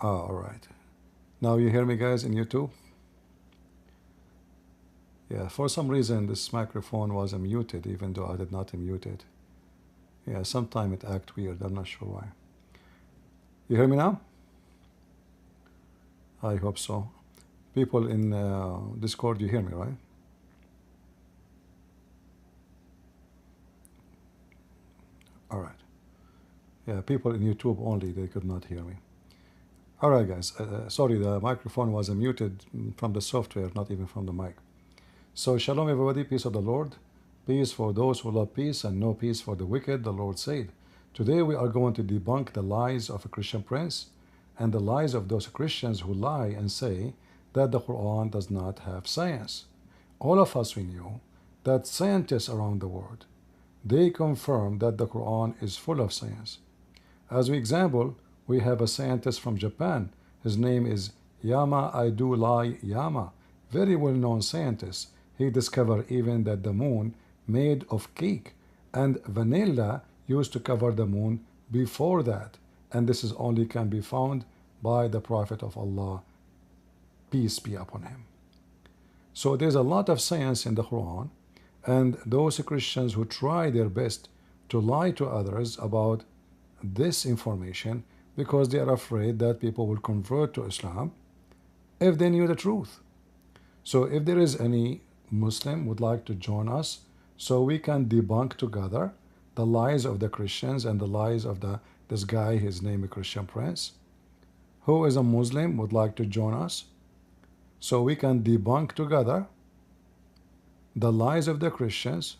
Oh, all right. Now you hear me, guys, in YouTube? Yeah, for some reason this microphone was muted, even though I did not mute it. Yeah, sometime it act weird. I'm not sure why. You hear me now? I hope so. People in Discord, you hear me, right? All right. Yeah, people in YouTube only, they could not hear me. All right, guys. Sorry, the microphone was muted from the software, not even from the mic. So, shalom, everybody. Peace of the Lord. Peace for those who love peace and no peace for the wicked, the Lord said. Today, we are going to debunk the lies of a Christian prince and the lies of those Christians who lie and say that the Quran does not have science. All of us, we knew that scientists around the world, they confirm that the Quran is full of science. As an example, we have a scientist from Japan. His name is Yama Aidulai Yama, very well-known scientist. He discovered even that the moon made of cake and vanilla used to cover the moon before that. And this is only can be found by the Prophet of Allah, peace be upon him. So there's a lot of science in the Quran, and those Christians who try their best to lie to others about this information because they are afraid that people will convert to Islam if they knew the truth. So if there is any Muslim would like to join us so we can debunk together the lies of the Christians and the lies of this guy, his name is Christian Prince, who is a Muslim would like to join us so we can debunk together the lies of the Christians.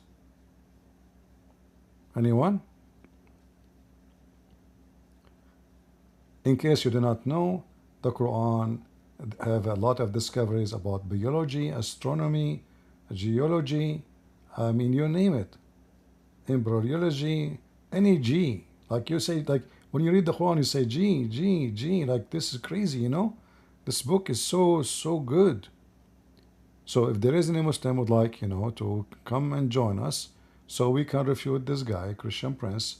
Anyone? In case you do not know, the Quran have a lot of discoveries about biology, astronomy, geology, I mean, you name it, embryology, any G. Like you say, like when you read the Quran, you say G, like this is crazy, you know? This book is so good. So if there is any Muslim would like, you know, to come and join us so we can refute this guy, Christian Prince,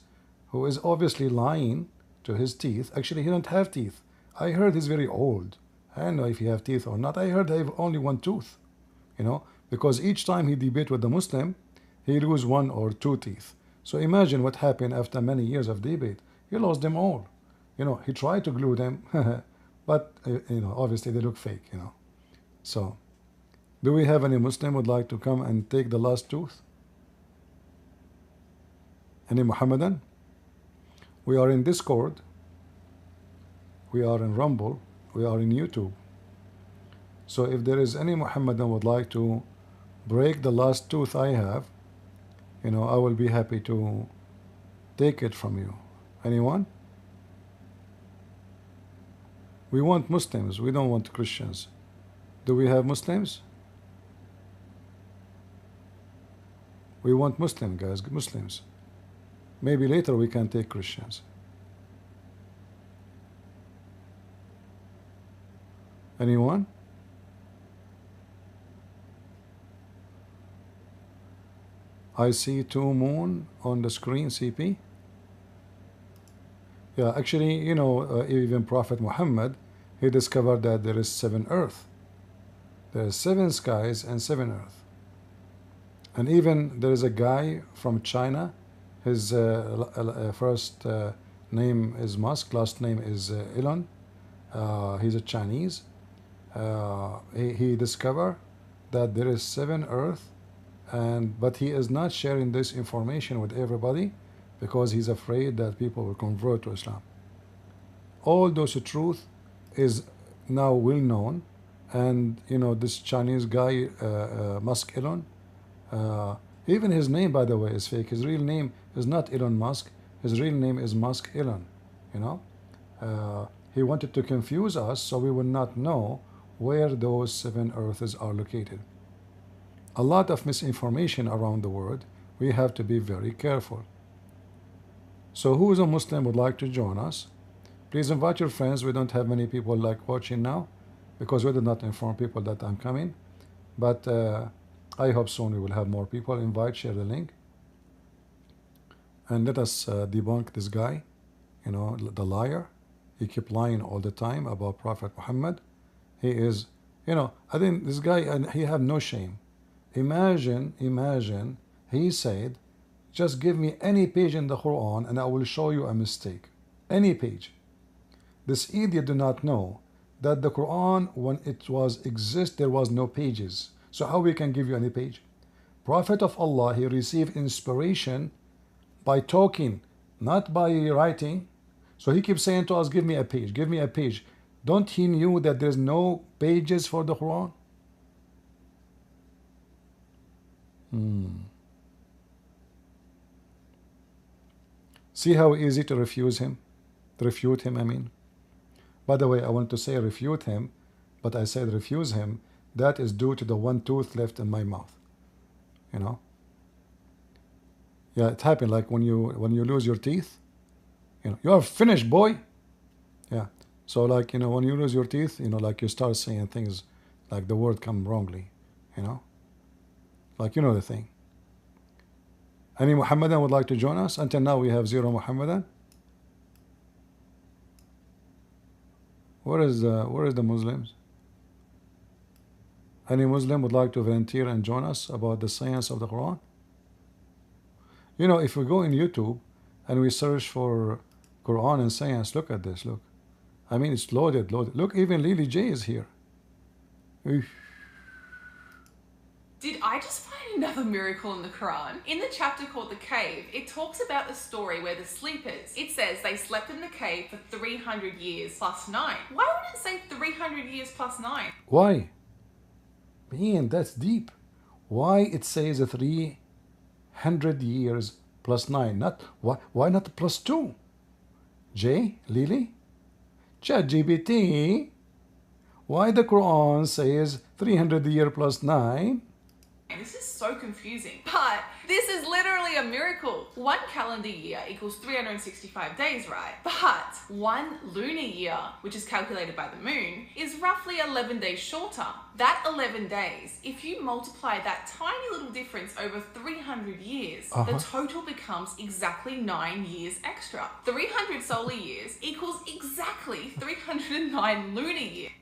who is obviously lying to his teeth. Actually, he don't have teeth. I heard he's very old. I don't know if he have teeth or not. I heard they have only one tooth, you know, because each time he debate with the Muslim, he lose one or two teeth. So imagine what happened after many years of debate. He lost them all. You know, he tried to glue them, but, you know, obviously they look fake, you know. So, do we have any Muslim would like to come and take the last tooth? Any Muhammadan? We are in Discord. We are in Rumble. We are in YouTube. So if there is any Muhammadan would like to break the last tooth I have, you know, I will be happy to take it from you. Anyone? We want Muslims. We don't want Christians. Do we have Muslims? We want Muslim guys, Muslims. Maybe later we can take Christians. Anyone? I see two moon on the screen, CP. Yeah, actually, you know, even Prophet Muhammad, he discovered that there is 7 earth. There is 7 skies and 7 earth. And even there is a guy from China, his first name is Musk, last name is Elon. He's a Chinese. He discovered that there is 7 earth, but he is not sharing this information with everybody because he's afraid that people will convert to Islam. All those truth is now well known, and you know this Chinese guy Musk Elon, even his name by the way is fake. His real name is not Elon Musk. His real name is Musk Elon. You know, he wanted to confuse us so we will not know where those 7 earths are located. A lot of misinformation around the world. We have to be very careful. So who is a Muslim would like to join us? Please invite your friends. We don't have many people like watching now because we did not inform people that I'm coming. But I hope soon we will have more people. Invite, share the link. And let us debunk this guy, you know, the liar. He keep lying all the time about Prophet Muhammad. He is, I think this guy, and he have no shame. Imagine, he said, just give me any page in the Quran and I will show you a mistake. Any page. This idiot do not know that the Quran, when it was exist, there was no pages. So how we can give you any page? Prophet of Allah, he received inspiration by talking, not by writing. So he keeps saying to us, give me a page, give me a page. Don't he knew that there's no pages for the Quran? See how easy to refute him, I mean. By the way, I want to say refute him, but I said refuse him. That is due to the one tooth left in my mouth. Yeah, it happened like when you lose your teeth. You are finished, boy. Yeah. So like, when you lose your teeth, like you start saying things like the word come wrongly, like the thing. Any Muhammadan would like to join us? Until now we have 0 Muhammadan. Where is the Muslims? Any Muslim would like to volunteer and join us about the science of the Quran? If we go in YouTube and we search for Quran and science, look at this, look. I mean, it's loaded. Look, even Lily J is here. Did I just find another miracle in the Quran? In the chapter called The Cave, it talks about the story where the sleepers, it says they slept in the cave for 300 years plus 9. Why would it say 300 years plus 9? Why? Man, that's deep. Why it says 300 years plus 9? Not why not plus 2? J, Lily? ChatGPT? Why the Quran says 300 year plus 9? This is so confusing, but this is literally a miracle. 1 calendar year equals 365 days, right? But 1 lunar year, which is calculated by the moon, is roughly 11 days shorter. That 11 days, if you multiply that tiny little difference over 300 years, the total becomes exactly 9 years extra. 300 solar years equals exactly 309 lunar years.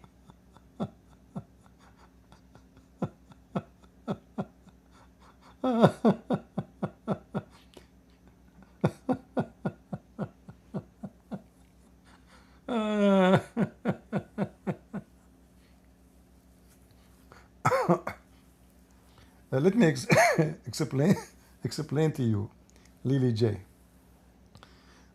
Let me explain to you, Lily J.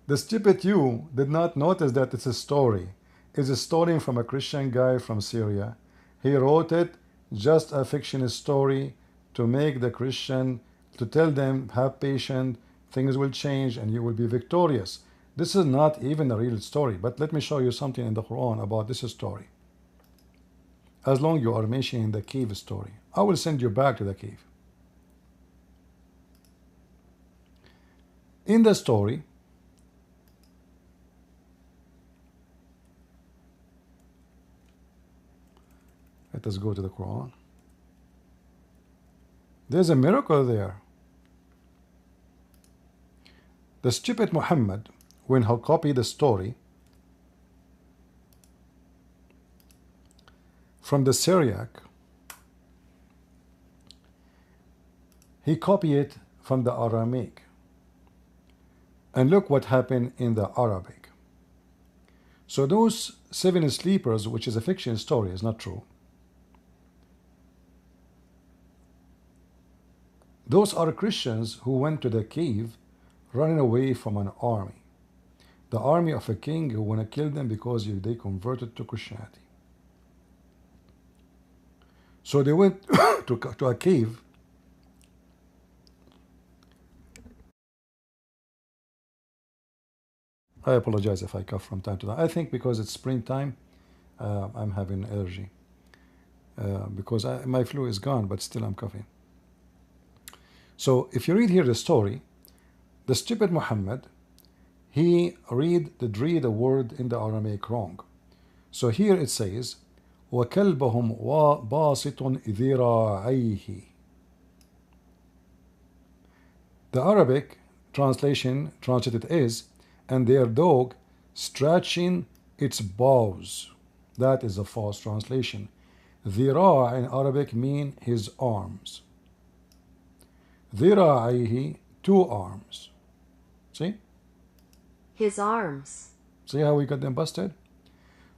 The stupid you did not notice that it's a story. It's a story from a Christian guy from Syria. He wrote it, just a fiction story, to make the Christian, to tell them, have patience, things will change and you will be victorious. This is not even a real story, but let me show you something in the Quran about this story. As long you are mentioning the cave story, I will send you back to the cave. In the story, let us go to the Quran. There's a miracle there. The stupid Muhammad, when he copied the story from the Syriac, he copied it from the Aramaic. And look what happened in the Arabic. So those 7 sleepers, which is a fiction story, is not true. Those are Christians who went to the cave running away from an army. The army of a king who want to kill them because they converted to Christianity. So they went to a cave. I apologize if I cough from time to time. I think because it's springtime, I'm having allergy. Because my flu is gone, but still I'm coughing. So if you read here the story, the stupid Muhammad, he read the word in the Aramaic wrong. So here it says, وَكَلْبَهُمْ وَبَاسِطٌ ذِرَاعَيْهِ. The Arabic translation translated is, and their dog stretching it's bows. That is a false translation. Dhira in Arabic mean his arms. Dhira'ihi, 2 arms. See? His arms. See how we got them busted?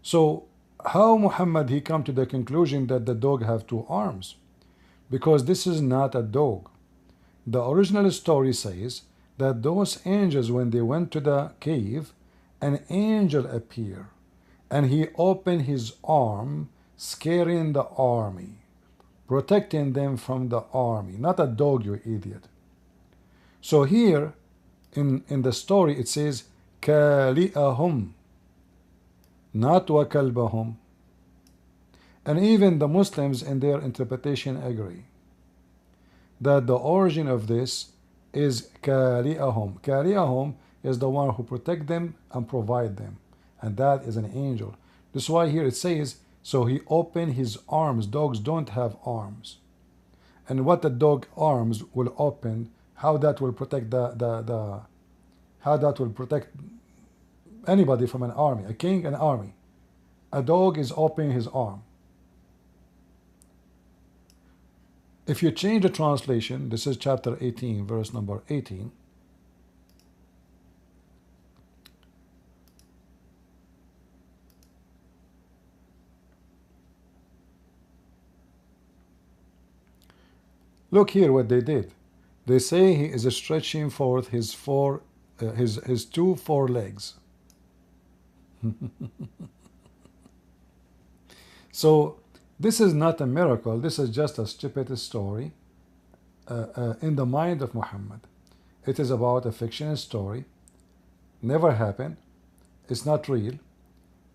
So how Muhammad he come to the conclusion that the dog have 2 arms? Because this is not a dog. The original story says that those angels, when they went to the cave, an angel appeared and he opened his arm, scaring the army, protecting them from the army. Not a dog, you idiot. So here in the story it says كَالِئَهُمْ, not وَكَلْبَهُمْ. And even the Muslims in their interpretation agree that the origin of this is كَالِئَهُمْ. كَالِئَهُمْ is the one who protect them and provide them, and that is an angel. That's why here it says, so he opened his arms. Dogs don't have arms. And what the dog arms will open, how that will protect how that will protect anybody from an army, a king, an army. A dog is opening his arm. If you change the translation, this is chapter 18, verse number 18. Look here what they did. They say he is stretching forth his 2 forelegs. So this is not a miracle. This is just a stupid story in the mind of Muhammad. It is about a fictional story. Never happened. It's not real.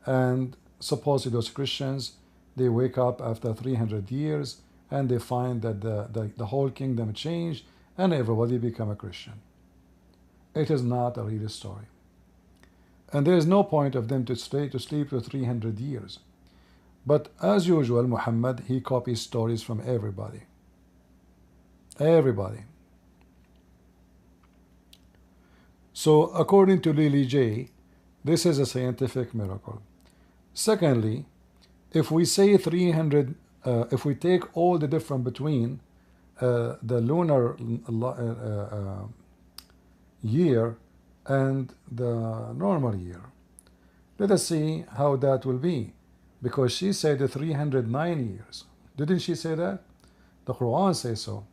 And supposedly those Christians, they wake up after 300 years and they find that the whole kingdom changed and everybody become a Christian. It is not a real story. And there is no point of them to stay to sleep for 300 years. But as usual, Muhammad, he copies stories from everybody. Everybody. So according to Lily J, this is a scientific miracle. Secondly, if we say 300, if we take all the difference between the lunar year and the normal year, let us see how that will be. Because she said 309 years. Didn't she say that? The Quran says so.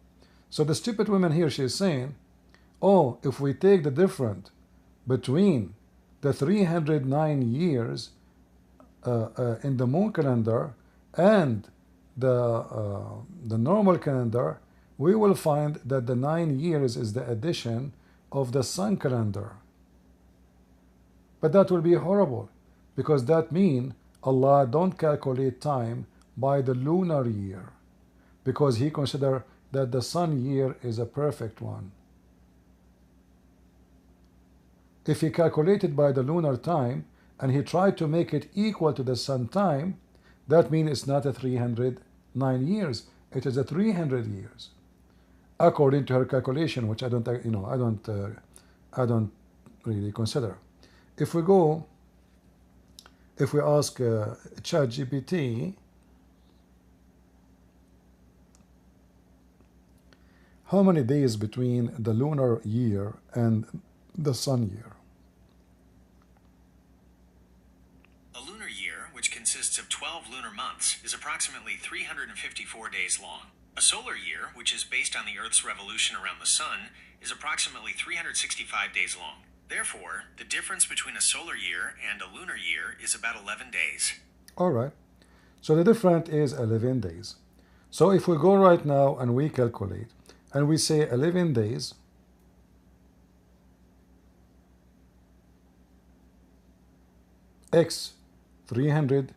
So the stupid woman here, she is saying, oh, if we take the difference between the 309 years in the moon calendar and the normal calendar, we will find that the 9 years is the addition of the sun calendar. But that will be horrible, because that means Allah don't calculate time by the lunar year, because he considers that the sun year is a perfect one. If he calculated by the lunar time and he tried to make it equal to the sun time, that means it's not a 309 years, it is a 300 years, according to her calculation, which I don't really consider. If we ask ChatGPT, how many days between the lunar year and the sun year? A lunar year, which consists of 12 lunar months, is approximately 354 days long. A solar year, which is based on the Earth's revolution around the sun, is approximately 365 days long. Therefore, the difference between a solar year and a lunar year is about 11 days. All right. So the difference is 11 days. So if we go right now and we calculate, and we say 11 days, x 300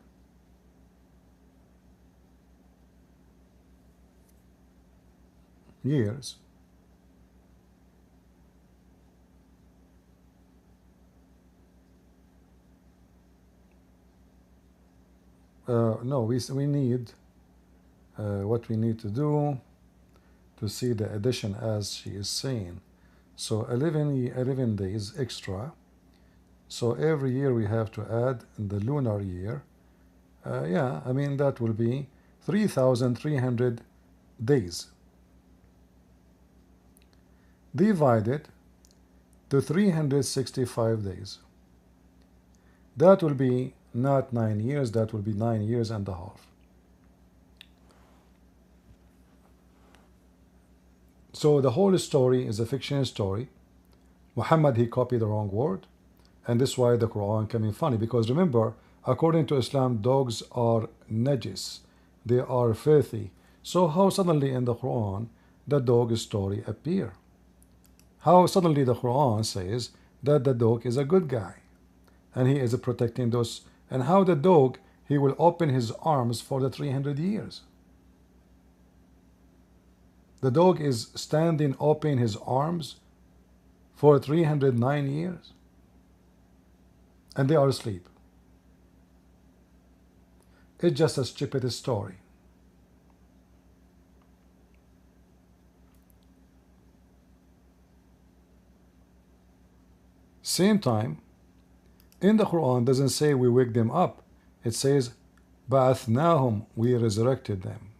years, no, we need what we need to do to see the addition as she is saying. So 11 days extra So every year we have to add in the lunar year. Yeah, I mean that will be 3,300 days divided to 365 days. That will be not 9 years, that will be 9 years and a half. So the whole story is a fictional story. Muhammad, he copied the wrong word, and this is why the Quran coming funny, because remember, according to Islam, dogs are najis, they are filthy. So how suddenly in the Quran the dog story appear? How suddenly the Quran says that the dog is a good guy and he is protecting those, and how the dog, he will open his arms for the 300 years. The dog is standing open his arms for 309 years and they are asleep. It's just a stupid story. Same time, in the Quran doesn't say we wake them up. It says ba'athnahum, we resurrected them.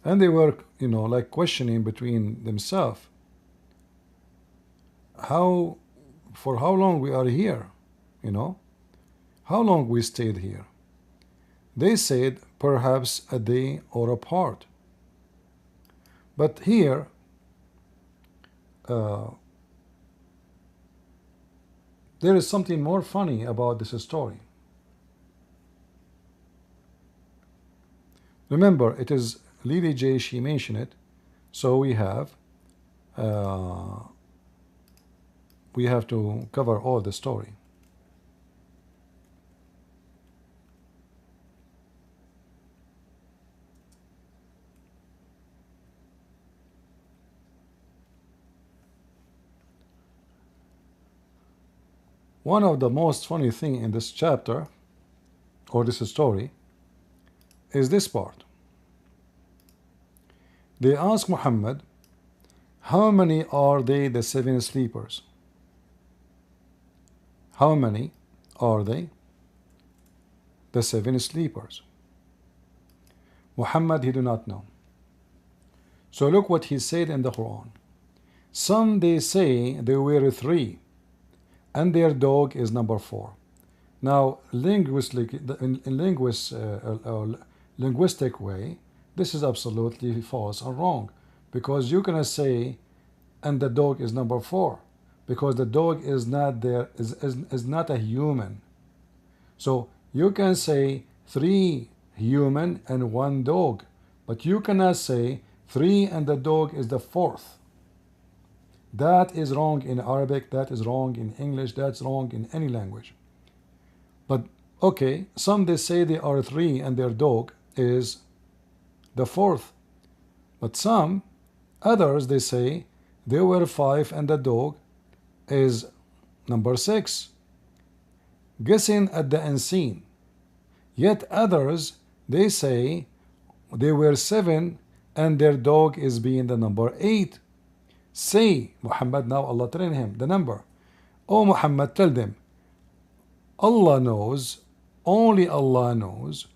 And they were, you know, like questioning between themselves. For how long we are here, you know? How long we stayed here? They said perhaps a day or a part. But here, there is something more funny about this story. Remember, it is Lily J, she mentioned it, so we have to cover all the story. One of the most funny thing in this chapter or this story is this part. They ask Muhammad, how many are they, the 7 sleepers? How many are they, the 7 sleepers? Muhammad, he do not know. So look what he said in the Quran. Some they say they were 3 and their dog is number 4. Now linguistic way, this is absolutely false and wrong, because you cannot say and the dog is number 4, because the dog is not there, is not a human. So you can say 3 human and 1 dog, but you cannot say 3 and the dog is the 4th. That is wrong in Arabic, that is wrong in English, that's wrong in any language. But okay, some they say they are 3 and their dog is the 4th. But some others they say they were 5 and the dog is number 6. Guessing at the unseen. Yet others they say they were 7 and their dog is being the number 8. Say, Muhammad, now Allah train him the number. Oh Muhammad, tell them, Allah knows, only Allah knows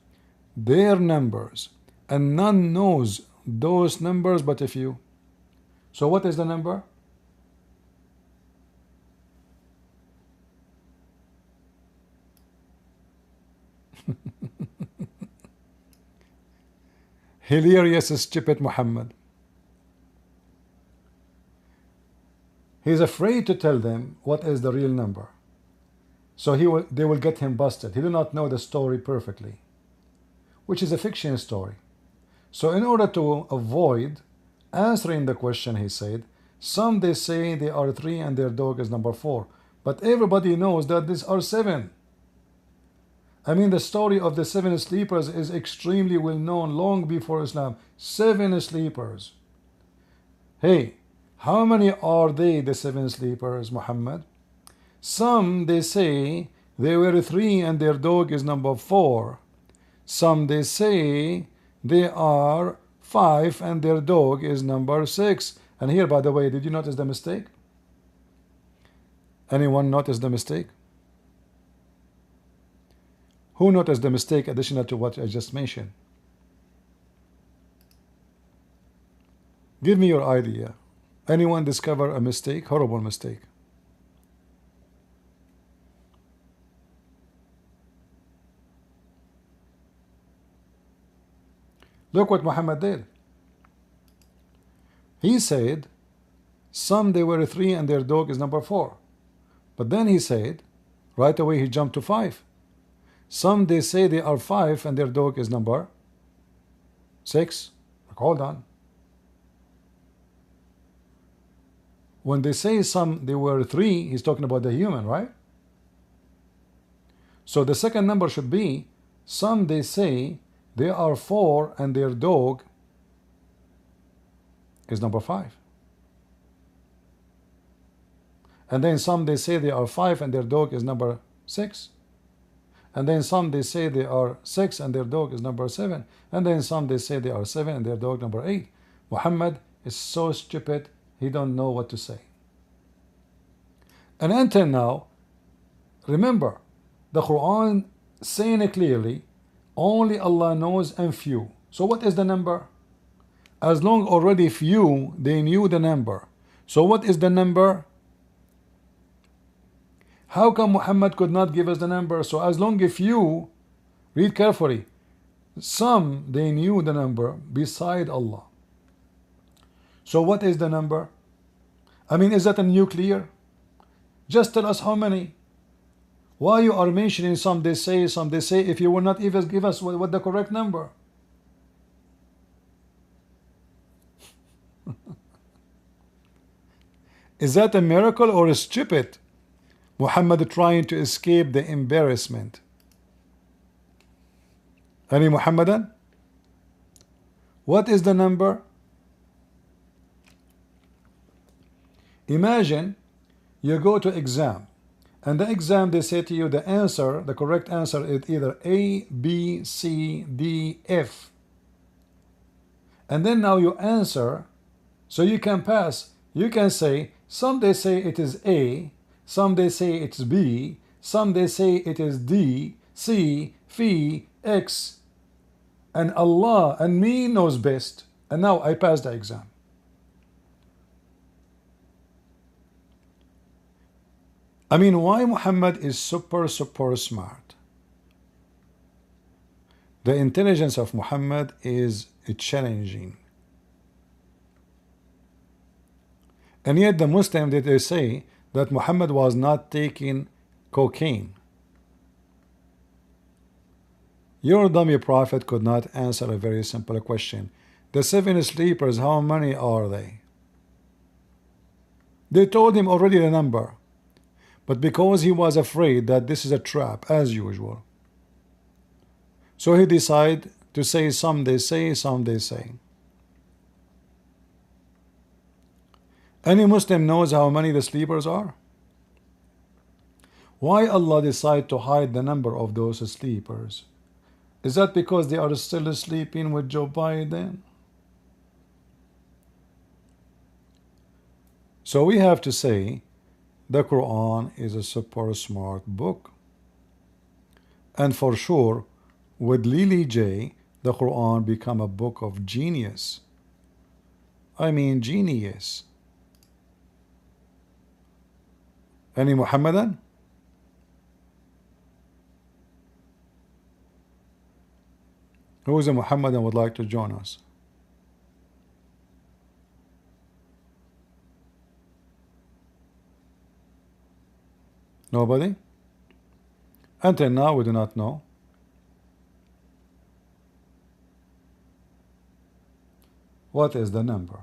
their numbers, and none knows those numbers but a few. So what is the number? Hilarious, stupid Muhammad. He is afraid to tell them what is the real number. So they will get him busted. He do not know the story perfectly, which is a fiction story. So in order to avoid answering the question, he said, some they say they are 3 and their dog is number 4. But everybody knows that these are 7. I mean, the story of the 7 sleepers is extremely well known long before Islam. 7 sleepers. Hey, how many are they, the 7 sleepers, Muhammad? Some they say they were 3 and their dog is number 4. Some they say they are 5 and their dog is number 6. And here, by the way, did you notice the mistake? Anyone notice the mistake? Who noticed the mistake additional to what I just mentioned? Give me your idea. Anyone discover a mistake? Horrible mistake. Look what Muhammad did. He said, some they were 3 and their dog is number 4. But then he said, right away he jumped to 5. Some they say they are 5 and their dog is number 6. Like, hold on. When they say some they were 3, he's talking about the human, right? So the second number should be, some they say they are 4 and their dog is number 5. And then some they say they are 5 and their dog is number 6. And then some they say they are 6 and their dog is number 7. And then some they say they are 7 and their dog number 8. Muhammad is so stupid, he don't know what to say. And until now, remember, the Quran saying it clearly, only Allah knows and few. So what is the number? As long already few, they knew the number. So what is the number? How come Muhammad could not give us the number? So as long as few, read carefully, some they knew the number beside Allah. So what is the number? I mean, is that a nuclear? Just tell us how many. Why you are mentioning some they say, if you will not even give us what the correct number? Is that a miracle or a stupid? Muhammad trying to escape the embarrassment. Any Muhammadan? What is the number? Imagine you go to exam, and the exam they say to you the answer, the correct answer is either A, B, C, D, F. And then now you answer, so you can pass. You can say, some they say it is A, some they say it's B, some they say it is D, C, F, X, and Allah and me knows best. And now I passed the exam. I mean, why Muhammad is super smart? The intelligence of Muhammad is challenging. And yet the Muslim, they say that Muhammad was not taking cocaine. Your dummy prophet could not answer a very simple question. The 7 sleepers, how many are they? They told him already the number. But because he was afraid that this is a trap, as usual, so he decided to say some they say, some they say. Any Muslim knows how many the sleepers are? Why Allah decided to hide the number of those sleepers? Is that because they are still sleeping with Joe Biden? So we have to say the Quran is a super smart book. And for sure, with Lily J, the Quran become a book of genius. I mean genius. Any Muhammadan? Who is a Muhammadan would like to join us? Nobody? Until now we do not know. What is the number?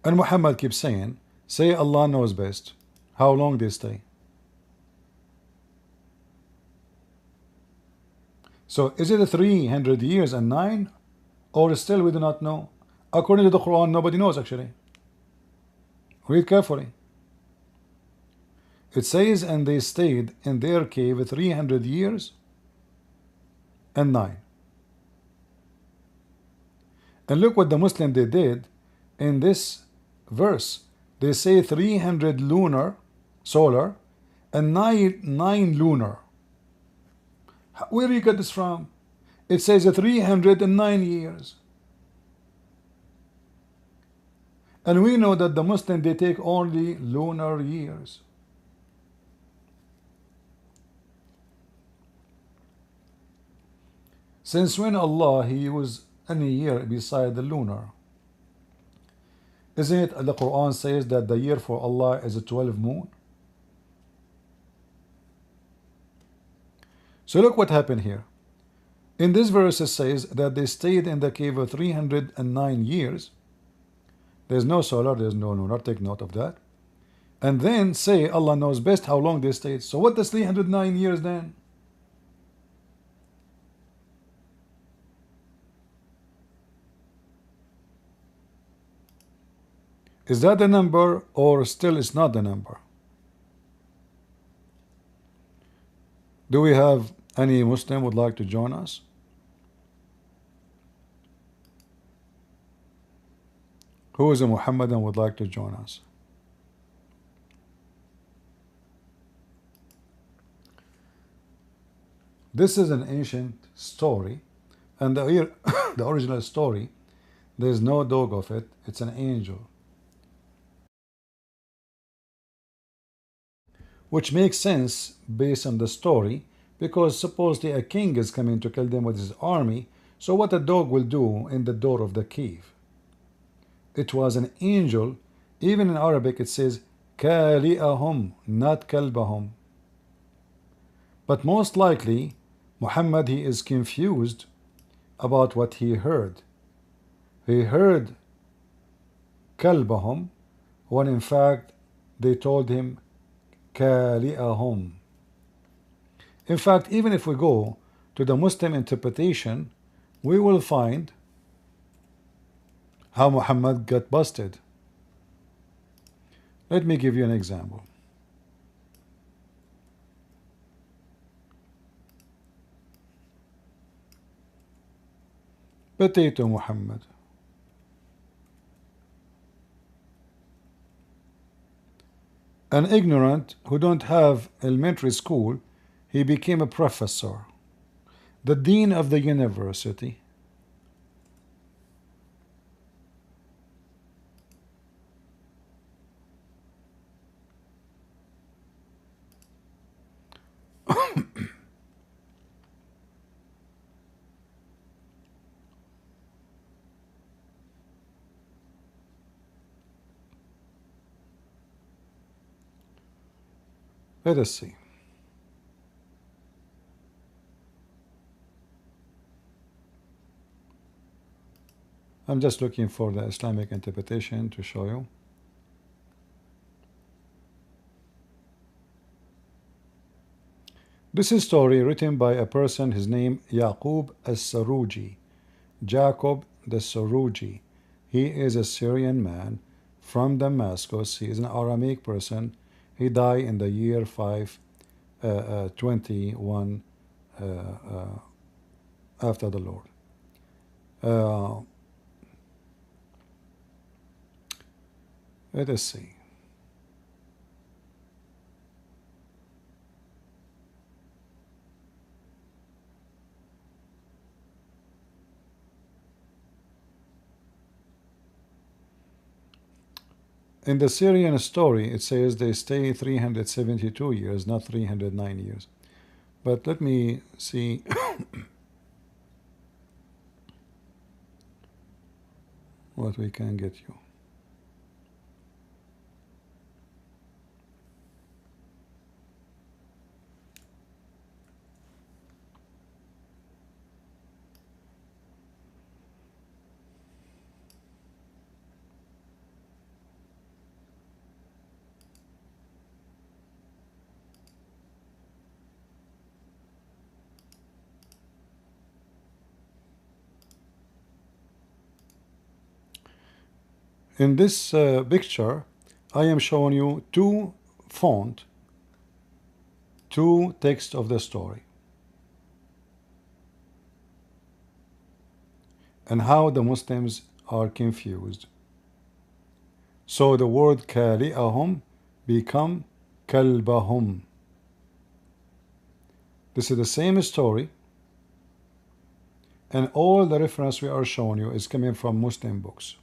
And Muhammad keeps saying, say Allah knows best. How long they stay? So is it 300 years and 9? Or still we do not know? According to the Quran, nobody knows actually. Read carefully. It says, and they stayed in their cave 300 years and 9. And look what the Muslim they did in this verse. They say 300 lunar, solar, and 9 lunar. Where do you get this from? It says 309 years. And we know that the Muslim, they take only lunar years. Since when Allah, He used any year beside the lunar? Isn't it the Quran says that the year for Allah is a 12 moon? So look what happened here. In this verse it says that they stayed in the cave for 309 years. There's no solar, there's no lunar, take note of that. And then say Allah knows best how long they stayed. So what does 309 years then? Is that the number, or still it's not the number? Do we have any Muslim would like to join us? Who is a Muhammadan would like to join us? This is an ancient story, and the original story, there's no dog of it, it's an angel. Which makes sense based on the story, because supposedly a king is coming to kill them with his army, so what a dog will do in the door of the cave? It was an angel. Even in Arabic it says kali'ahum, not kalbahum. But most likely Muhammad, he is confused about what he heard. He heard kalbahum when in fact they told him kali'ahum. In fact, even if we go to the Muslim interpretation, we will find how Muhammad got busted. Let me give you an example. Potato Muhammad. An ignorant who don't have elementary school, he became a professor, the dean of the university. Let us see. I'm just looking for the Islamic interpretation to show you. This is a story written by a person, his name Yaqub as-Saruji, Jacob the Saruji. He is a Syrian man from Damascus. He is an Aramaic person. He died in the year 521 after the Lord. Let us see. In the Syrian story, it says they stay 372 years, not 309 years. But let me see. What we can get you. In this picture, I am showing you two texts of the story, and how the Muslims are confused. So the word كَالِئَهُمْ become كَلْبَهُمْ. This is the same story, and all the reference we are showing you is coming from Muslim books.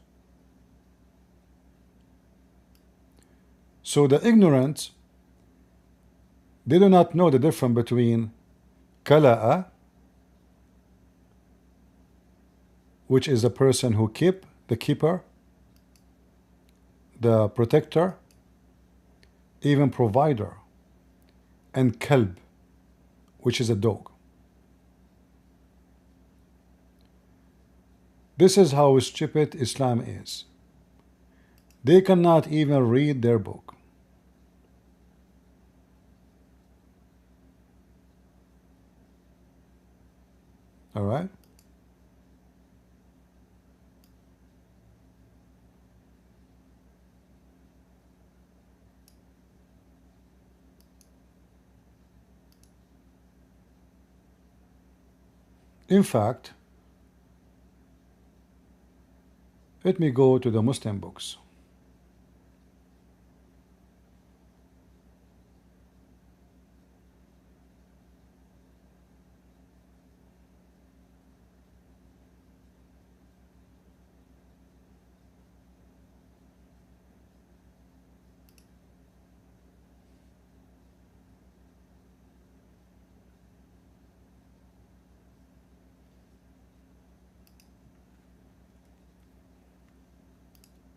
So the ignorant, they do not know the difference between kala'a, which is the person who keep, the keeper, the protector, even provider, and kalb, which is a dog. This is how stupid Islam is. They cannot even read their book. All right? In fact, let me go to the Muslim books.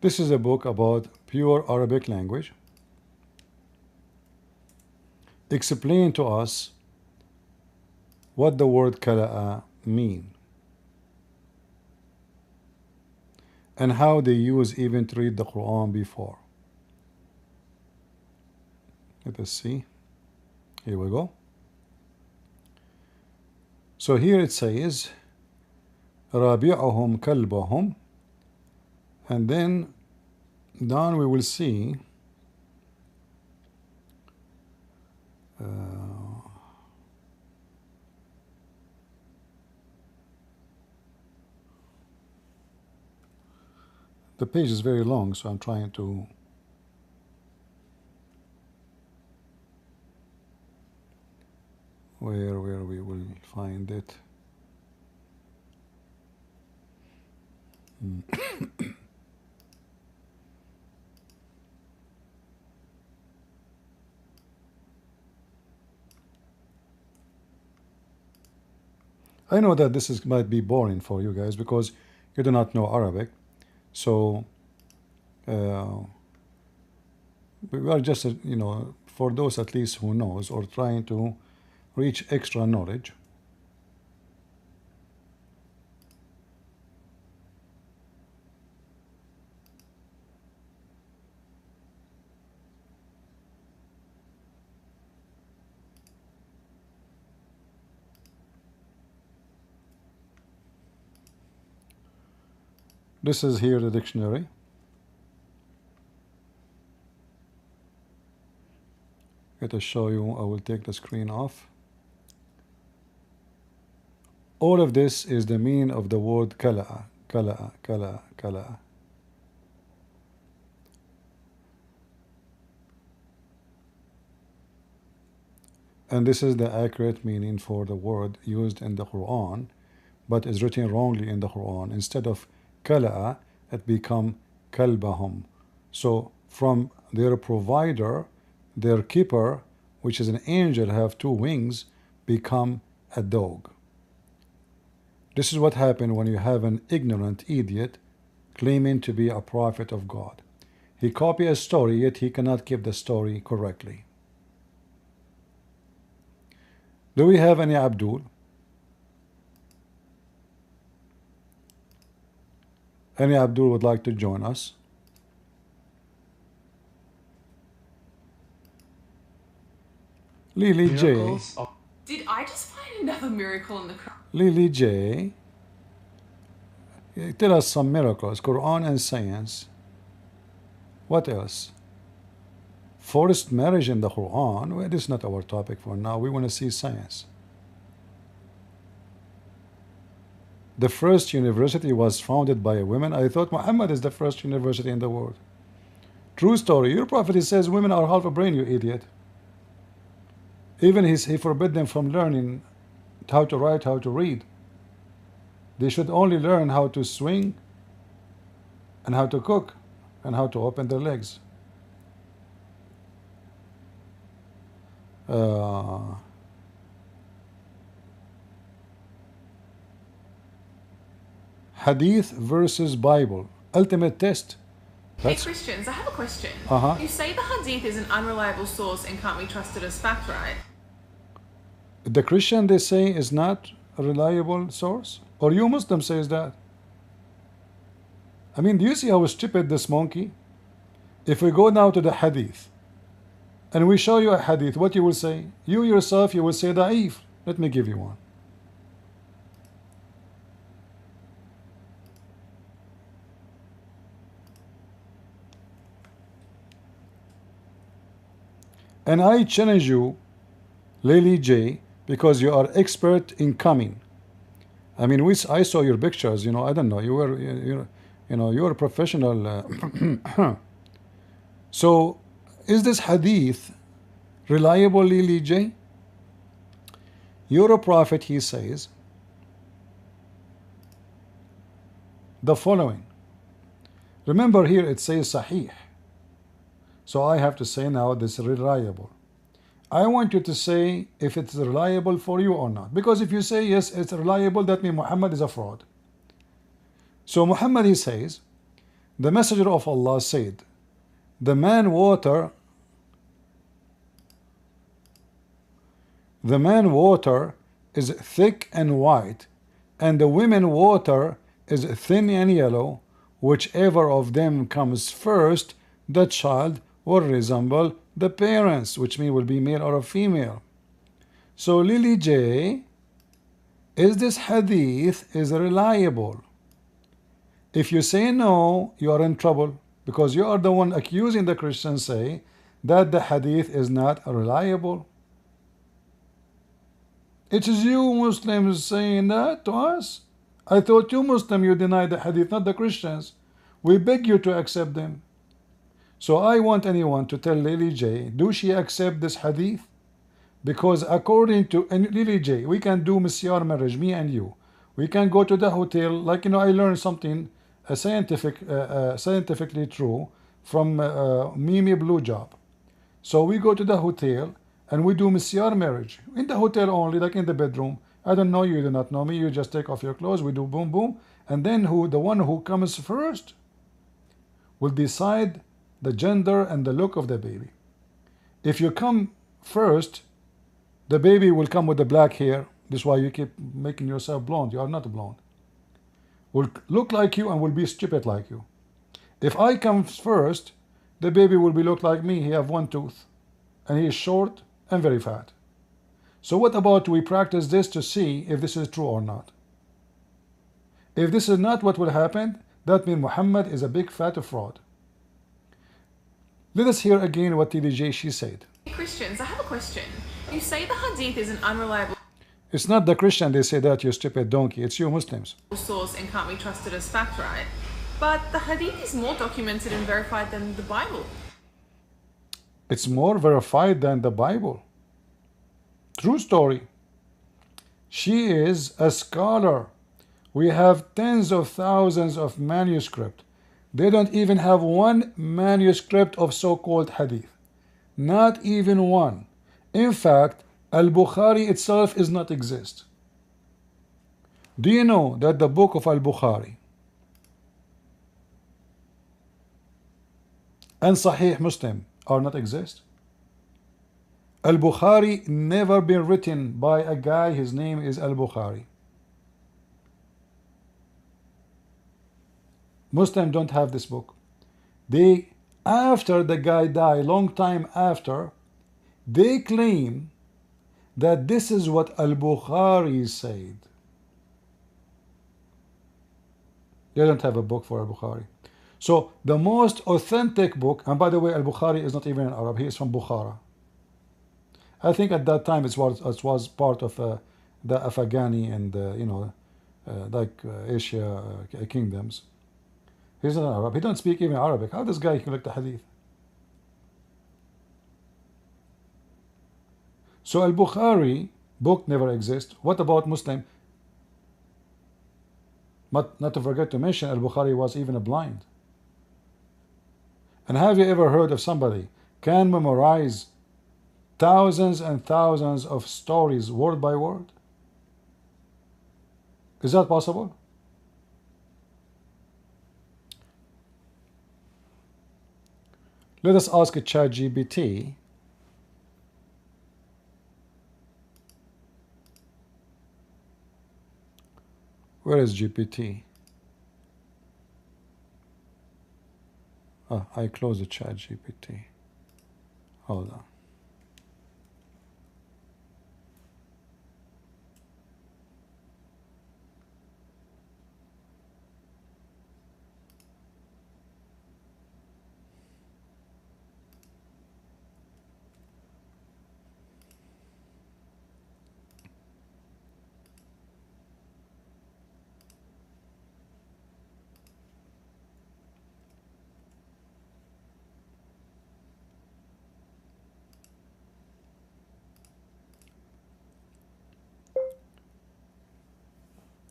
This is a book about pure Arabic language. Explain to us what the word kala'a mean and how they use even to read the Quran before. Let us see. Here we go. So here it says رابعهم كلبهم, and then down we will see the page is very long, so I'm trying to where we will find it. I know that this might be boring for you guys because you do not know Arabic, so we are just for those at least who knows or trying to reach extra knowledge. This is here the dictionary. Let us show you. I will take the screen off. All of this is the meaning of the word kala'a, kala'a, kala'a, kala'a. And this is the accurate meaning for the word used in the Quran, but is written wrongly in the Quran. Instead of kala'a, it become kalbahum. So from their provider, their keeper, which is an angel, have two wings, become a dog. This is what happened when you have an ignorant idiot claiming to be a prophet of God. He copies a story, yet he cannot keep the story correctly. Do we have any Abdul? Any Abdul would like to join us? Lily J. Did I just find another miracle in the Quran? Lily J. Tell us some miracles, Quran and science. What else? Forced marriage in the Quran. Well, this is not our topic for now. We want to see science. The first university was founded by a woman. I thought Muhammad is the first university in the world. True story. Your prophet, he says women are half a brain, you idiot. Even he forbid them from learning how to write, how to read. They should only learn how to swing and how to cook and how to open their legs. Hadith versus Bible. Ultimate test. Hey Christians, I have a question. You say the hadith is an unreliable source and can't be trusted as fact, right? The Christian, they say, is not a reliable source? Or you Muslim says that? I mean, do you see how stupid this monkey? If we go now to the hadith and we show you a hadith, what you will say? You yourself, you will say da'if. Let me give you one. And I challenge you, Lily J, because you are expert in coming. I mean, I saw your pictures. You know, I don't know. You were, you're a professional. So, is this hadith reliable, Lily J? Your prophet, he says the following. Remember here it says Sahih. So I have to say now this is reliable. I want you to say if it's reliable for you or not. Because if you say yes, it's reliable, that means Muhammad is a fraud. So Muhammad, he says, the messenger of Allah said, the man water is thick and white, and the women water is thin and yellow. Whichever of them comes first, the child will resemble the parents, which means will be male or a female. So Lily J, is this hadith is reliable? If you say no, you are in trouble, because you are the one accusing the Christians, say that the hadith is not reliable. It is you Muslims saying that to us. I thought you Muslim, you deny the hadith, not the Christians. We beg you to accept them. So I want anyone to tell Lily J, do she accept this hadith? Because according to Lily J, we can do misyar marriage, me and you. We can go to the hotel, like, you know, I learned something scientifically true from Mimi Blue Job. So we go to the hotel and we do misyar marriage in the hotel only, like in the bedroom. I don't know you, do not know me. You just take off your clothes. We do boom boom, and then the one who comes first will decide the gender and the look of the baby. If you come first, the baby will come with the black hair. This is why you keep making yourself blonde. You are not blonde. Will look like you and will be stupid like you. If I come first, the baby will be look like me. He have one tooth, and he is short and very fat. So what about we practice this to see if this is true or not? If this is not what will happen, that means Muhammad is a big fat fraud. Let us hear again what TDJ she said. Christians, I have a question. You say the hadith is an unreliable It's not the Christian they say that, you stupid donkey. It's you Muslims. source and can't be trusted as fact, right? But the hadith is more documented and verified than the Bible. It's more verified than the Bible. True story. She is a scholar. We have tens of thousands of manuscripts. They don't even have one manuscript of so-called hadith. Not even one. In fact, Al-Bukhari itself does not exist. Do you know that the book of Al-Bukhari and Sahih Muslim are not exist? Al-Bukhari never been written by a guy, his name is Al-Bukhari. Muslims don't have this book. They, after the guy died, long time after, they claim that this is what Al-Bukhari said. They don't have a book for Al-Bukhari. So the most authentic book, and by the way, Al-Bukhari is not even in Arab, he is from Bukhara. I think at that time it was part of the Afghani and Asia kingdoms. He's not an Arab. He don't speak even Arabic. How this guy collect the hadith? So Al-Bukhari book never exists. What about Muslim? But not to forget to mention, Al-Bukhari was even blind. And have you ever heard of somebody can memorize thousands and thousands of stories word by word? Is that possible? Let us ask ChatGPT. Where is GPT? I closed the ChatGPT. Hold on.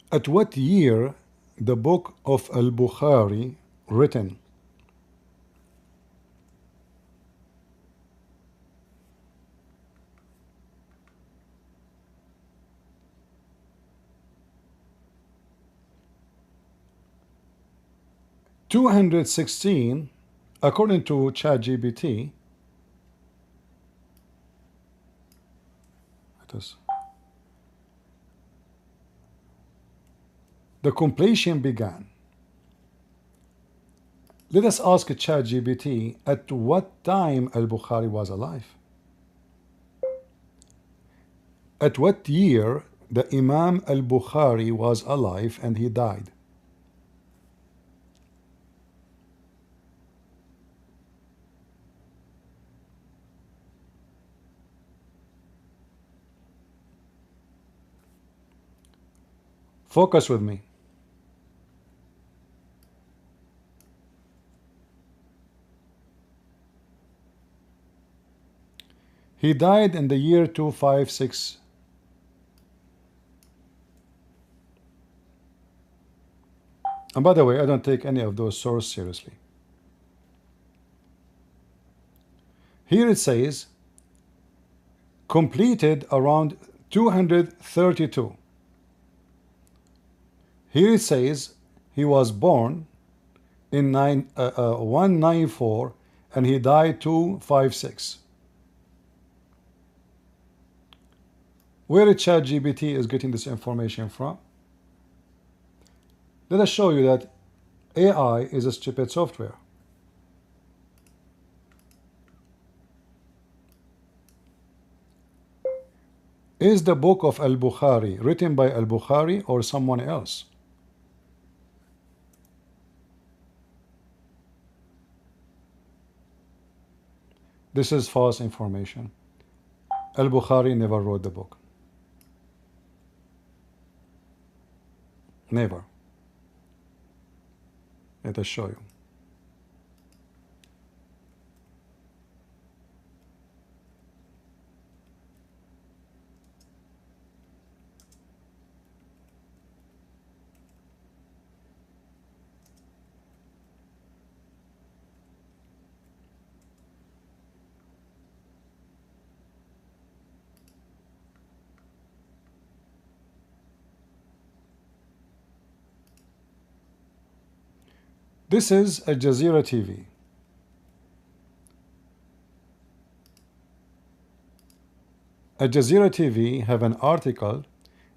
At what year the book of Al-Bukhari written? (216) according to ChatGPT. The completion began. Let us ask ChatGPT at what time Al-Bukhari was alive. At what year the Imam Al-Bukhari was alive and he died? Focus with me. He died in the year 256. And by the way, I don't take any of those sources seriously. Here it says completed around 232. Here it says he was born in 194 and he died 256. Where ChatGPT is getting this information from? Let us show you that AI is a stupid software. Is the book of Al-Bukhari written by Al-Bukhari or someone else? This is false information. Al-Bukhari never wrote the book. Never. Let us show you. This is Al Jazeera TV. Al Jazeera TV have an article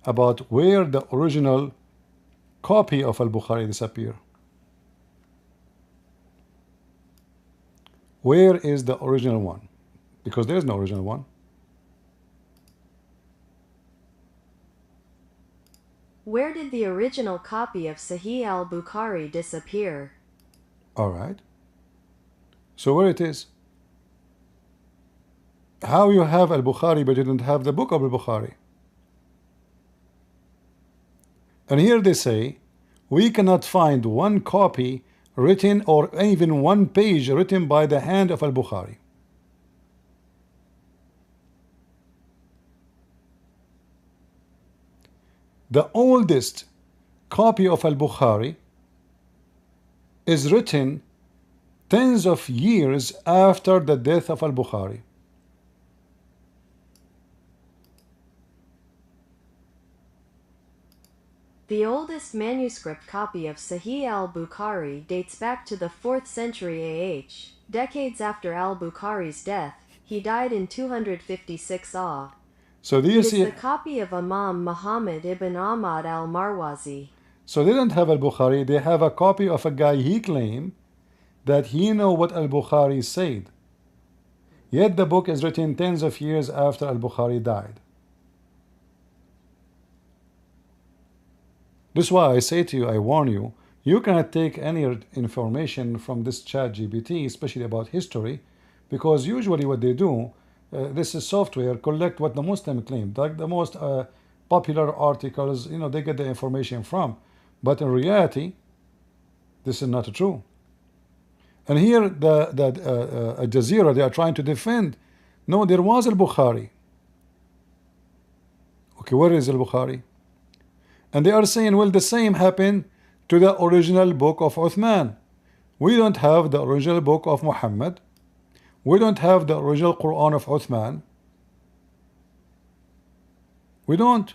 about where the original copy of Al-Bukhari disappeared. Where is the original one? Because there is no original one. Where did the original copy of Sahih al-Bukhari disappear? All right. So where it is? How you have Al-Bukhari but you didn't have the book of Al-Bukhari? And here they say, we cannot find one copy written or even one page written by the hand of Al-Bukhari. The oldest copy of Al-Bukhari is written tens of years after the death of Al-Bukhari. The oldest manuscript copy of Sahih al-Bukhari dates back to the 4th century AH, decades after al-Bukhari's death. He died in 256 AH. So do you It is see? the copy of Imam Muhammad ibn Ahmad al-Marwazi. So they don't have Al-Bukhari, they have a copy of a guy he claimed that he know what Al-Bukhari said. Yet the book is written tens of years after Al-Bukhari died. This is why I say to you, I warn you, you cannot take any information from this chat GPT, especially about history, because usually what they do, this is software, collect what the Muslim claimed, like the most popular articles, you know, they get the information from. But in reality, this is not true. And here, Jazeera, they are trying to defend. No, there was Al-Bukhari. Okay, where is Al-Bukhari? And they are saying, well, the same happened to the original book of Uthman. We don't have the original book of Muhammad. We don't have the original Quran of Uthman. We don't.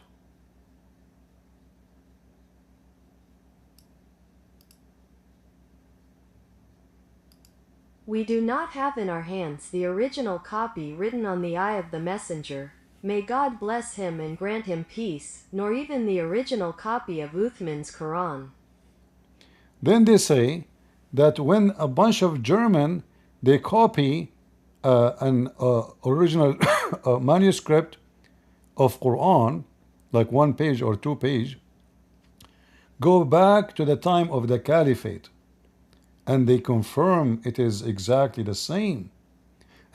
We do not have in our hands the original copy written on the eye of the messenger. May God bless him and grant him peace, nor even the original copy of Uthman's Quran. Then they say that when a bunch of German, they copy an original manuscript of Quran, like 1 page or 2 page, go back to the time of the Caliphate, and they confirm it is exactly the same.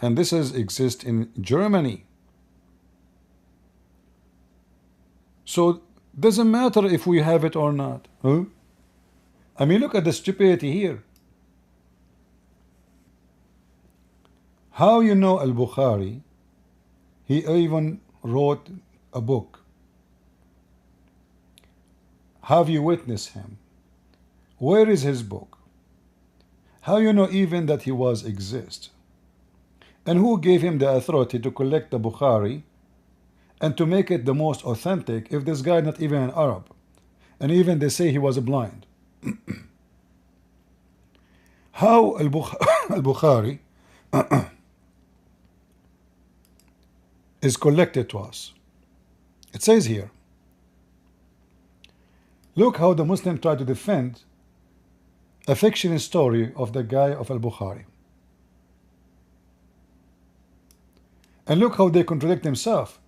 And this exists in Germany. So doesn't matter if we have it or not. Huh? I mean, look at the stupidity here. How you know Al-Bukhari? He even wrote a book. Have you witnessed him? Where is his book? How you know even that he was exist? And who gave him the authority to collect the Bukhari and to make it the most authentic if this guy not even an Arab? And even they say he was blind. How Al-Bukhari is collected to us? It says here, look how the Muslim try to defend a fiction story of the guy of Al-Bukhari. And look how they contradict themselves.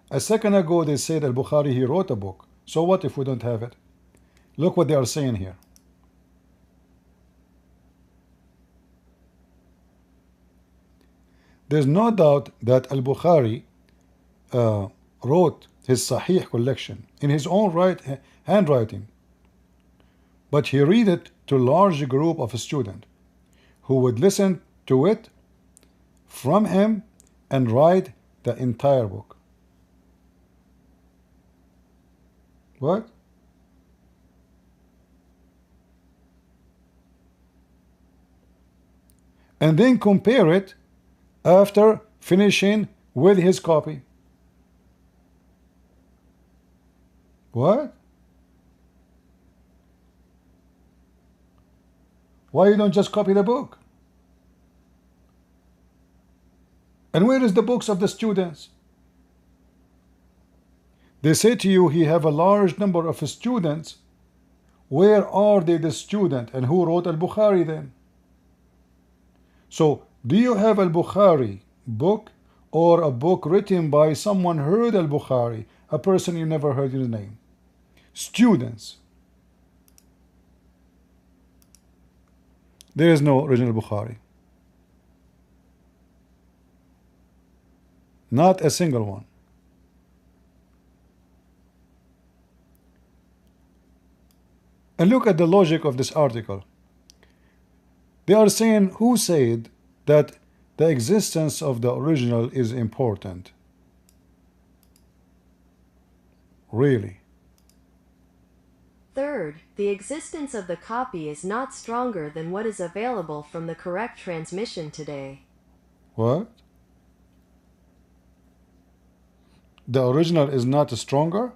A second ago they said Al-Bukhari, he wrote a book. So what if we don't have it? Look what they are saying here. There's no doubt that Al-Bukhari wrote his Sahih collection in his own handwriting, but he read it to a large group of students who would listen to it from him and write the entire book. What? And then compare it after finishing with his copy. What? Why you don't just copy the book? And where is the books of the students? They say to you he have a large number of students. Where are they, the student? And who wrote Al-Bukhari then? So do you have Al-Bukhari book or a book written by someone heard Al-Bukhari, a person you never heard his name? Students. There is no original Bukhari. Not a single one. And look at the logic of this article. They are saying, who said that the existence of the original is important? Really? Third, the existence of the copy is not stronger than what is available from the correct transmission today. What? The original is not stronger?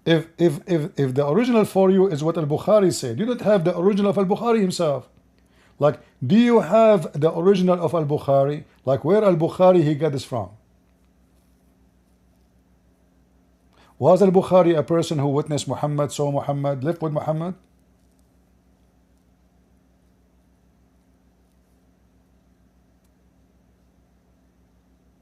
If the original for you is what Al-Bukhari said, you don't have the original of Al-Bukhari himself. Like, do you have the original of Al-Bukhari? Like, where Al-Bukhari he got this from? Was Al-Bukhari a person who witnessed Muhammad, saw Muhammad, lived with Muhammad?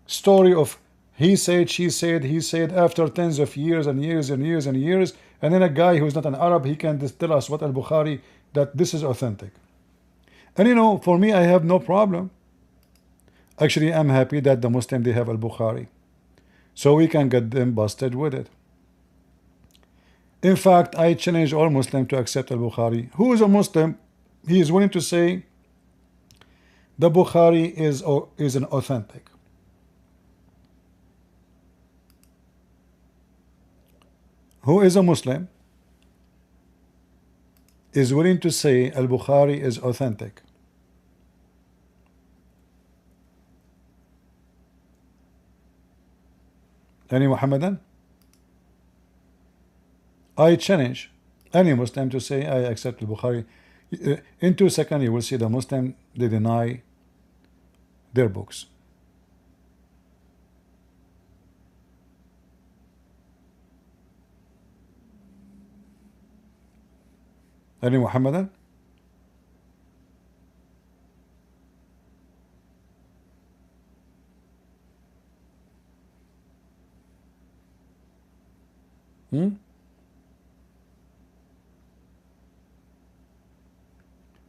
Story of he said, she said, he said, after tens of years and years and years and years, and then a guy who's not an Arab, he can just tell us what Al-Bukhari, that this is authentic. And you know, for me, I have no problem. Actually, I'm happy that the Muslim, they have Al-Bukhari, so we can get them busted with it. In fact, I challenge all Muslims to accept Al-Bukhari. Who is a Muslim? He is willing to say the Bukhari is an authentic. Who is a Muslim is willing to say Al-Bukhari is authentic? Any Muhammadan? I challenge any Muslim to say I accept Al-Bukhari. In 2 seconds you will see the Muslim, they deny their books. Any Muhammadan?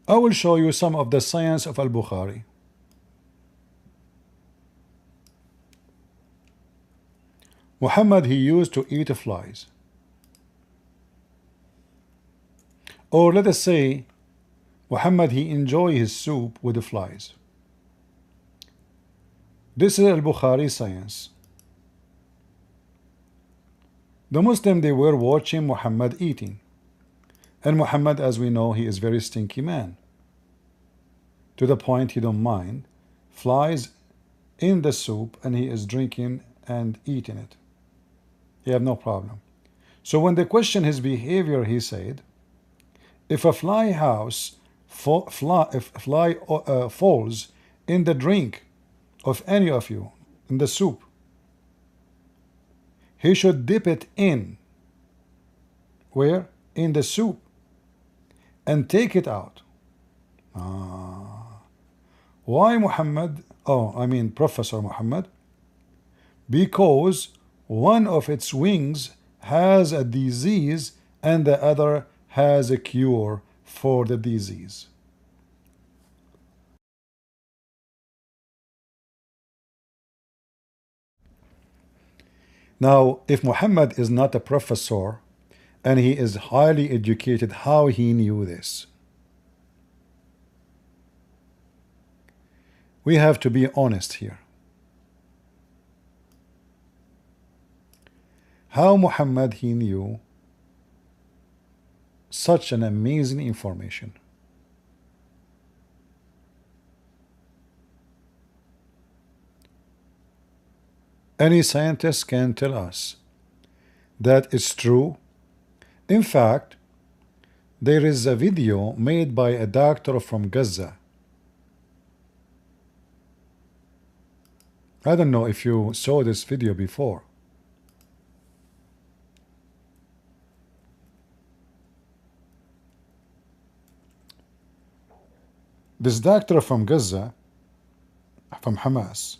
I will show you some of the science of Al-Bukhari. Muhammad, he used to eat flies. Or let us say Muhammad, he enjoy his soup with the flies. This is Al-Bukhari science. The Muslim, they were watching Muhammad eating. And Muhammad, as we know, he is very stinky man. To the point he don't mind flies in the soup, and he is drinking and eating it. He have no problem. So when they question his behavior, he said, if a fly falls in the drink of any of you, in the soup, he should dip it in. Where? In the soup. And take it out. Why Muhammad? Oh, I mean Professor Muhammad. Because one of its wings has a disease and the other has a cure for the disease. Now, if Muhammad is not a professor and he is highly educated, how he knew this? We have to be honest here. How Muhammad he knew such an amazing information? Any scientist can tell us that it's true. In fact, there is a video made by a doctor from Gaza. I don't know if you saw this video before. This doctor from Gaza, from Hamas,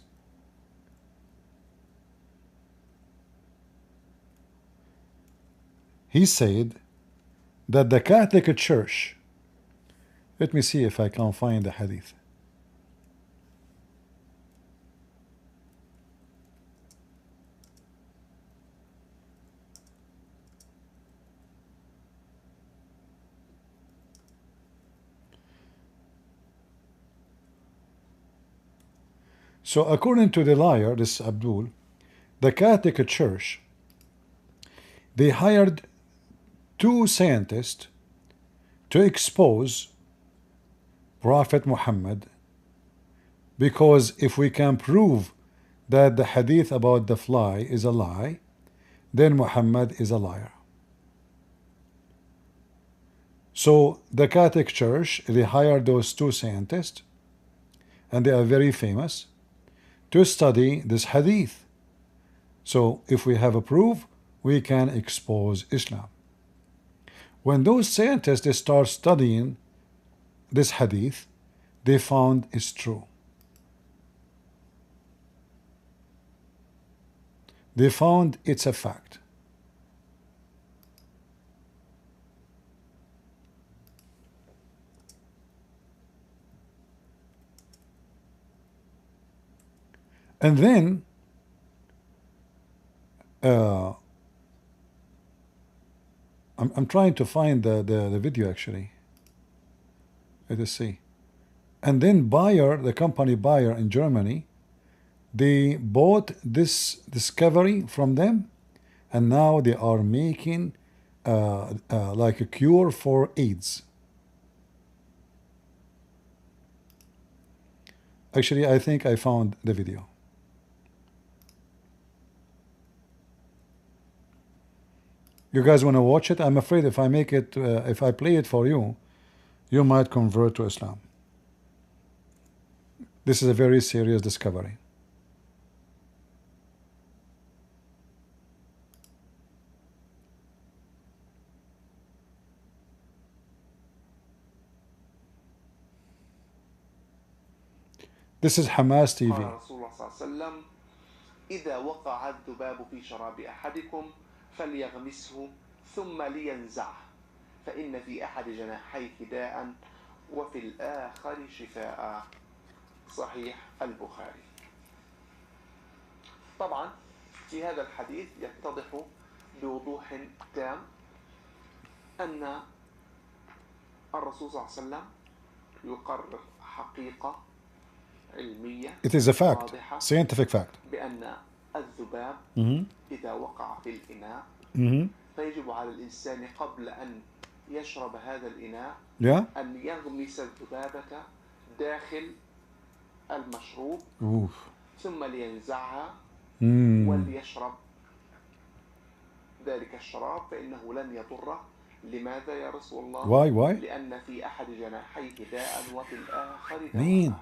he said that the Catholic Church, let me see if I can find the hadith. So according to the liar, this Abdul, the Catholic Church, they hired two scientists to expose Prophet Muhammad, because if we can prove that the hadith about the fly is a lie, then Muhammad is a liar. So the Catholic Church, they hired those two scientists, and they are very famous, to study this hadith. So if we have a proof, we can expose Islam. When those scientists, they start studying this hadith, they found it's true. They found it's a fact. And then I'm trying to find the video actually. Let us see. And then Bayer, the company Bayer in Germany, they bought this discovery from them, and now they are making like a cure for AIDS. Actually, I think I found the video. You guys want to watch it? I'm afraid if I make it, if I play it for you, you might convert to Islam. This is a very serious discovery. This is Hamas TV. قال رسول الله صلى الله عليه وسلم: إذا وقع الذباب في شراب أحدكم فليغمسه ثم لينزعه فإن في أحد جناحيه داء وفي الآخر شفاء. صحيح البخاري. طبعا في هذا الحديث يتضح بوضوح تام أن الرسول صلى الله عليه وسلم يقرر حقيقة علمية. It is a fact, scientific fact. بأن الذباب إذا وقع في الإناء فيجب على الإنسان قبل أن يشرب هذا الإناء أن يغمس الذبابة داخل المشروب ثم لينزعها وليشرب ذلك الشراب فإنه لن يضره. لماذا يا رسول الله؟ Why? لأن في أحد جناحيه داء وفي الآخر دواء. مين؟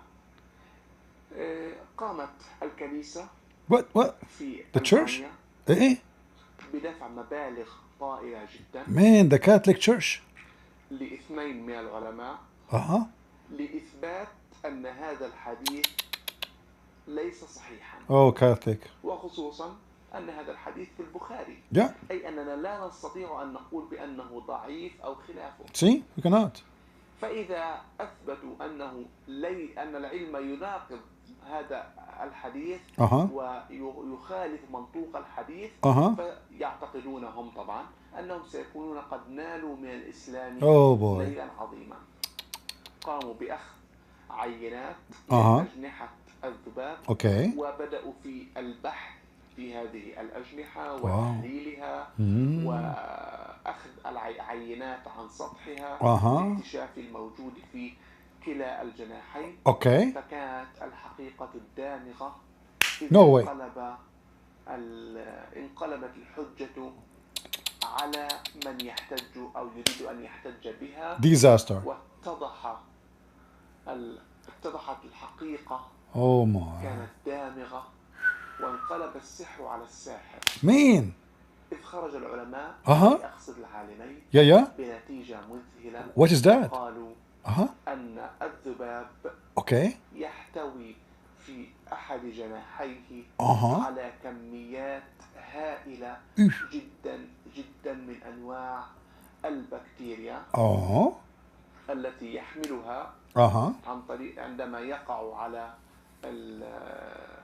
قامت الكنيسة في The church? بدفع مبالغ طائلة جدا. Man, the Catholic Church. لاثنين من العلماء لإثبات أن هذا الحديث ليس صحيحا. Catholic. وخصوصا أن هذا الحديث في البخاري. أي أننا لا نستطيع أن نقول بأنه ضعيف أو خلافه. See, we cannot. فإذا أثبتوا أن العلم يناقض هذا الحديث ويخالف منطوق الحديث فيعتقدون هم طبعا أنهم سيكونون قد نالوا من الإسلام نيلا عظيما. قاموا بأخذ عينات من أجنحة الذباب وبدأوا في البحث في هذه الأجنحة وتحليلها وأخذ العينات عن سطحها لاكتشاف الموجود في كلا الجناحين. فكانت الحقيقة الدامغة انقلبت الحجة على من يحتج أو يريد أن يحتج بها. Disaster. اتضحت الحقيقة. كانت دامغة وانقلب السحر على الساحر. مين؟ إذ خرج العلماء يقصد العالمين بنتيجة مذهلة. What is that? قالوا أن الذباب يحتوي في أحد جناحيه على كميات هائلة جدا جدا من أنواع البكتيريا التي يحملها عن طريق عندما يقع على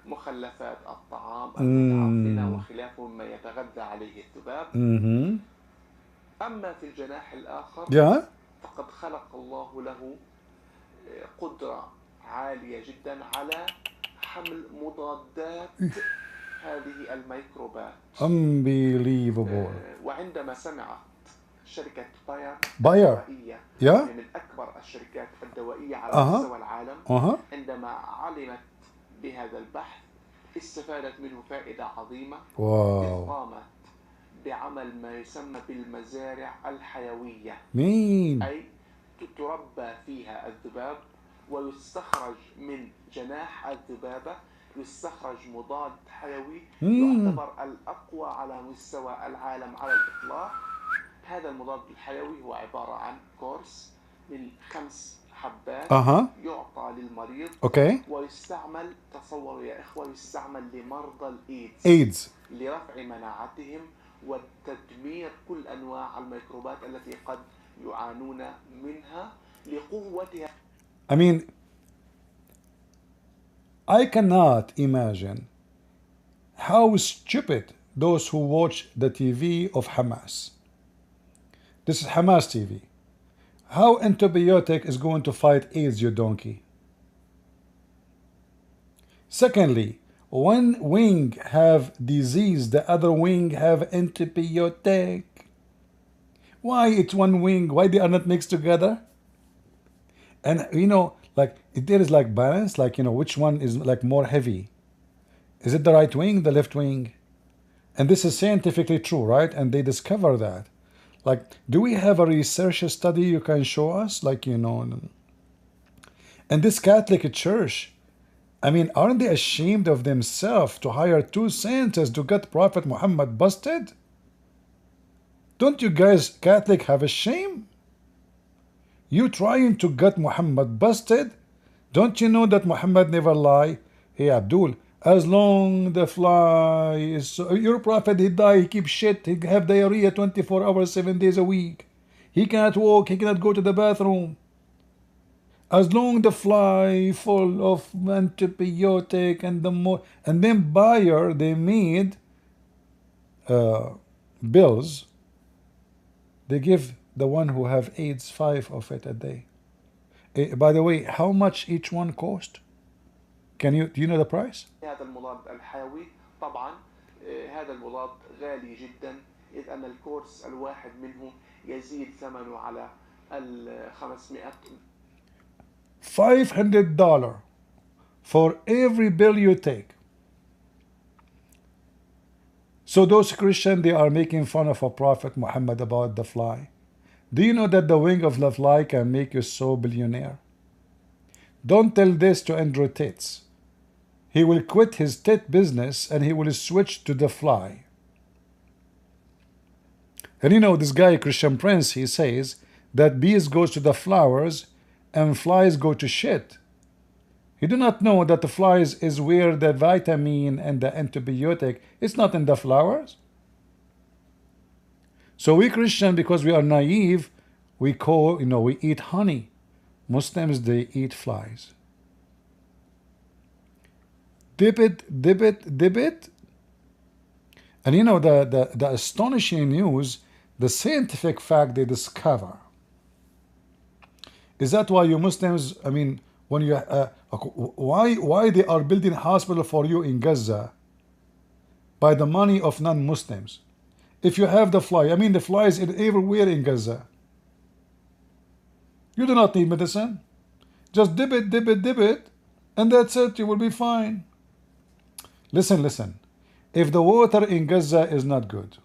مخلفات الطعام المتعفنة وخلافه مما يتغذى عليه الذباب. أما في الجناح الآخر فقد خلق الله له قدرة عالية جدا على حمل مضادات هذه الميكروبات. Unbelievable. وعندما سمعت شركة باير الدوائية يا من أكبر الشركات الدوائية على مستوى العالم عندما علمت بهذا البحث استفادت منه فائدة عظيمة. واو. قامت بعمل ما يسمى بالمزارع الحيوية. مين؟ أي تربى فيها الذباب ويستخرج من جناح الذبابة يستخرج مضاد حيوي يعتبر الأقوى على مستوى العالم على الإطلاق. هذا المضاد الحيوي هو عبارة عن كورس من 5 حبات يعطى للمريض ويستعمل، تصوروا يا إخوة، يستعمل لمرضى الإيدز لرفع مناعتهم وتدمير كل أنواع الميكروبات التي قد يعانون منها لقوتها. I mean, I cannot imagine how stupid those who watch the TV of Hamas. This is Hamas TV. How antibiotic is going to fight AIDS, you donkey? Secondly, one wing have disease, the other wing have antibiotic. Why it's one wing? Why they are not mixed together? And you know, like there is like balance, like, you know, which one is like more heavy? Is it the right wing, the left wing? And this is scientifically true, right? And they discover that. Like, do we have a research study you can show us? Like, you know, and this Catholic Church, I mean, aren't they ashamed of themselves to hire 2 scientists to get Prophet Muhammad busted? Don't you guys Catholic have a shame? You trying to get Muhammad busted? Don't you know that Muhammad never lie? Hey Abdul, as long the fly is your prophet, he die, he keep shit, he have diarrhea 24 hours, 7 days a week. He cannot walk, he cannot go to the bathroom. As long the fly full of antibiotic and the more, and then buyer they made bills. They give the one who have AIDS 5 of it a day. By the way, how much each one cost? Do you know the price? هذا المضاد الحيوي طبعا هذا المضاد غالي جدا، إذ أن الكورس الواحد منه يزيد ثمنه على $500 for every pill you take. So those Christians, they are making fun of a Prophet Muhammad about the fly. Do you know that the wing of the fly can make you so billionaire? Don't tell this to Andrew Tate. He will quit his tit business and he will switch to the fly. And you know, this guy, Christian Prince, he says that bees goes to the flowers and flies go to shit. You do not know that the flies is where the vitamin and the antibiotic is not in the flowers. So we Christian, because we are naive, we eat honey. Muslims, they eat flies. Dip it, dip it, dip it. And you know, the astonishing news, the scientific fact they discover, is that why you Muslims, I mean, when you why they are building a hospital for you in Gaza by the money of non-Muslims? If you have the fly, I mean, the fly is everywhere in Gaza. You do not need medicine. Just dip it, dip it, dip it, and that's it. You will be fine. Listen, listen. If the water in Gaza is not good,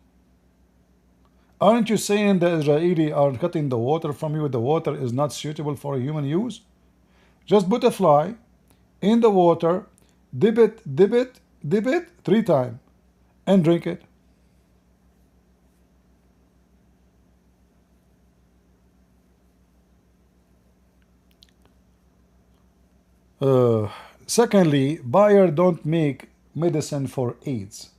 aren't you saying the Israeli are cutting the water from you? The water is not suitable for human use? Just put a fly in the water, dip it, dip it, dip it 3 times, and drink it. Secondly, Bayer don't make medicine for AIDS.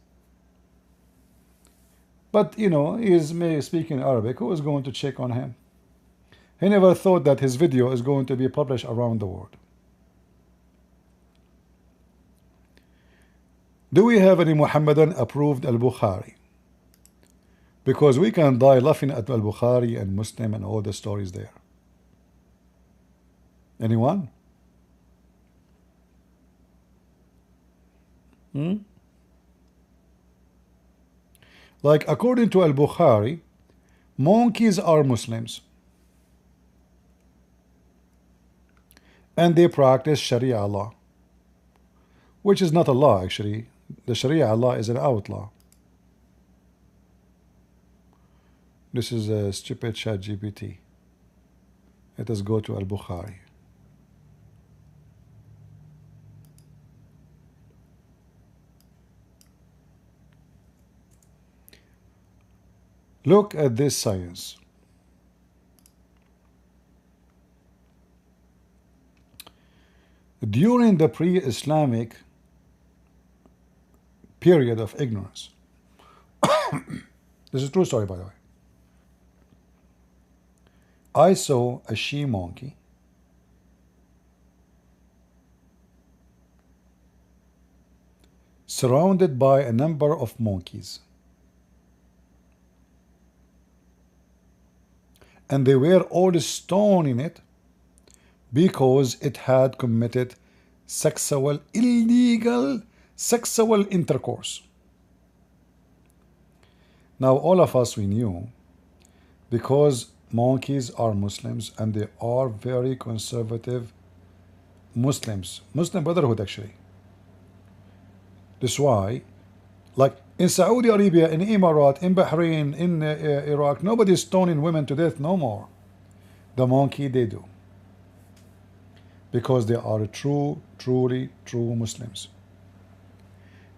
But, you know, he is speaking Arabic. Who is going to check on him? He never thought that his video is going to be published around the world. Do we have any Muhammadan approved al-Bukhari? Because we can die laughing at al-Bukhari and Muslim and all the stories there. Anyone? Like, according to al-Bukhari, Monkeys are Muslims, and they practice Sharia law, which is not a law actually. The Sharia law is an outlaw. This is a stupid chat GPT. Let us go to Al-Bukhari. Look at this science. During the pre-Islamic period of ignorance, this is a true story by the way, I saw a she monkey surrounded by a number of monkeys, and they were all stoning it because it had committed illegal sexual intercourse. Now all of us, we knew, because monkeys are Muslims and they are very conservative Muslims, Muslim Brotherhood actually. That's why, like in Saudi Arabia, in Emirat, in Bahrain, in Iraq, nobody's stoning women to death no more. The monkey, they do, because they are truly true Muslims.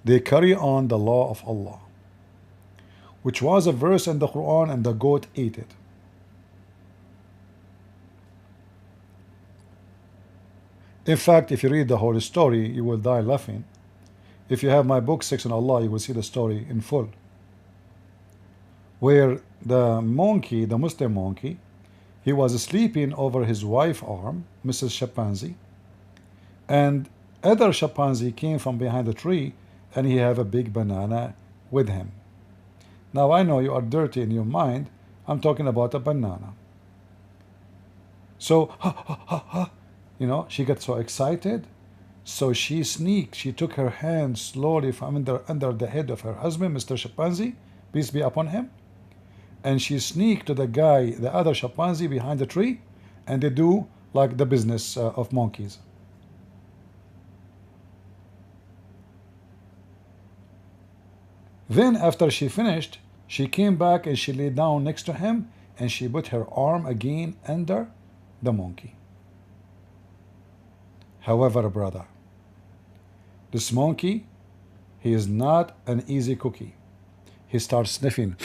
They carry on the law of Allah, which was a verse in the Quran, and the goat ate it. In fact, if you read the whole story, you will die laughing. If you have my book 6 on Allah, you will see the story in full, where the monkey, the Muslim monkey, he was sleeping over his wife's arm, Mrs. Chimpanzee, and other chimpanzee came from behind the tree, and he have a big banana with him. Now I know you are dirty in your mind. I'm talking about a banana. So you know, she got so excited, so she sneaked. She took her hand slowly from under the head of her husband, Mr. Chimpanzee, peace be upon him, and she sneaked to the guy, the other chimpanzee behind the tree, and they do like the business of monkeys. Then after she finished, she came back and she lay down next to him, and she put her arm again under the monkey. However, brother, this monkey, he is not an easy cookie. He starts sniffing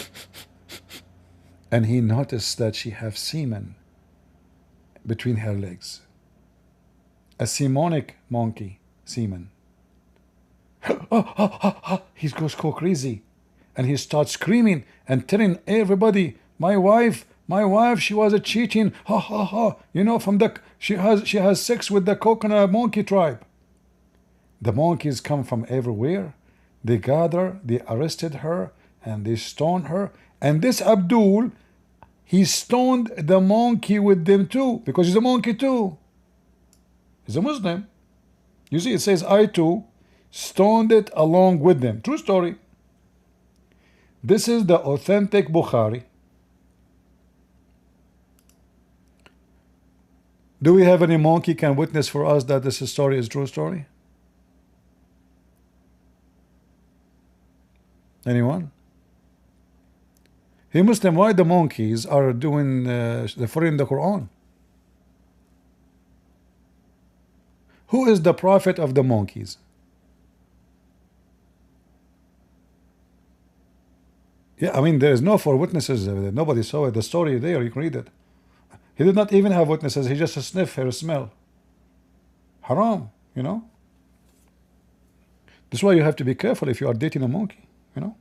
and he noticed that she has semen between her legs. A semonic monkey, semen. He goes so crazy, and he starts screaming and telling everybody, my wife, she was a cheating, you know, from the she has sex with the coconut monkey tribe. The monkeys come from everywhere. They gather, they arrested her, and they stoned her. And this Abdul, he stoned the monkey with them too, because he's a monkey too. He's a Muslim. You see, it says I too stoned it along with them. True story. This is the authentic Bukhari. Do we have any monkey can witness for us that this story is true story? Anyone? Hey Muslim, why the monkeys are doing the following the Quran? Who is the prophet of the monkeys? Yeah, I mean, there is no four witnesses. Nobody saw it. The story there, you can read it. He did not even have witnesses. He just sniffed her smell. Haram, you know. That's why you have to be careful if you are dating a monkey, you know.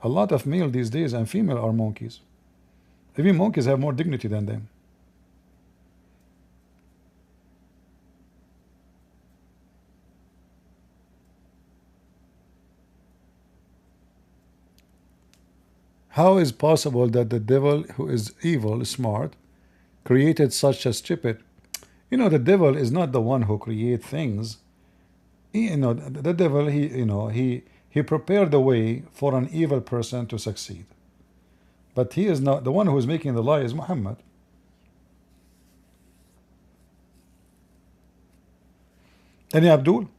A lot of male these days and female are monkeys. Even monkeys have more dignity than them. How is possible that the devil, who is evil, smart, created such a stupid? You know, the devil is not the one who creates things. You know, the devil, he prepared the way for an evil person to succeed. But he is not the one who is making the lie, is Muhammad. Any Abdul?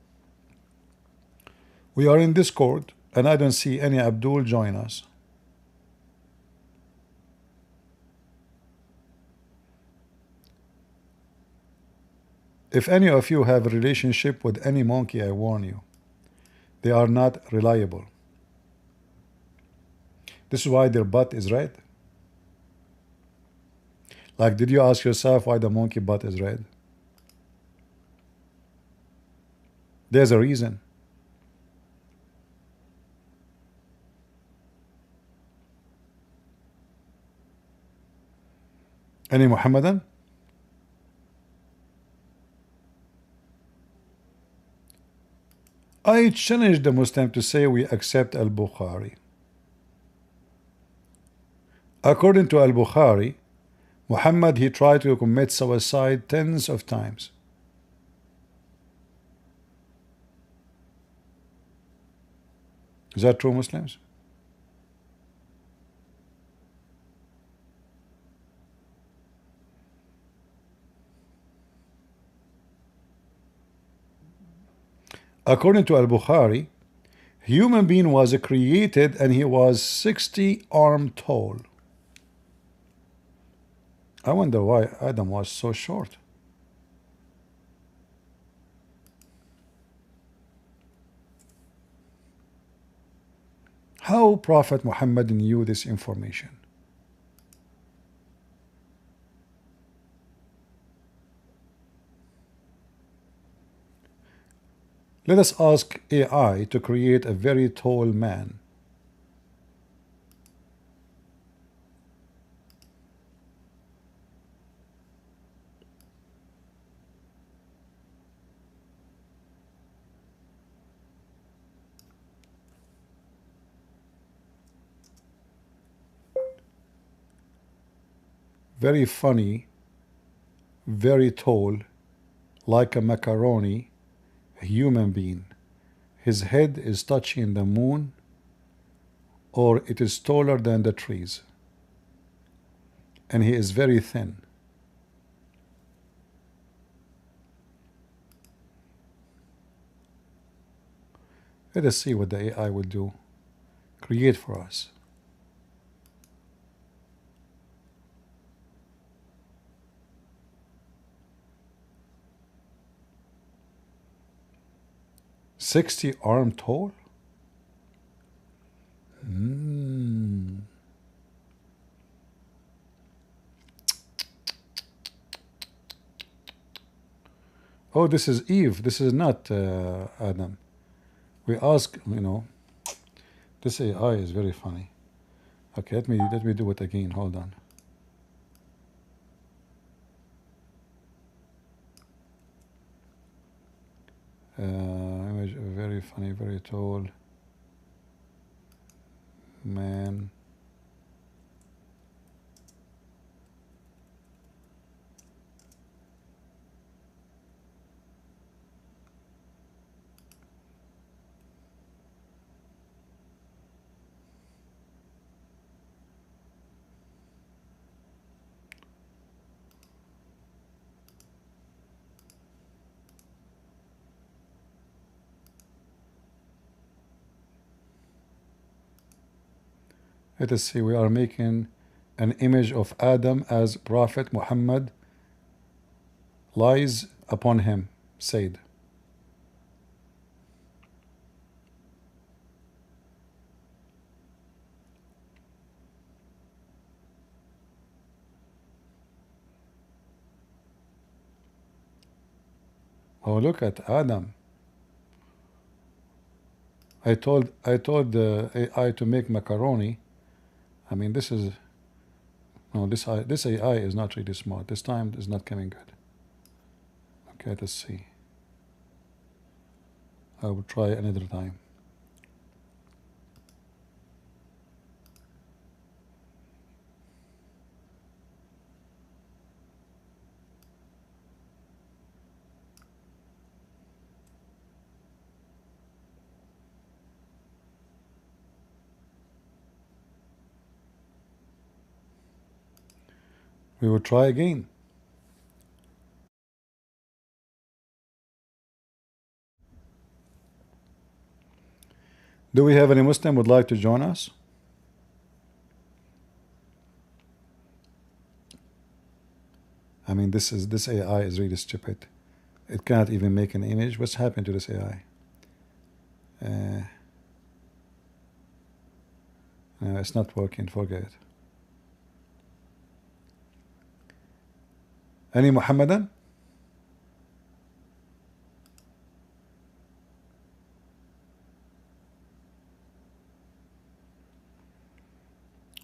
We are in Discord and I don't see any Abdul join us. If any of you have a relationship with any monkey, I warn you, they are not reliable. This is why their butt is red. Like, did you ask yourself why the monkey butt is red? There's a reason. Any Muhammadan? I challenge the Muslim to say we accept Al-Bukhari. According to Al-Bukhari, Muhammad, he tried to commit suicide tens of times. Is that true, Muslims? According to Al-Bukhari, human being was created and he was 60 arms tall. I wonder why Adam was so short. How Prophet Muhammad knew this information? Let us ask AI to create a very tall man. Very funny, very tall, like a macaroni, a human being. His head is touching the moon, or it is taller than the trees. And he is very thin. Let us see what the AI will do. Create for us. "60 arm tall?" Oh, this is Eve. This is not Adam. We ask, this AI is very funny. Okay, let me do it again. Hold on. Image very funny, very tall man. Let us see, we are making an image of Adam as Prophet Muhammad lies upon him, said. Oh, look at Adam. I told the AI to make macaroni. I mean, this AI is not really smart. This time is not coming good. Okay, let's see. I will try another time. We will try again. Do we have any Muslim would like to join us? I mean, this AI is really stupid. It cannot even make an image. What's happened to this AI? No, it's not working. Forget it. Any Muhammadan?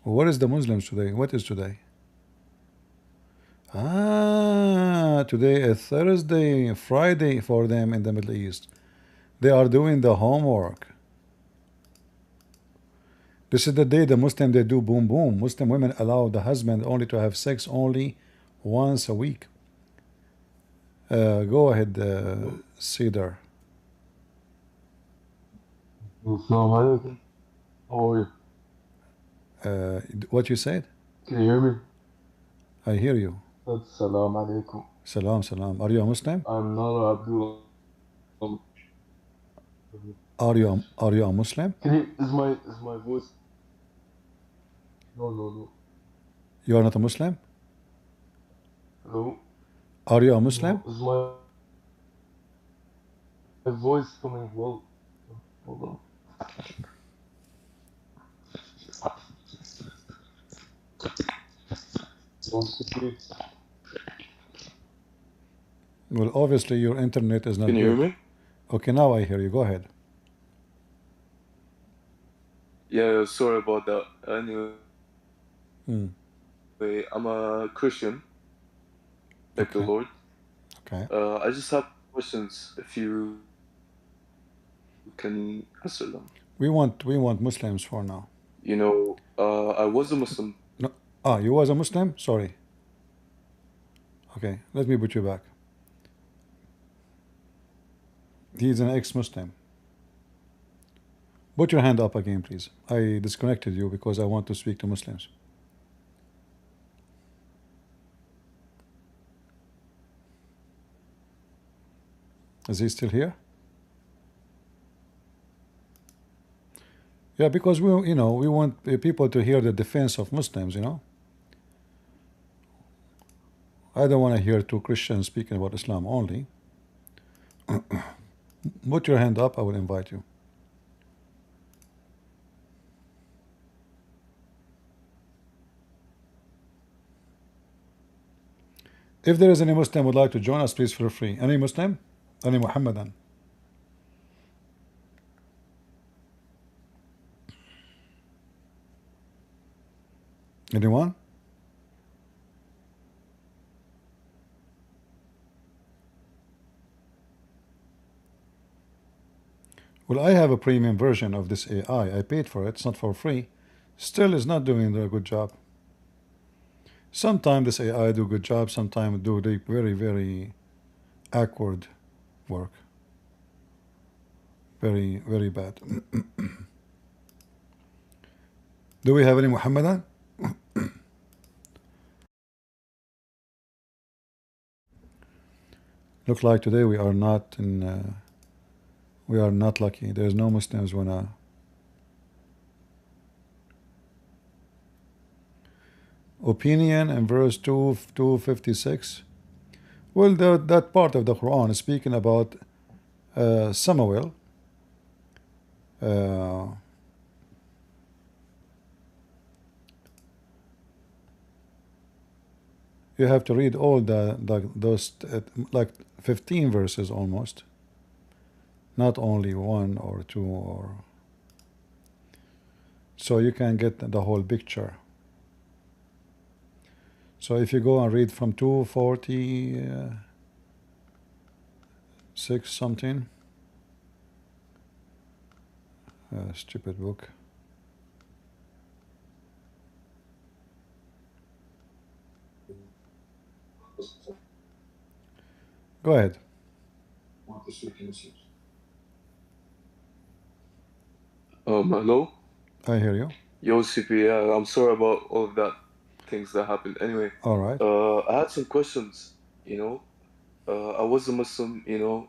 What is the Muslims today? What is today? Today is Thursday, Friday for them in the Middle East. They are doing the homework. This is the day the Muslim they do boom boom. Muslim women allow the husband only to have sex only once a week. Go ahead, Cedar. Assalamu alaikum. How are you? What you said? Can you hear me? I hear you. Assalamu alaikum. Salam, salam. Are you a Muslim? I'm not Abdul. Are you a Muslim? Is my voice? No. You are not a Muslim? Hello? Are you a Muslim? Is my voice coming well? Hold on. Well, obviously your internet is not Can you hear good. me? Okay, now I hear you. Go ahead. Yeah, sorry about that. Anyway, Hmm. I'm a Christian. Thank the Okay. Lord. Okay. I just have questions if you can answer them. We want Muslims for now. You know, I was a Muslim. No. You was a Muslim? Sorry. Okay, let me put you back. He's an ex-Muslim. Put your hand up again, please. I disconnected you because I want to speak to Muslims. Is he still here? Yeah, because we want people to hear the defense of Muslims, you know. I don't want to hear two Christians speaking about Islam only. Put your hand up, I will invite you. If there is any Muslim who would like to join us, please feel free. Any Muslim? Any Muhammadan? Anyone? Well, I have a premium version of this AI. I paid for it. It's not for free. Still is not doing a good job. Sometimes this AI do a good job. Sometimes do the very, very awkward work. Very, very bad. Do we have any Muhammadan? Look like today we are not in. We are not lucky. There's no Muslims wanna. Opinion in verse 256. Well, that part of the Quran is speaking about Samuel. You have to read all those like 15 verses almost, not only one or two, or so you can get the whole picture. So if you go and read from 246 something, stupid book. Go ahead. Hello? I hear you. Yo, CP, I'm sorry about all of that. things that happened. Anyway, All right. I had some questions. You know, I was a Muslim. You know,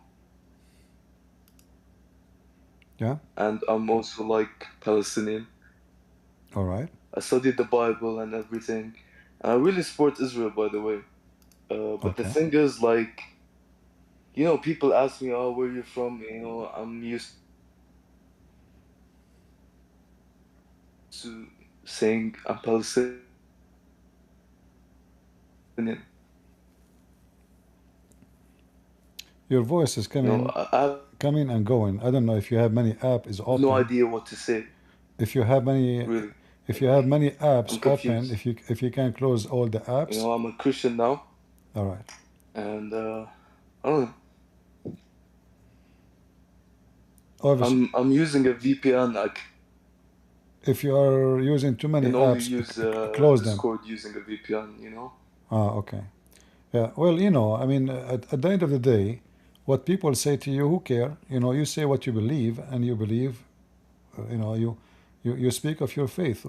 Yeah. and I'm also like Palestinian. All right. I studied the Bible and everything, and I really support Israel, by the way. But the Okay. thing is, like, you know, people ask me, "Oh, where you from?" You know, I'm used to saying I'm Palestinian. Your voice is You know, coming and going. I don't know if you have many app is I have no open. idea what to say. If you have many, Really, if you have many apps I'm open, confused. if you can close all the You apps. know, I'm a Christian now, All right. and I don't know. Obviously, I'm using a VPN. I if you are using too many can only apps, use close them. Discord using a VPN. You know. Ah, okay. Yeah. Well, you know, I mean, at the end of the day, what people say to you, who care? You know, you say what you believe, and you believe. You know, you speak of your faith.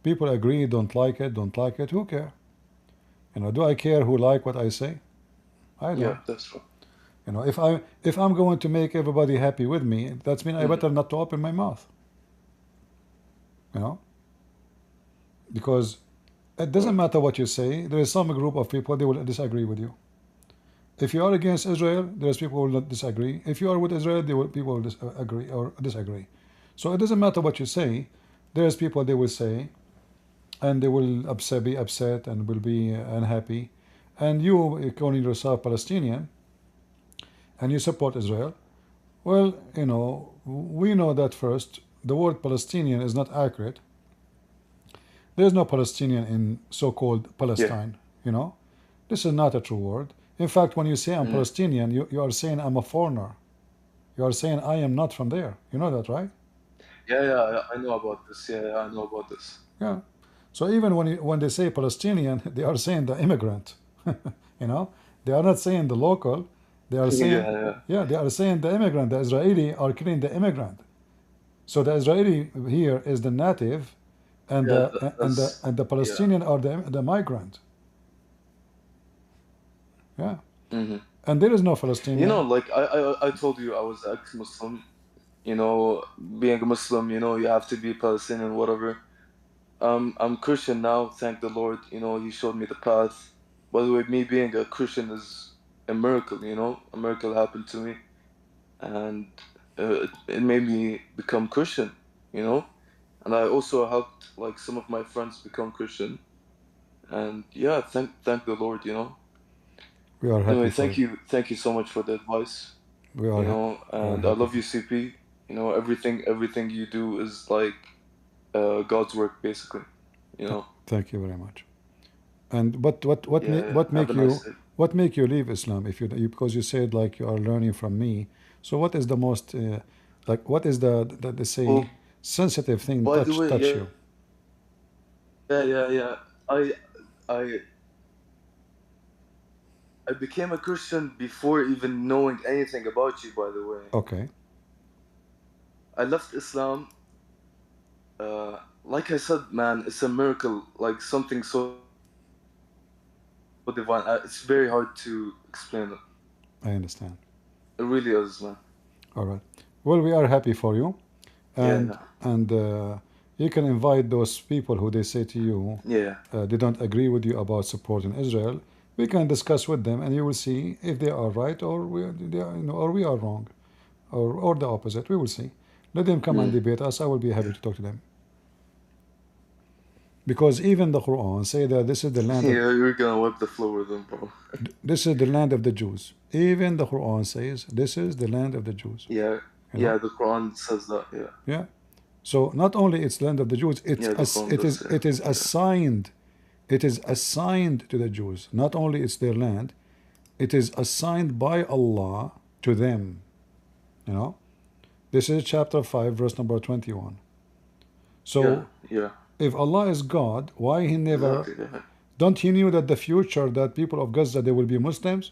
People agree, don't like it, don't like it. Who care? You know, do I care who like what I say? I Yeah, don't. that's right. You know, if I'm going to make everybody happy with me, that's mean I better not to open my mouth. You know, because it doesn't matter what you say. There is some group of people they will disagree with you. If you are against Israel, there's people who will not disagree. If you are with Israel, people will agree or disagree. So it doesn't matter what you say. There's people they will say, and they will be upset and will be unhappy. And you calling yourself Palestinian, and you support Israel, well, you know, we know that first, the word Palestinian is not accurate. There's no Palestinian in so-called Palestine, you know. This is not a true word. In fact, when you say I'm Palestinian, you are saying I'm a foreigner. You are saying I am not from there. You know that, right? Yeah, I know about this. Yeah, I know about this. Yeah. So even when they say Palestinian, they are saying the immigrant. You know, they are not saying the local. They are saying, Yeah. they are saying the immigrant. The Israeli are killing the immigrant. So the Israeli here is the native, and Yeah, the Palestinian are the migrant. Yeah. And there is no Palestinian. You know, like I told you, I was ex-Muslim. You know, being a Muslim, you know, you have to be Palestinian, whatever. I'm Christian now, thank the Lord. You know, He showed me the path. By the way, me being a Christian is a miracle. You know, a miracle happened to me, and it made me become Christian. You know, and I also helped like some of my friends become Christian. And yeah, thank the Lord. You know. We are happy Anyway, for you. thank you so much for the advice. We You are, know, and I love you, CP. You know, everything you do is like God's work, basically. You know. Thank you very much. And what Have a nice day. what make you leave Islam if you because you said like you are learning from me. So what is the most like what is the they say Well, sensitive thing by the way, touch you? yeah. I I became a Christian before even knowing anything about you. By the way, Okay. I left Islam. Like I said, man, it's a miracle. Like something so divine. It's very hard to explain it. I understand. It really is, man. All right. Well, we are happy for you, and Yeah. and you can invite those people who they say to you Yeah. they don't agree with you about supporting Israel. We can discuss with them, and you will see if they are right or or we are wrong, or the opposite. We will see. Let them come and debate us. I will be happy to talk to them. Because even the Quran say that this is the land Yeah, you're gonna wipe the floor with them, bro. this is the land of the Jews. Even the Quran says this is the land of the Jews. Yeah. You know? Yeah, the Quran says that. Yeah. Yeah. So not only it's land of the Jews, Yeah, the Quran does say it is yeah. assigned. It is assigned to the Jews. Not only it's their land, it is assigned by Allah to them. You know, this is chapter 5, verse number 21. So Yeah. if Allah is God, why He never? Exactly, yeah. Don't He knew that the future that people of Gaza they will be Muslims?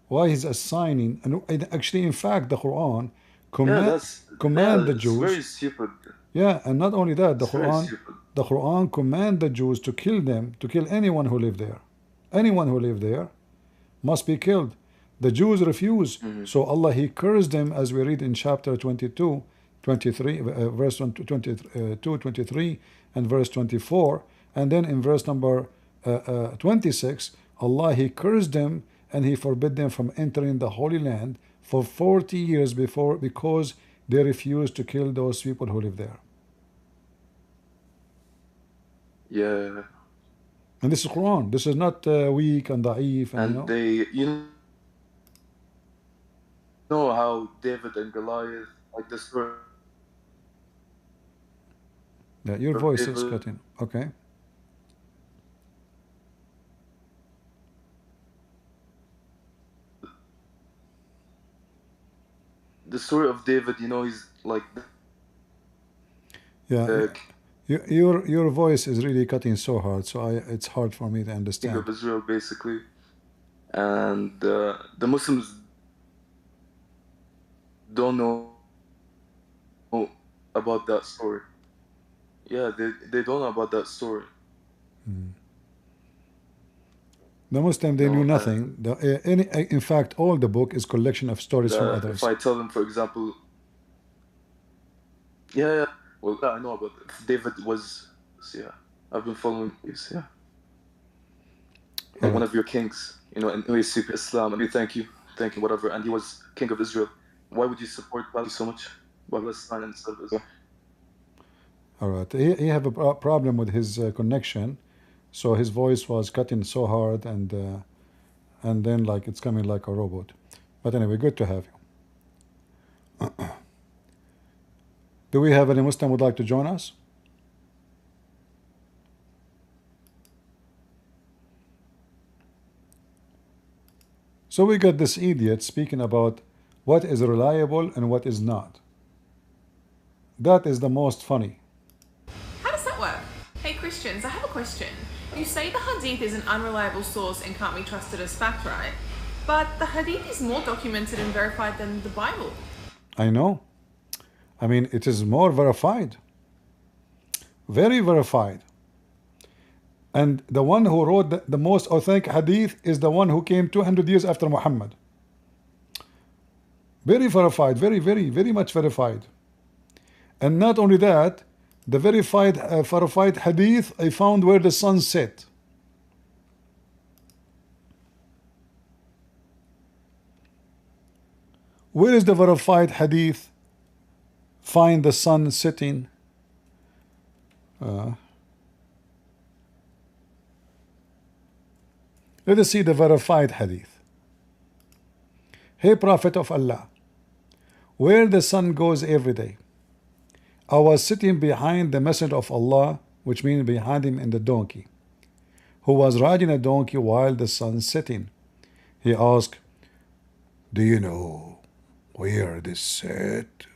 Why He's assigning? And actually, in fact, the Quran command the It's Jews. very stupid. Yeah, and not only that, It's very stupid. The Quran command the Jews to kill them, to kill anyone who lived there. Anyone who lived there must be killed. The Jews refuse. So Allah, He cursed them, as we read in chapter 22, 23, verse 22, 23, and verse 24. And then in verse number 26, Allah, He cursed them and He forbid them from entering the Holy Land for 40 years because they refused to kill those people who live there. Yeah. And this is Quran. This is not weak and da'if. And they, know how David and Goliath, like the story. Yeah, your voice is cutting. Okay. The story of David, he's like. Yeah. Your voice is really cutting so hard, so it's hard for me to understand. King of Israel, basically, and the Muslims don't know about that story. Yeah, they don't know about that story. The Muslim, they knew nothing. In fact, all the book is collection of stories from others. If I tell them, for example, yeah. Well, I know about it. David was, I've been following this, like one of your kings, in Islam, and we thank you, whatever, and he was king of Israel. Why would you support Palestine so much? Palestine instead of Israel? All right, he have a problem with his connection, so his voice was cutting so hard, and then like it's coming like a robot. But anyway, good to have you. Do we have any Muslim would like to join us? So we got this idiot speaking about what is reliable and what is not. That is the most funny. How does that work? Hey Christians, I have a question. You say the Hadith is an unreliable source and can't be trusted as fact, right? But the Hadith is more documented and verified than the Bible. I know. I mean, it is more verified. Very verified. And the one who wrote the most authentic hadith is the one who came 200 years after Muhammad. Very verified, very, very, very much verified. And not only that, the verified hadith I found where the sun set. Where is the verified hadith? Find the sun setting. Let us see the verified hadith. Hey Prophet of Allah, where the sun goes every day. I was sitting behind the Messenger of Allah, which means behind him in the donkey, who was riding a donkey while the sun setting. He asked, do you know where this set?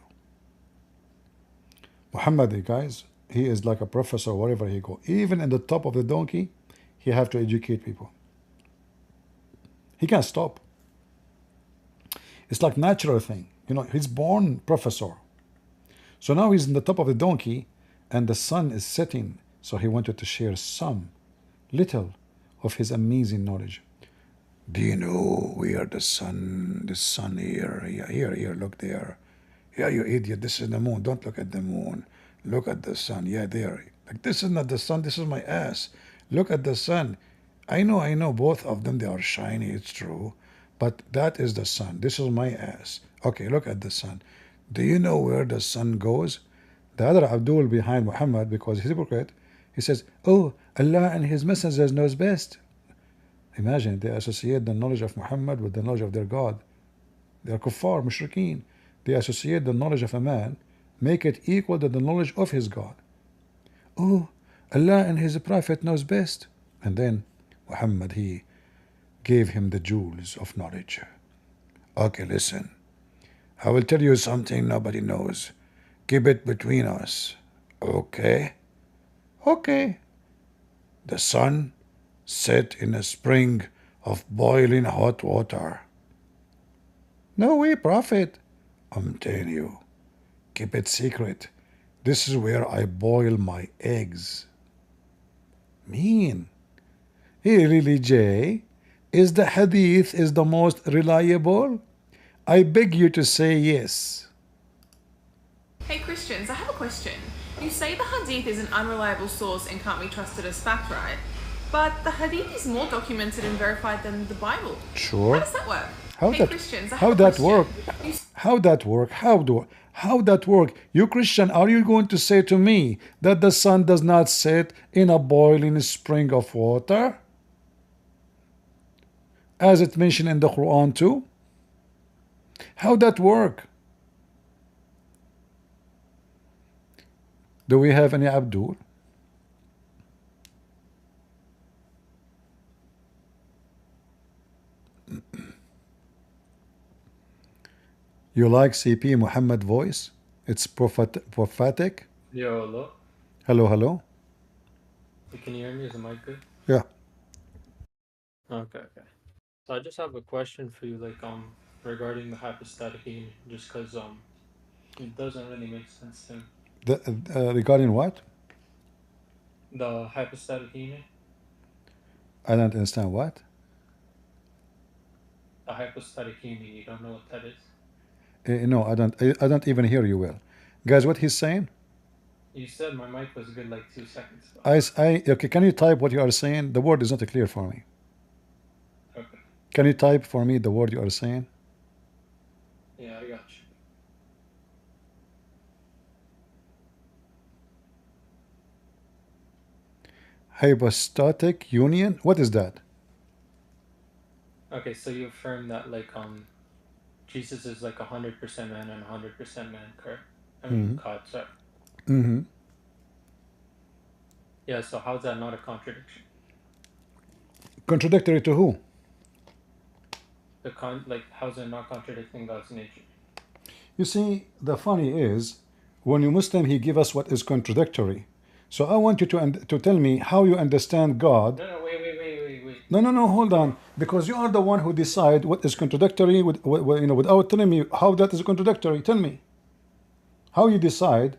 Muhammad, you guys, he is like a professor wherever he go. Even in the top of the donkey, he have to educate people. He can't stop. It's like natural thing. He's born professor. So now he's in the top of the donkey and the sun is setting. So he wanted to share some little of his amazing knowledge. Do you know where the sun here, here, look there. Yeah, you idiot, this is the moon. Don't look at the moon. Look at the sun. Yeah, there. Like, this is not the sun, this is my ass. Look at the sun. I know, both of them, they are shiny, it's true. But that is the sun. This is my ass. Okay, look at the sun. Do you know where the sun goes? The other Abdul behind Muhammad, because he's a hypocrite, he says, oh, Allah and His messengers knows best. Imagine, they associate the knowledge of Muhammad with the knowledge of their God. They are kuffar, mushrikeen. They associate the knowledge of a man, make it equal to the knowledge of his God. Oh, Allah and His Prophet knows best. And then Muhammad, he gave him the jewels of knowledge. Okay, listen. I will tell you something nobody knows. Keep it between us. Okay? Okay. The sun set in a spring of boiling hot water. No way, Prophet. I'm telling you. Keep it secret. This is where I boil my eggs. Mean. Hey, really, Jay? Is the hadith is the most reliable? I beg you to say yes. Hey Christians, I have a question. You say the hadith is an unreliable source and can't be trusted as fact, right? But the hadith is more documented and verified than the Bible. Sure. How does that work? How hey that, Christians, I how have a that question. work? How that work? How that work? You Christian, are you going to say to me that the sun does not set in a boiling spring of water? As it mentioned in the Quran too? How that work? Do we have any Abdul? You like CP Mohammed voice? It's prophetic. Yo, hello. Hello, hello. Can you hear me? Is the mic good? Yeah. Okay. So I just have a question for you, like regarding the hypostatic union, just because it doesn't really make sense to me. Regarding what? The hypostatic union. I don't understand what. The hypostatic union. You don't know what that is? No, I don't. I don't even hear you well, guys. What he's saying? You said my mic was good like 2 seconds ago. Okay. Can you type what you are saying? The word is not clear for me. Okay. Can you type for me the word you are saying? Yeah, I got you. Hypostatic union. What is that? Okay, so you affirm that like Jesus is like 100% man and 100% man, correct? I mean God, sorry. Mm-hmm. Yeah, so how's that not a contradiction? Contradictory to who? Like how's it not contradicting God's nature? You see, the funny is, when you Muslim, he give us what is contradictory. So I want you to tell me how you understand God. No, wait. No, hold on. Because you are the one who decide what is contradictory without telling me how that is contradictory. Tell me. How you decide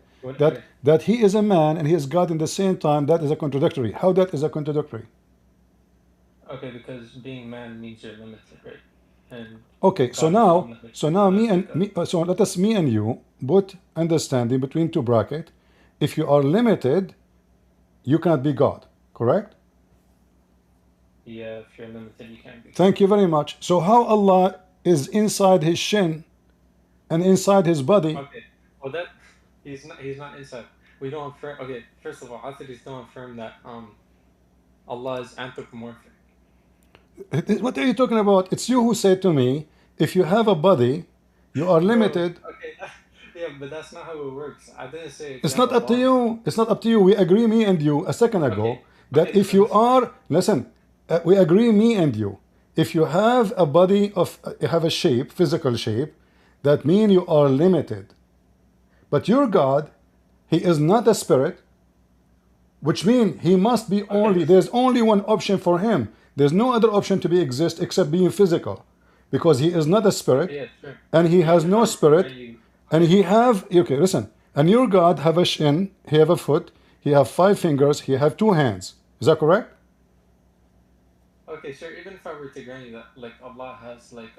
that he is a man and he is God in the same time, that is a contradictory. How that is a contradictory? Okay, because being man means you're limited, right? And okay, so now me and you put understanding between two brackets. If you are limited, you cannot be God, correct? Yeah, if you're limited, you can't be. Thank you very much. So how Allah is inside his shin and inside his body? Okay, well that he's not inside. We don't affirm. Okay, first of all, atheists don't affirm that Allah is anthropomorphic. What are you talking about? It's you who said to me, if you have a body, you are limited. Bro, okay, yeah, but that's not how it works. I didn't say it's not up to you. It's not up to you. We agree, me and you, a second ago, that if you are, listen, we agree, me and you, if you have a body of, you have a shape, physical shape, that means you are limited. But your God, he is not a spirit, which means he must be only, there's only one option for him. There's no other option to be exist except being physical, because he is not a spirit, and he has no spirit, and he have, okay, listen, and your God have a shin, he have a foot, he have 5 fingers, he have 2 hands. Is that correct? Okay, sure. Even if I were to grant you that, like Allah has like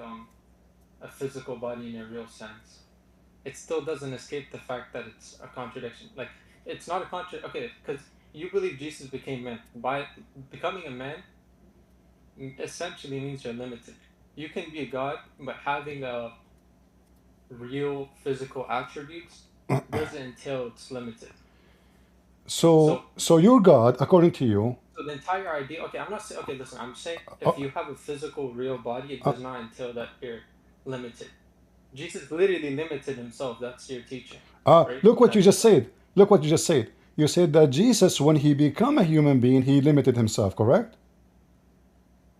a physical body in a real sense, it still doesn't escape the fact that it's a contradiction. Like it's not a contradiction. Okay, because you believe Jesus became man. By becoming a man, essentially means you're limited. You can be a God, but having a real physical attributes doesn't entail it's limited. So your God, according to you. So the entire idea. Okay, I'm not saying. Okay, listen. I'm saying if you have a physical, real body, it does not entail that you're limited. Jesus literally limited himself. That's your teaching. Right? Look what you just said. Look what you just said. You said that Jesus, when he became a human being, he limited himself, correct?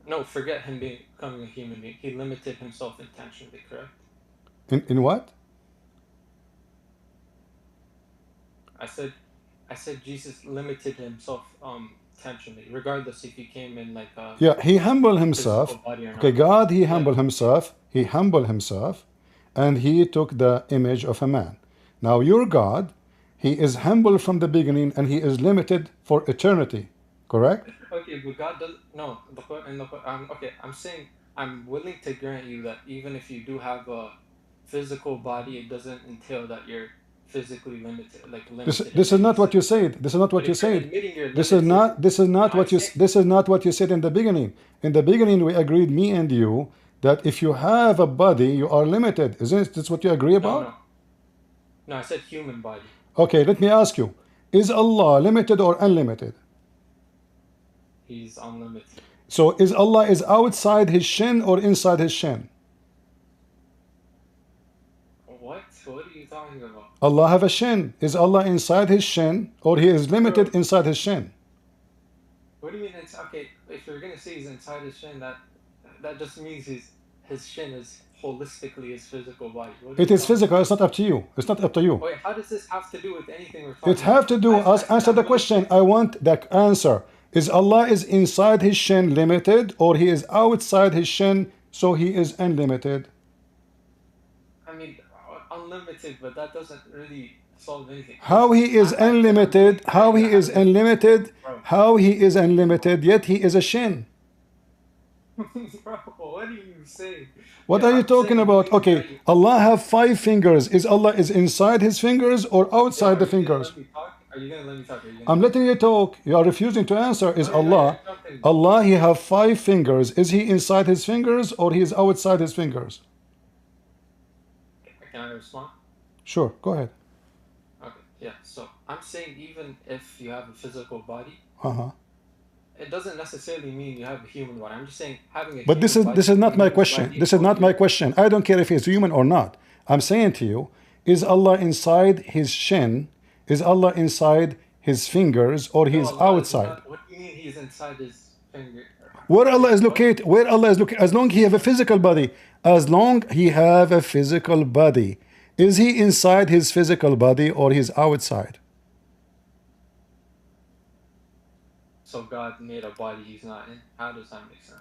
No, forget him becoming a human being. He limited himself intentionally, correct? In what? I said Jesus limited himself intentionally, regardless if he came in like a he humbled himself. Okay, God, he humbled himself. He humbled himself, and he took the image of a man. Now your God, He is humble from the beginning, and he is limited for eternity. Correct? Okay, but God doesn't. No, okay, I'm saying I'm willing to grant you that even if you do have a physical body, it doesn't entail that you're physically limited. Like limited. This is not what you said. This is not what you said. This is not what you said in the beginning. In the beginning, we agreed, me and you, that if you have a body, you are limited. Isn't this what you agree about? No, I said human body. Okay, let me ask you: is Allah limited or unlimited? He's unlimited. So is Allah is outside his shin or inside his shin? What? What are you talking about? Allah have a shin. Is Allah inside his shin or he is limited inside his shin? What do you mean? Okay, if you're gonna say he's inside his shin, that just means his shin is holistically his physical body. It is physical. It's not up to you. It's not up to you. Wait, how does this have to do with anything we're talking about? It have to do. Answer the question. I want the answer. Is Allah is inside his shin limited, or he is outside his shin, so he is unlimited? I mean, unlimited, but that doesn't really solve anything. How he is unlimited? How he is unlimited? How he is unlimited? Yet he is a shin. Bro, what are you saying? What are you talking about? Okay, Allah have 5 fingers. Is Allah is inside his fingers or outside the fingers? Are you gonna let me talk? I'm letting you talk. You are refusing to answer. Is Allah he have 5 fingers? Is he inside his fingers or he is outside his fingers? Can I respond? Sure, go ahead. Okay, yeah. So I'm saying even if you have a physical body, it doesn't necessarily mean you have a human body. I'm just saying having a. But this is not my question. This is not my question. I don't care if he's human or not. I'm saying to you, is Allah inside his shin? Is Allah inside his fingers or he is outside? What do you mean he's inside his finger? Where Allah is located? Where Allah is located? As long as he have a physical body. As long he have a physical body. Is he inside his physical body or he's outside? So God made a body he's not in. How does that make sense?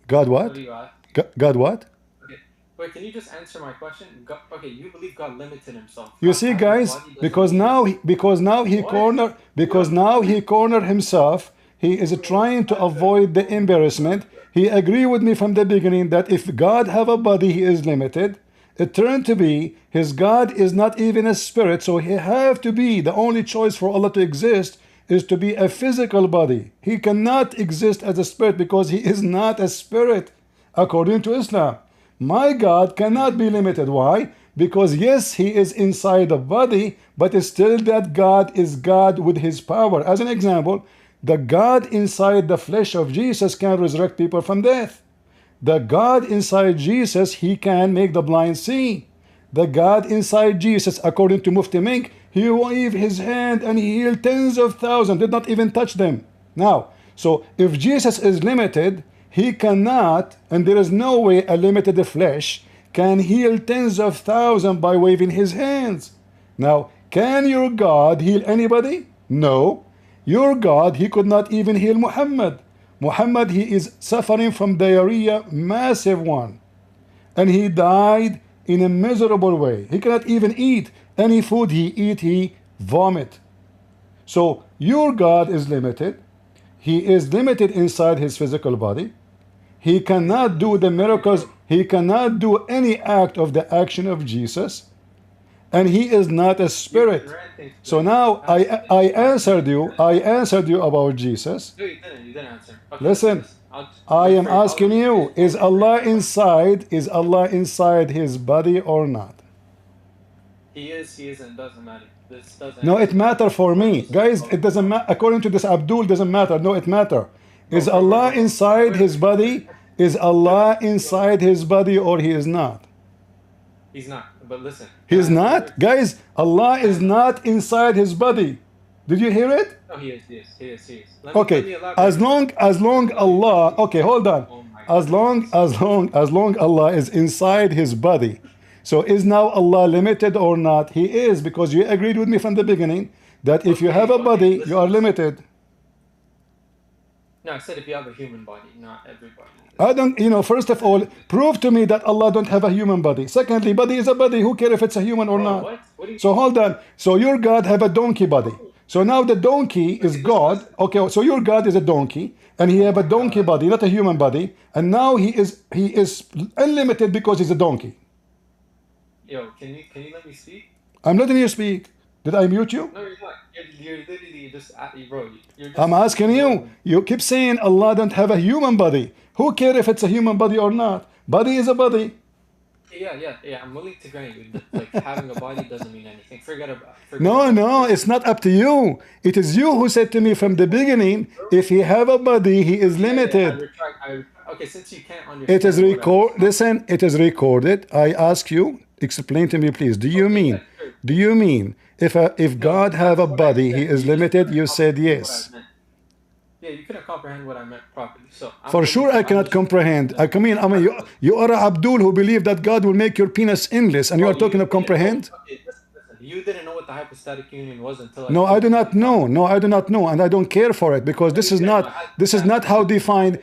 God what? What do you ask? God what? Okay. Wait, can you just answer my question? Okay, you believe God limited himself. You see, guys, because now he cornered himself. He is trying to avoid the embarrassment. He agreed with me from the beginning that if God have a body, he is limited. It turned to be his God is not even a spirit, so he have to be the only choice for Allah to exist is to be a physical body. He cannot exist as a spirit because he is not a spirit according to Islam. My God cannot be limited. Why? Because yes, he is inside the body, but still that God is God with his power. As an example, the God inside the flesh of Jesus can resurrect people from death. The God inside Jesus, he can make the blind see. The God inside Jesus, according to Mufti Menk, he waved his hand and he healed tens of thousands, did not even touch them. Now, so if Jesus is limited, he cannot, and there is no way a limited flesh can heal tens of thousands by waving his hands. Now, can your God heal anybody? No. Your God, he could not even heal Muhammad. Muhammad, he is suffering from diarrhea, massive one. And he died in a miserable way. He cannot even eat. Any food he eat, he vomit. So your God is limited. He is limited inside his physical body. He cannot do the miracles. He cannot do any act of the action of Jesus. And he is not a spirit. So now I answered you. I answered you about Jesus. No, you didn't. You didn't answer. Okay, listen, I am asking you, is Allah inside his body or not? He is, he isn't, doesn't matter. This doesn't. No, it matter for me. Guys, it doesn't matter. According to this Abdul, doesn't matter. No, it matter. Is Allah inside his body? Is Allah inside his body or he is not? He's not, but listen. He's not? Guys, Allah is not inside his body. Did you hear it? No, he is, he is, he is, he is. Okay, as long Allah, okay, hold on. As long Allah is inside his body. So is now Allah limited or not? He is, because you agreed with me from the beginning that if you have a body, you are limited. No, I said if you have a human body, not everybody. I don't, first of all, prove to me that Allah don't have a human body. Secondly, body is a body. Who cares if it's a human or not? What? So hold on. So your God have a donkey body. So now the donkey is God. Okay, so your God is a donkey, and he have a donkey body, not a human body. And now he is unlimited because he's a donkey. Yo, can you let me speak? I'm letting you speak. Did I mute you? No, you're not. You're literally just bro. You're just, I'm asking you. You keep saying Allah don't have a human body. Who cares if it's a human body or not? Body is a body. Yeah. I'm willing to grant you that, like, having a body doesn't mean anything. Forget about No, it's not up to you. It is you who said to me from the beginning, if he have a body, he is limited. Okay, since you can't understand. It is listen, it is recorded. I ask you, explain to me, please. Do you mean if God have a body, he is limited? You said yes. Yeah, you couldn't comprehend what I meant properly. So for sure I cannot comprehend. I mean, you are a Abdul who believe that God will make your penis endless, and you are talking of comprehend? Okay, listen. You didn't know what the hypostatic union was until No, I do not know. No, I do not know, and I don't care for it, because this is not how defined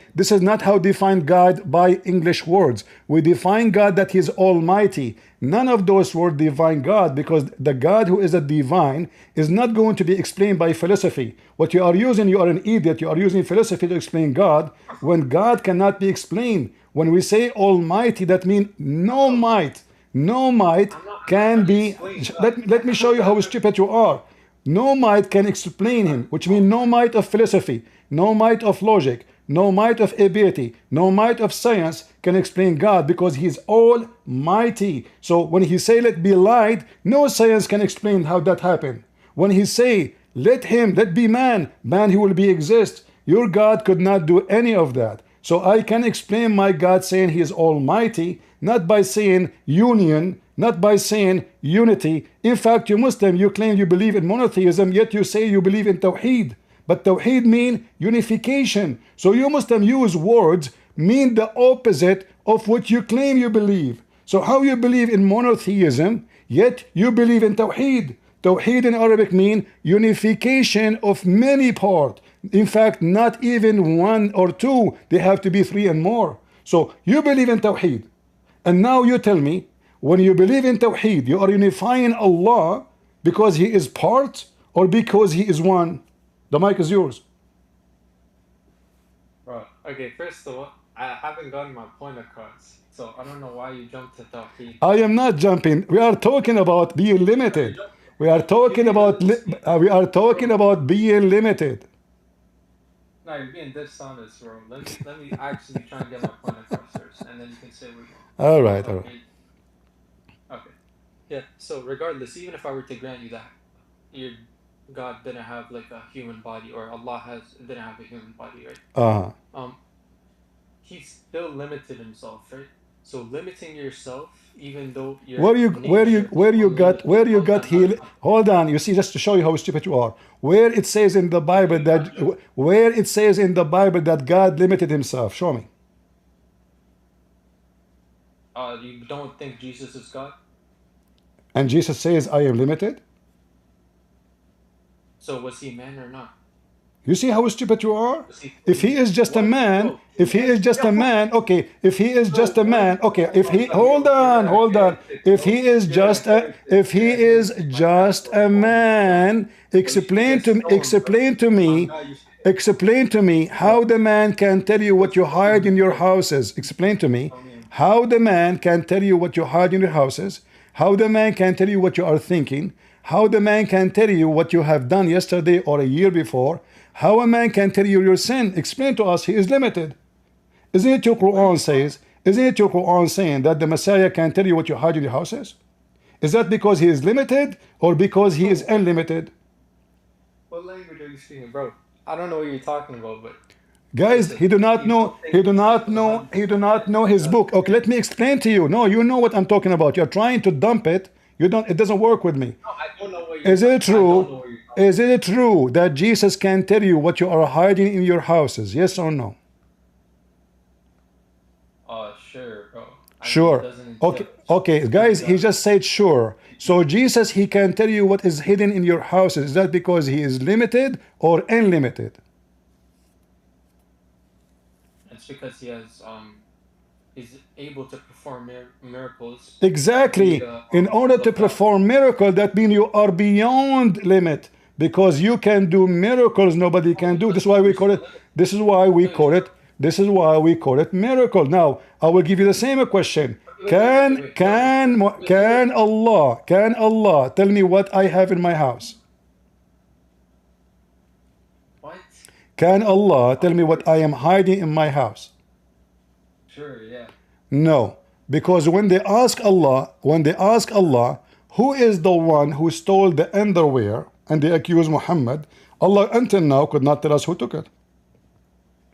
God by English words. We define God that he is almighty. None of those words define God, because the God who is a divine is not going to be explained by philosophy. What you are using, you are an idiot. You are using philosophy to explain God when God cannot be explained. When we say almighty, that means no might can be. Let me show you how stupid you are. No might can explain him, which means no might of philosophy, no might of logic, no might of ability, no might of science can explain God, because he is almighty. So when he say let be light, no science can explain how that happened. When he say let be man, he will be exist. Your God could not do any of that. So I can explain my God saying he is almighty, not by saying union, not by saying unity. In fact, you Muslim, you claim you believe in monotheism, yet you say you believe in Tawheed. But Tawheed means unification. So you Muslim use words mean the opposite of what you claim you believe. So how you believe in monotheism, yet you believe in Tawheed? Tawheed in Arabic means unification of many parts. In fact, not even one or two, they have to be three and more. So you believe in Tawheed. And now you tell me, when you believe in Tawheed, you are unifying Allah because he is part or because he is one? The mic is yours. Bro, okay, first of all, I haven't gotten my point across. So I don't know why you jumped to Tawheed. I am not jumping. We are talking about being limited. We are talking about being limited. No, you're being dishonest, bro. Let me actually try and get my point across first, and then you can say we're going. All right. Okay. Yeah. So regardless, even if I were to grant you that your God didn't have like a human body, or Allah didn't have a human body, right? He still limited himself, right? So limiting yourself, even though you're where you got heal. Hold on, you see, just to show you how stupid you are. Where it says in the Bible that God limited himself? Show me. You don't think Jesus is God? And Jesus says, I am limited. So was he man or not? You see how stupid you are? If he is just a man, okay, if he is just a man, okay, if he is just a man, okay, if he, hold on, if he is just a man, explain to me how the man can tell you what you hide in your houses. Explain to me how the man can tell you what you hide in your houses, how the man can tell you what you are thinking, how the man can tell you what you have done yesterday or a year before, how a man can tell you your sin. Explain to us. He is limited. Isn't it your Quran saying that the Messiah can tell you what you hide in your houses? Is that because he is limited or because he is unlimited? What language are you speaking, bro? I don't know what you're talking about, but guys, he do not know his book. Okay, let me explain to you. No, you know what I'm talking about. You're trying to dump it. You don't. It doesn't work with me. No, I don't know what you're Is it true? Is it true that Jesus can tell you what you are hiding in your houses? Yes or no? Sure, bro. Sure. Okay, guys, he just said sure. So Jesus, he can tell you what is hidden in your houses. Is that because he is limited or unlimited? It's because he has is able to perform miracles. Exactly. In order to perform miracle, that means you are beyond limit, because you can do miracles nobody can do. This is why we call it. This is why we call it. This is why we call it miracle. Now I will give you the same question. Can Allah tell me what I have in my house? What? Can Allah tell me what I am hiding in my house? Sure, yeah. No, because when they ask Allah, who is the one who stole the underwear, and they accuse Muhammad, Allah until now could not tell us who took it.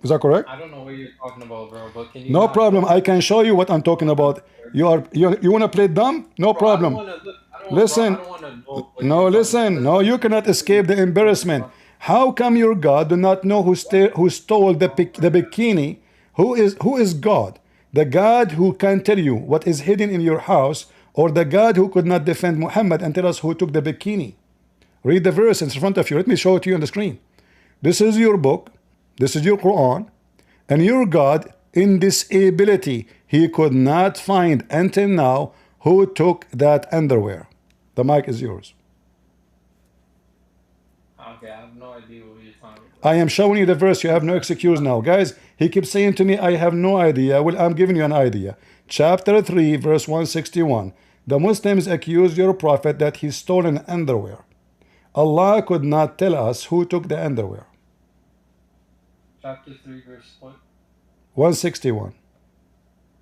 Is that correct? I don't know what you're talking about, bro. But can you? No problem. I can show you what I'm talking about. You want to play dumb? No problem. Listen. No, listen. No, you cannot escape the embarrassment. How come your God do not know who stole the bikini? Who is God? The God who can tell you what is hidden in your house, or the God who could not defend Muhammad and tell us who took the bikini? Read the verse in front of you. Let me show it to you on the screen. This is your book. This is your Quran. And your God, in this ability, he could not find until now who took that underwear. The mic is yours. Okay, I have no idea what you're talking about. I am showing you the verse. You have no excuse now. Guys, he keeps saying to me, I have no idea. Well, I'm giving you an idea. Chapter 3, verse 161. The Muslims accused your prophet that he stole an underwear. Allah could not tell us who took the underwear. Chapter 3, verse what? 161.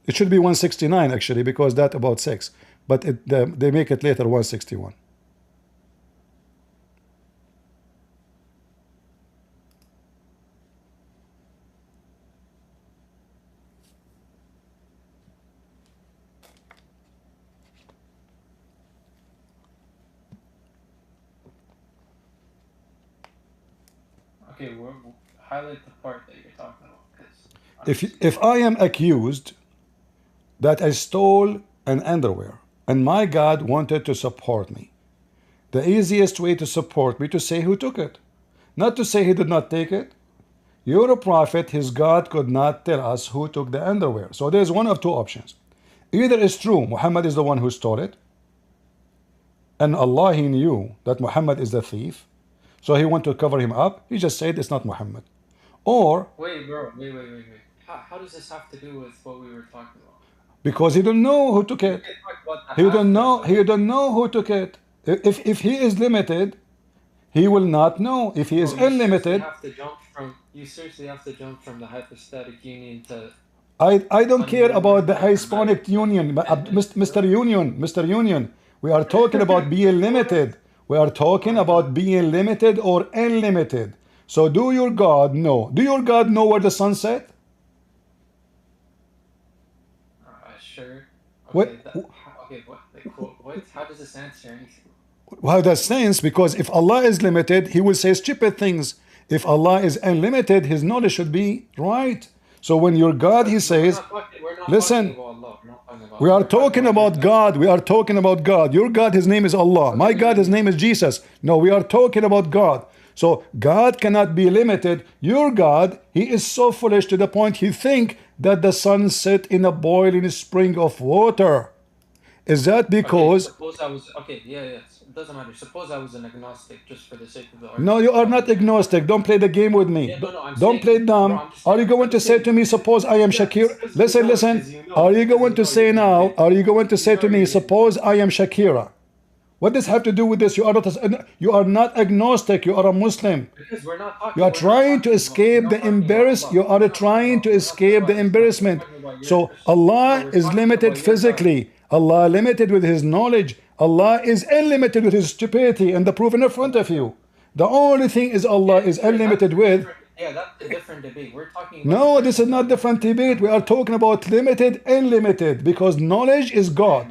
It should be 169 actually, because that about 6. But they make it later 161. Okay, highlight the part that you're talking about. If I am accused that I stole an underwear and my God wanted to support me, the easiest way to support me to say who took it, not to say he did not take it. You're a prophet, his God could not tell us who took the underwear. So there's one of two options. Either it's true, Muhammad is the one who stole it, and Allah, he knew that Muhammad is the thief, so he wanted to cover him up. He just said it's not Muhammad. Or wait, bro, wait. How does this have to do with what we were talking about? Because he don't know who took it. He don't know who took it. If he is limited, he will not know. If he is unlimited, you seriously have to jump from the hypostatic union to. I don't care about the Hispanic union, Mr. Union. We are talking about being limited. We are talking about being limited or unlimited. So do your God know? Do your God know where the sun set? Sure. Okay, what? How does this answer anything? How does sense? Because if Allah is limited, he will say stupid things. If Allah is unlimited, his knowledge should be right. So when your God, he says, listen, we are talking about God. We are talking about God. Your God, his name is Allah. My God, his name is Jesus. No, we are talking about God. So God cannot be limited. Your God, he is so foolish to the point he think that the sun set in a boiling spring of water. Is that because... Suppose I was... Okay, yeah. It doesn't matter. Suppose I was an agnostic, just for the sake of the argument. No, you are not agnostic. Don't play the game with me. Yeah, don't play dumb. Bro, are you going to say to me, suppose I am Shakira? Listen. Are you going to say now, are you going to say to me, suppose I am Shakira? What does have to do with this? You are not agnostic. You are a Muslim. Because we're not talking, you are trying to escape the embarrassment. You are trying to escape the embarrassment. So Allah is limited physically. Allah limited with his knowledge. Allah is unlimited with his stupidity, and the proof in front of you. The only thing is Allah is unlimited with. Yeah, that's a different debate. We're talking about... No, this is not different debate. We are talking about limited, unlimited, because knowledge is God.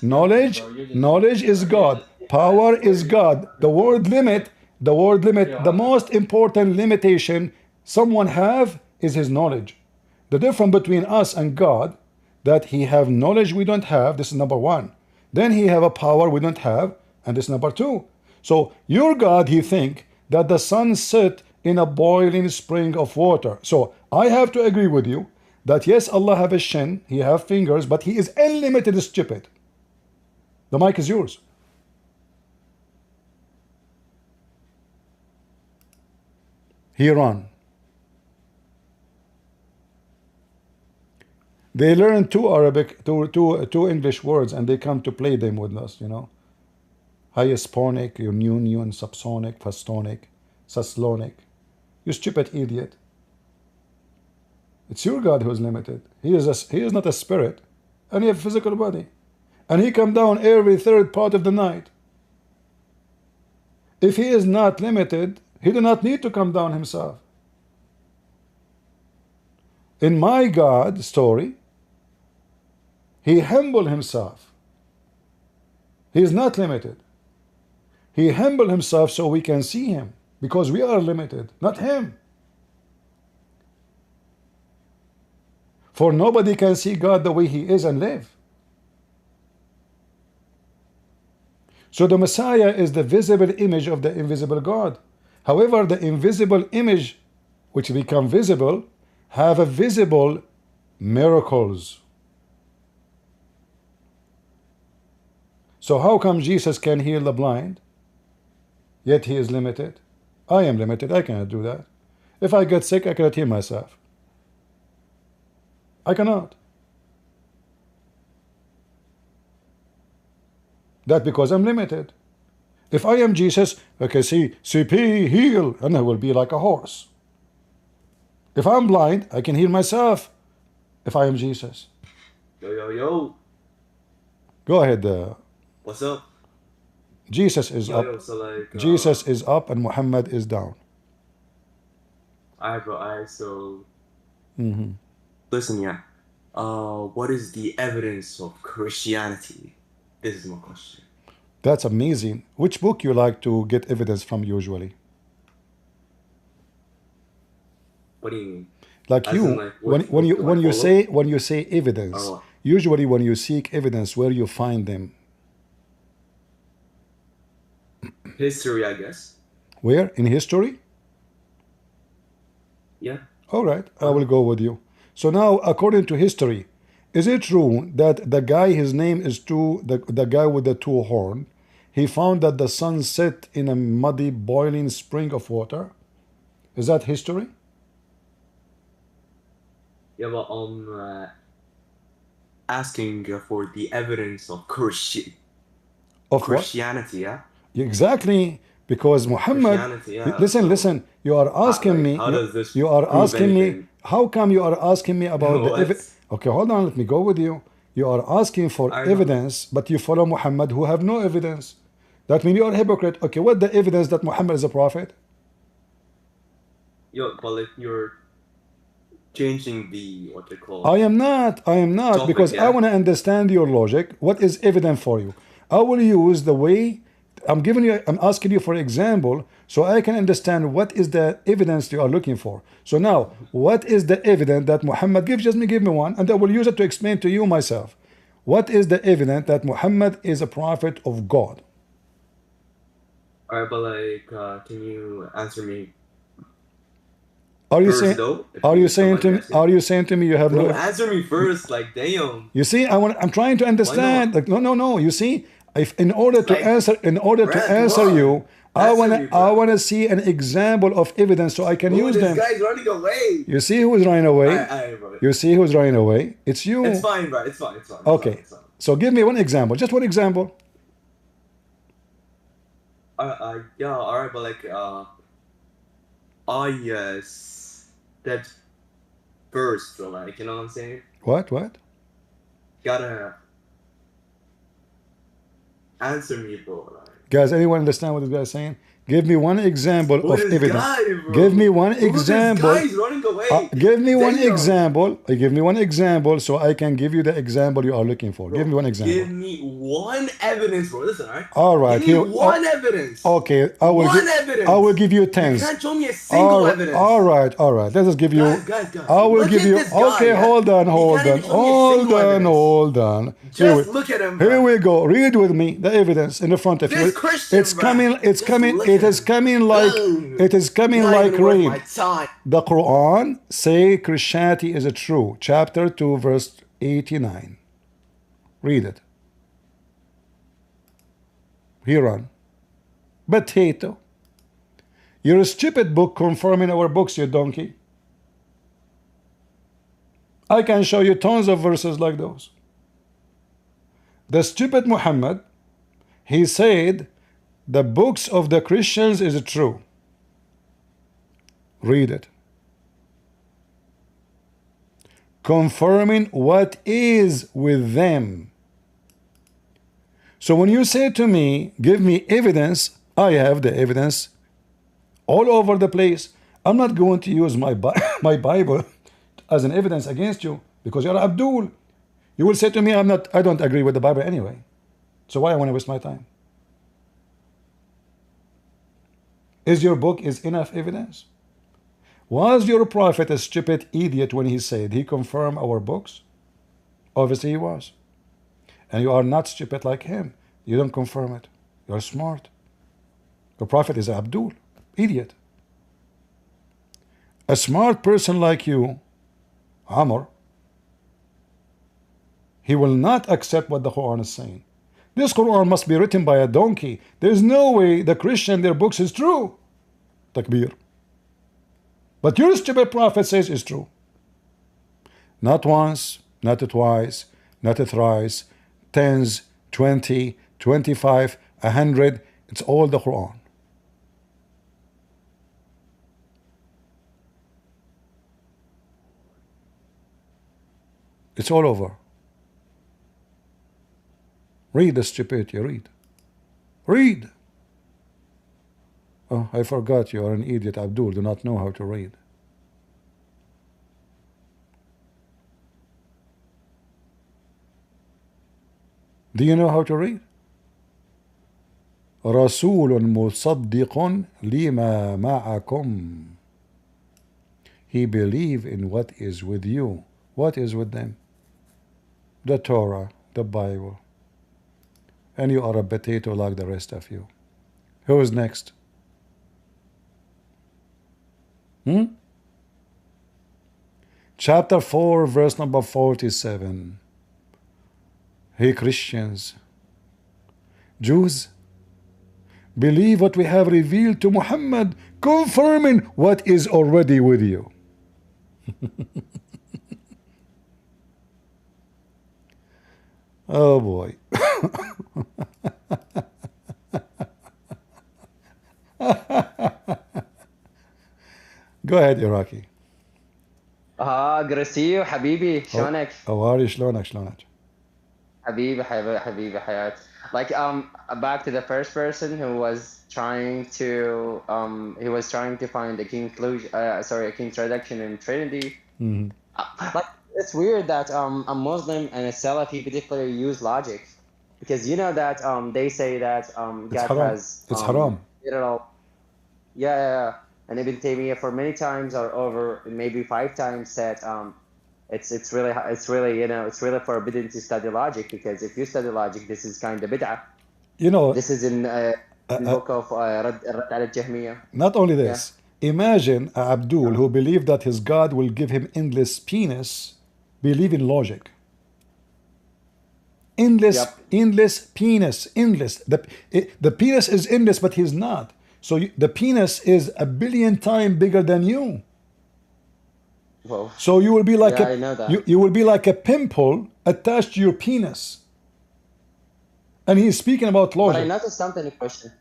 Knowledge is God. Power is God. The word limit, the most important limitation someone have is his knowledge. The difference between us and God, that he have knowledge we don't have, this is number one. Then he have a power we don't have, and this is number two. So your God, he think that the sun set in a boiling spring of water. So I have to agree with you that yes, Allah have a shin, He have fingers, but He is unlimited stupid. The mic is yours. He run. They learn two Arabic, two English words, and they come to play them with us, you know. Hysponic, union, subsonic, fastonic, saslonic. You stupid idiot. It's your God who is limited. He is not a spirit, and He has a physical body. And He come down every third part of the night. If He is not limited, He do not need to come down Himself. In my God story, He humbled Himself. He is not limited. He humbled Himself so we can see Him, because we are limited, not Him. For nobody can see God the way He is and live. So the Messiah is the visible image of the invisible God. However, the invisible image which become visible have a visible miracles. So how come Jesus can heal the blind, yet He is limited? I am limited. I cannot do that. If I get sick, I cannot heal myself. I cannot. That because I'm limited. If I am Jesus, okay, see, CP, heal, and I will be like a horse. If I'm blind, I can heal myself. If I am Jesus. Yo. Go ahead. What's up? Jesus is up. So like, Jesus is up and Muhammad is down. Alright, bro. So. Listen, yeah. What is the evidence of Christianity? This is my question. That's amazing. Which book you like to get evidence from usually? What do you mean? Like you, like, when you say evidence, usually when you seek evidence, where you find them? History, I guess. Where? In history? Yeah. All right, I will go with you. So now, according to history, is it true that the guy, his name is the guy with the two horn, he found that the sun set in a muddy, boiling spring of water? Is that history? Yeah, but asking for the evidence of Christianity, yeah? Exactly, because Muhammad, yeah. listen, you are asking me, how come you are asking me about the evidence? Okay, hold on, let me go with you. You are asking for evidence, but you follow Muhammad who have no evidence. That means you are a hypocrite. Okay, what the evidence that Muhammad is a prophet? Well, if you're changing the, what they call... I am not, topic, because I want to understand your logic. What is evident for you? I will use the way... I'm asking you for example, so I can understand what is the evidence you are looking for. So now, what is the evidence that Muhammad gives? Just give me one, and I will use it to explain to you myself. What is the evidence that Muhammad is a prophet of God? Alright, but like, can you answer me? Are you saying to me you have no? Answer me first, like damn. You see, I'm trying to understand. Like no. You see, in order to answer you, I wanna see an example of evidence so I can use them. This guy's running away. You see who's running away? Bro. You see who's running away? It's you. It's fine, bro. It's fine. Okay. It's fine. So give me one example. Just one example. Yeah, alright, but like, that first, so like, you know what I'm saying? What? Gotta answer me, bro. Like, guys, anyone understand what this guy is saying? Give me one example of evidence. Give me one example. This guy's running away. Give me one example. Give me one example so I can give you the example you are looking for. Bro, give me one example. Give me one evidence, bro. Listen, alright? All right. Give me one evidence. Okay. I will give you 10. You can't show me a single evidence. All right. Let us give you. Guys. I will give you. Okay, hold on. Hold on. Just look at him, bro. Here we go. Read with me the evidence in the front of you. This Christian, It's coming It is coming like rain. The Quran say Christianity is true. Chapter 2, verse 89. Read it. Here on. Potato. You're a stupid book confirming our books, you donkey. I can show you tons of verses like those. The stupid Muhammad, he said the books of the Christians is true. Read it. Confirming what is with them. So when you say to me, give me evidence, I have the evidence all over the place. I'm not going to use my Bible as an evidence against you because you're Abdul. You will say to me, I don't agree with the Bible anyway. So why I want to waste my time? Is your book is enough evidence? Was your prophet a stupid idiot when he said he confirmed our books? Obviously he was. And you are not stupid like him. You don't confirm it. You're smart. The prophet is Abdul, idiot. A smart person like you, Amr, he will not accept what the Quran is saying. This Quran must be written by a donkey. There's no way the Christian, their books is true. Takbir. But your stupid prophet says it's true. Not once, not twice, not thrice, tens, 20, 25, 100. It's all the Quran. It's all over. Read the stupidity, read. Read. Oh, I forgot you are an idiot, Abdul, do not know how to read. Do you know how to read? رسول مصدق لما معكم. He believe in what is with you. What is with them? The Torah, the Bible. And you are a potato like the rest of you. Who is next? Chapter 4, verse number 47. Hey Christians, Jews, believe what we have revealed to Muhammad, confirming what is already with you. Oh boy. Go ahead, Iraqi. جرسيو حبيبي شلونك؟ أواري شلونك؟ حبيبي حياة. Like back to the first person who was trying to find a conclusion, a contradiction in Trinity. Like it's weird that a Muslim and a Salafi particularly use logic, because you know that they say that God has it's haram. Yeah. And Ibn Taymiyyah for many times or over maybe 5 times said it's really forbidden to study logic, because if you study logic, this is kind of bid'ah. You know, this is in the book of Rad al-Jahmiyyah. Not only this, imagine Abdul who believed that his God will give him endless penis, believe in logic. Endless penis, endless. The penis is endless, but he's not. So the penis is 1 billion times bigger than you. Whoa. So you will be like I know that. You will be like a pimple attached to your penis. And he's speaking about logic. But I noticed something, question.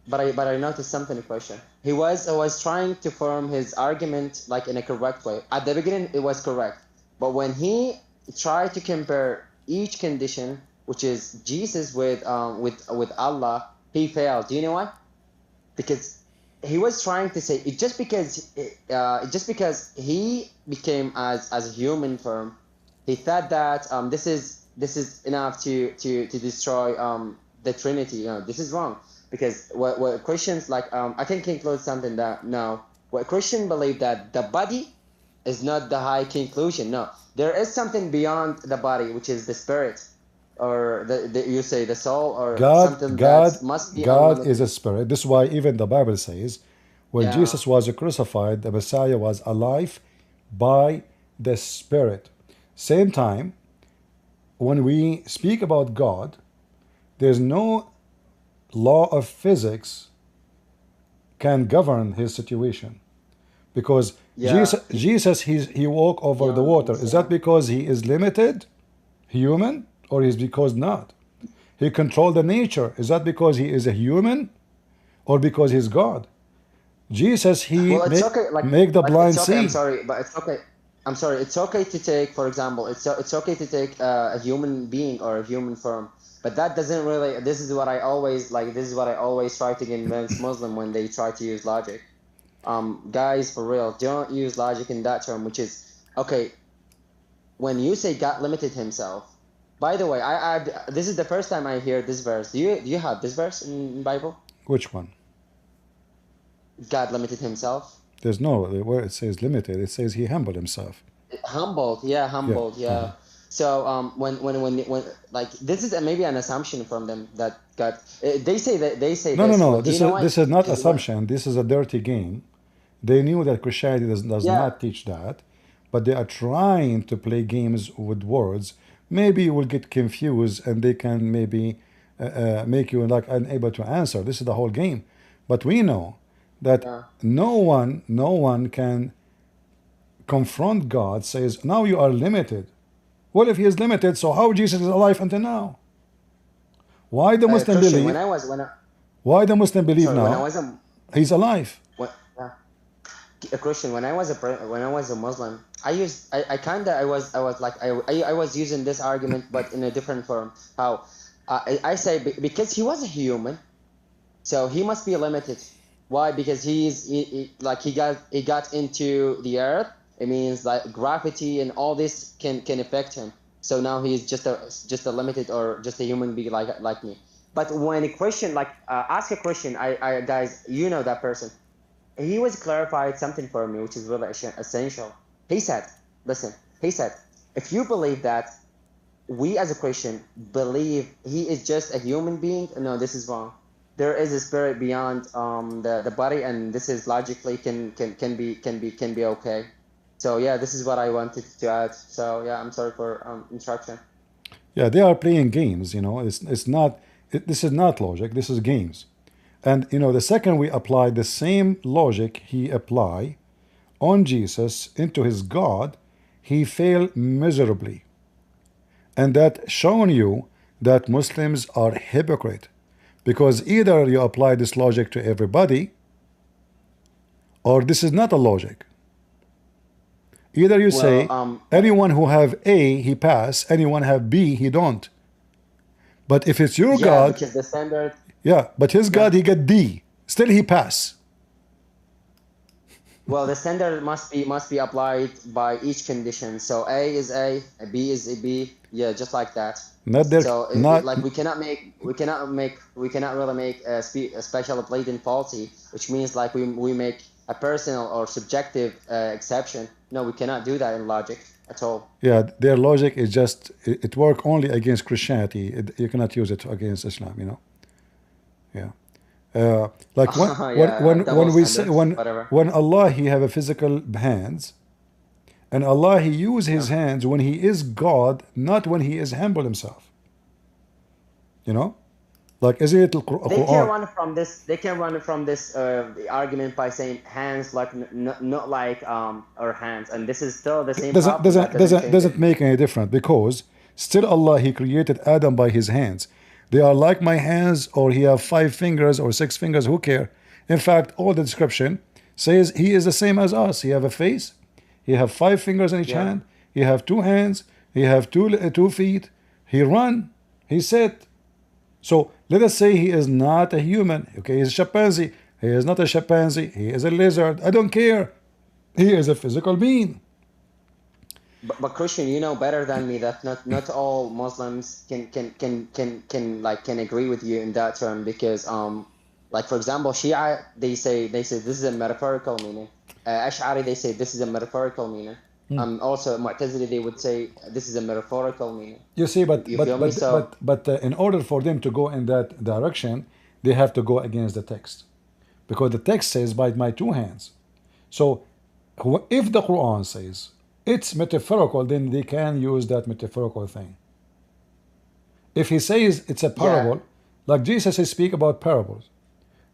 But I noticed something, question. He was trying to form his argument like in a correct way. At the beginning, it was correct. But when he tried to compare each condition, which is Jesus with Allah, he failed. Do you know why? Because he was trying to say just because he became as a human form, he thought that this is enough to destroy the Trinity. This is wrong, because what Christians like I can conclude something that no, what Christians believe that the body is not the high conclusion. No, there is something beyond the body, which is the spirit. or you say the soul, or God, something God, that must be God unlimited. is a spirit. This is why even the Bible says, when Yeah. Jesus was crucified, the Messiah was alive by the Spirit. Same time, when we speak about God, there's no law of physics can govern his situation. Because Yeah. Jesus he walked over the water. Is that because he is limited, human, or is because not? He controlled the nature. Is that because he is a human, or because he's God? Jesus, he Well, it's okay. Like, make the but blind it's okay. I'm see. sorry, but it's okay. I'm sorry. It's okay to take, for example, it's okay to take a human being or a human form, but that doesn't really. This is what I always like. This is what I always try to convince Muslim when they try to use logic. Guys, for real, don't use logic in that term, which is okay. When you say God limited himself, by the way, this is the first time I hear this verse. Do you have this verse in Bible? Which one? God limited himself. There's no where it says limited. It says he humbled himself. Humbled, yeah. So when like this is maybe an assumption from them that God they say No, no, this. no. Well, do you know why? This is not Is what? assumption. This is a dirty game. They knew that Christianity does Yeah. not teach that, but they are trying to play games with words. Maybe you will get confused, and they can maybe make you like unable to answer. This is the whole game. But we know that Yeah. no one can confront God. Says now you are limited. Well, if he is limited, so how Jesus is alive until now? Why the Muslim Christian, believe? when I Why the Muslim believe sorry, when I now was a he's alive? when, a Christian, when I was a Muslim, I was using this argument, but in a different form. How I say because he was a human, so he must be limited. Why? Because he got into the earth. It means like gravity and all this can affect him. So now he's just a limited or just a human being like me. But when a Christian ask a Christian, I guys, you know that person. He was clarified something for me, which is really essential. He said, listen, he said, if you believe that we as a Christian believe he is just a human being, no, this is wrong. There is a spirit beyond the body, and this is logically can be okay. So yeah, this is what I wanted to add. So yeah, I'm sorry for interruption. Yeah, they are playing games. It's not. This is not logic. This is games. And the second we apply the same logic he apply on Jesus into his God, he failed miserably. And that shown you that Muslims are hypocrite, because either you apply this logic to everybody, or this is not a logic. Either you say anyone who have A he pass, anyone have B he don't. But if it's your God, because the standard. Yeah, but his God he get D, still he pass. Well, the standard must be applied by each condition. So A is A B is a B. Yeah, just like that. Not there. So like we cannot really make a special blatant faulty, which means like we make a personal or subjective exception. No, we cannot do that in logic at all. Yeah, their logic is just it work only against Christianity. You cannot use it against Islam. Yeah. Like when we say when Allah he have a physical hands, and Allah he use his hands when he is God, not when he is humble himself. Like isn't it Quran? They can run from this argument by saying hands like not like or hands, and this is still the same. Doesn't make any difference, because still Allah he created Adam by his hands. They are like my hands, or he have 5 fingers or 6 fingers, who care? In fact, all the description says he is the same as us. He have a face, he have 5 fingers in each hand, he have 2 hands, he have 2 feet, he run, he sit. So let us say he is not a human. Okay, he's a chimpanzee. He is not a chimpanzee. He is a lizard. I don't care. He is a physical being. But Christian, you know better than me that not all Muslims can agree with you in that term, because like for example Shia they say this is a metaphorical meaning. Ash'ari they say this is a metaphorical meaning. Also Mu'tazili, they would say this is a metaphorical meaning. You see, You feel me? So in order for them to go in that direction, they have to go against the text, because the text says by my two hands. So if the Quran says it's metaphorical, then they can use that metaphorical thing. If he says it's a parable, like Jesus is speak about parables,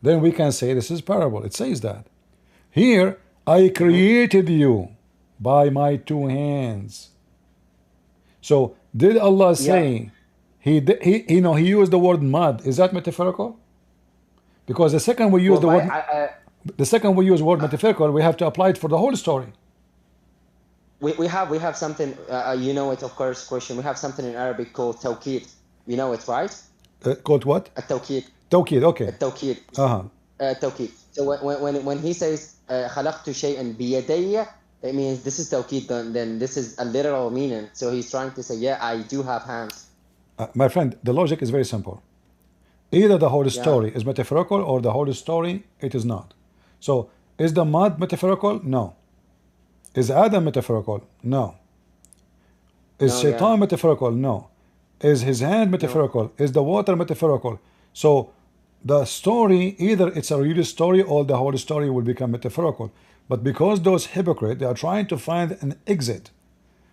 then we can say this is parable. It says that. Here, I created you by my two hands. So did Allah say he used the word mud? Is that metaphorical? Because the second we use word metaphorical, we have to apply it for the whole story. We have something, you know it, of course, question. We have something in Arabic called tawqid. You know it, right? Called what? A tawqid. Tawqid, okay. Tawqid. Tawqid. So when he says خلقت شيئا بيدي, it means this is tawqid, then this is a literal meaning. So he's trying to say, yeah, I do have hands. My friend, the logic is very simple. Either the whole story is metaphorical, or the whole story it is not. So is the mud metaphorical? No. Is Adam metaphorical? No. Is Shaitan metaphorical? No. Is his hand metaphorical? No. Is the water metaphorical? So the story, either it's a real story or the whole story will become metaphorical. But because those hypocrites, they are trying to find an exit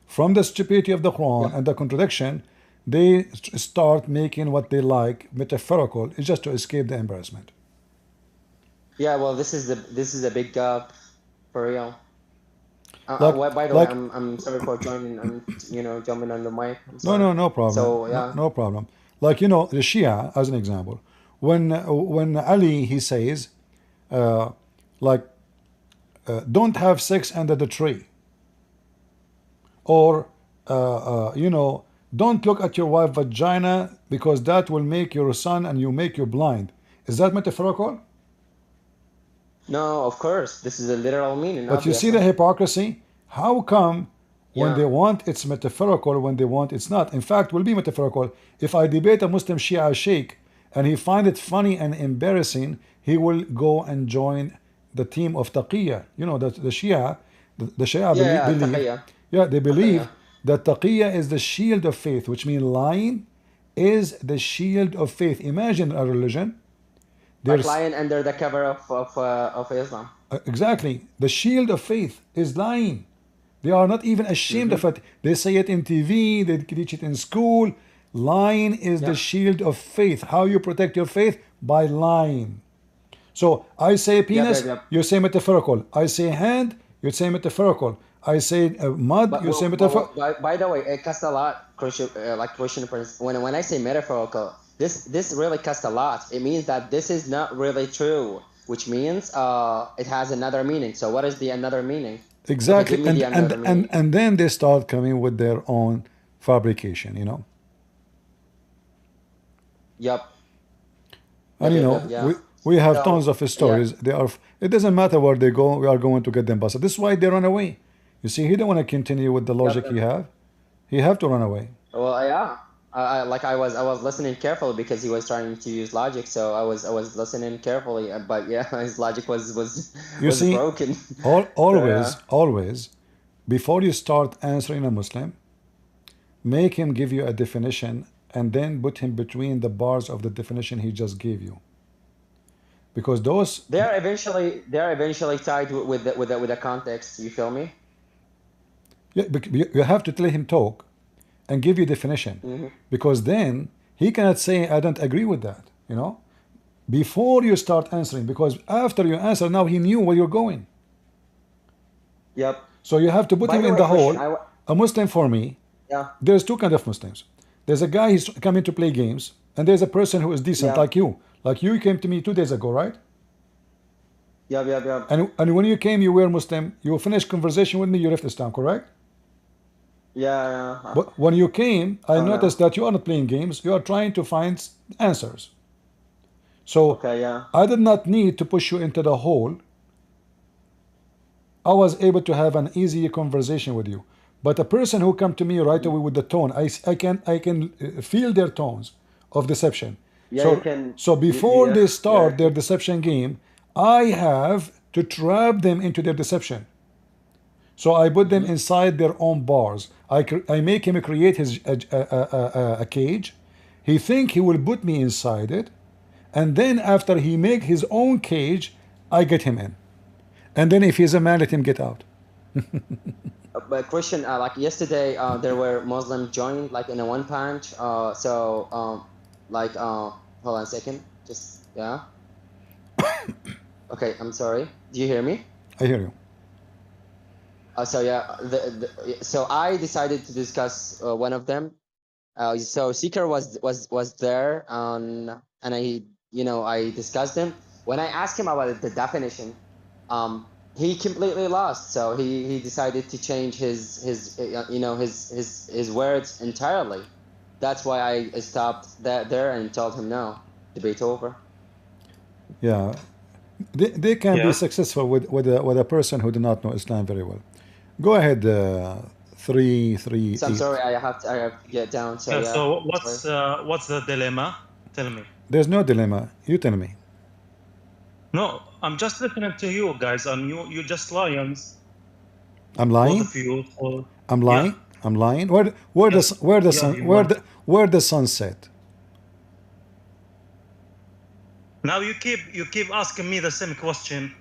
from the stupidity of the Quran and the contradiction, they start making what they like metaphorical. It's just to escape the embarrassment. Yeah, well, this is a big gap, for real. By the way, I'm sorry for joining and jumping on the mic. No problem. So yeah, no problem. Like the Shia, as an example, when Ali he says, don't have sex under the tree, or don't look at your wife's vagina because that will make your son and you make you blind. Is that metaphorical? No, of course. This is a literal meaning. But you see the hypocrisy? How come when they want it's metaphorical, when they want it's not? In fact, will be metaphorical. If I debate a Muslim Shia Sheikh and he find it funny and embarrassing, he will go and join the team of Taqiyya. The Shia, the Shia believe, they believe that Taqiyya is the shield of faith, which means lying is the shield of faith. Imagine a religion. Like lying under the cover of Islam. Exactly. The shield of faith is lying. They are not even ashamed of it. They say it in TV, they teach it in school. Lying is the shield of faith. How you protect your faith? By lying. So I say penis, you say metaphorical. I say hand, you say metaphorical. I say mud, you say metaphorical. By the way, it costs a lot, Christian Prince. When I say metaphorical, this really costs a lot. It means that this is not really true, which means it has another meaning. So what is the another meaning? Exactly, and then they start coming with their own fabrication, Yep. And we have tons of stories. They are. It doesn't matter where they go. We are going to get them busted. This is why they run away. You see, he don't want to continue with the logic he have. He have to run away. Well, yeah. I was listening carefully because he was trying to use logic, so I was listening carefully. But yeah, his logic was broken. Always, before you start answering a Muslim, make him give you a definition, and then put him between the bars of the definition he just gave you. Because those they are eventually tied with the context. You feel me? Yeah, you have to let him talk and give you definition, because then he cannot say I don't agree with that. Before you start answering, because after you answer, now he knew where you're going. Yep. So you have to put him in the hole. A Muslim for me, there's two kinds of Muslims. There's a guy who's coming to play games, and there's a person who is decent like you. Like you came to me 2 days ago, right? Yeah. And when you came, you were Muslim. You finished conversation with me. You left Islam, correct? Yeah. But when you came, I noticed that you are not playing games. You are trying to find answers. So I did not need to push you into the hole. I was able to have an easy conversation with you. But a person who come to me right away with the tone, I can feel their tones of deception. So before they start their deception game, I have to trap them into their deception. So I put them inside their own bars. I make him create his a cage. He think he will put me inside it, and then after he make his own cage, I get him in. And then if he's a man, let him get out. But Christian, like yesterday, there were Muslims joined like in a one punch. Hold on a second. Just yeah. Okay, I'm sorry. Do you hear me? I hear you. So yeah, so I decided to discuss one of them. So Seeker was there, and I discussed him. When I asked him about the definition, he completely lost. So he decided to change his words entirely. That's why I stopped there and told him no, debate over. Yeah, they can be successful with a person who do not know Islam very well. Go ahead, 338. So I'm sorry, I have to get down. So yeah. So what's the dilemma? Tell me. There's no dilemma. You tell me. No, I'm just listening to you guys, and you just lions. I'm lying. Both of you. So, I'm lying. yeah. I'm lying. Where the sun set? Now you keep asking me the same question.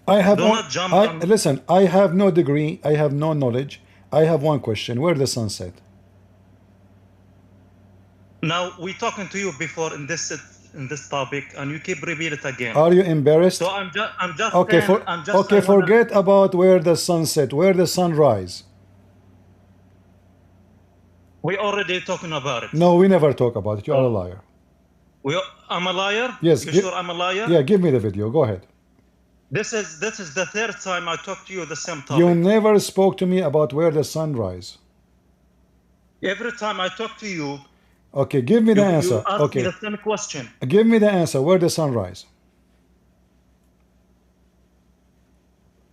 I have Do not jump on... Listen, I have no degree, I have no knowledge. I have one question. Where the sun set? Now we talking to you before in this topic, and you keep repeating it again. Are you embarrassed? So I'm just okay. saying, Forget about where the sun set. Where the sun rise? We already talking about it. No, we never talk about it. You are a liar. I'm a liar? Yes. You sure I'm a liar? Yeah, give me the video. Go ahead. This is the third time I talked to you the same topic. You never spoke to me about where the sun rise. Every time I talk to you. Okay, give me the answer. You ask okay. me the same question. Give me the answer. Where the sun rise?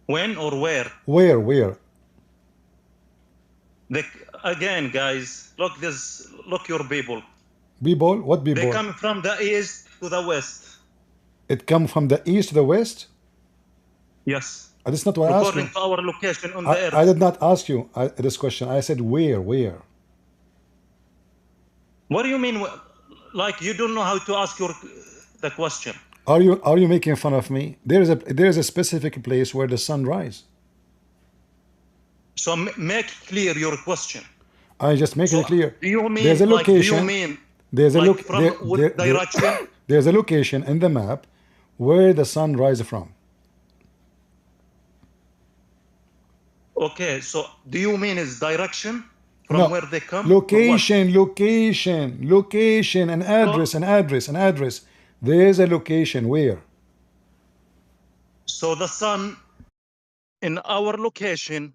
When or where? Where? Again, guys, look your people. People? What people? They come from the east to the west. It come from the east to the west? Yes. That's not what I asked you. According to our location on the earth. I did not ask you this question. I said where? What do you mean? Like you don't know how to ask the question? Are you making fun of me? There is a specific place where the sun rise. So make clear your question. I just make it clear. Do you mean? There's a location. Do you mean? There's a direction. There's a location in the map where the sun rises from. Okay, so do you mean is direction from where they come? Location, and address. There's a location where. So the sun in our location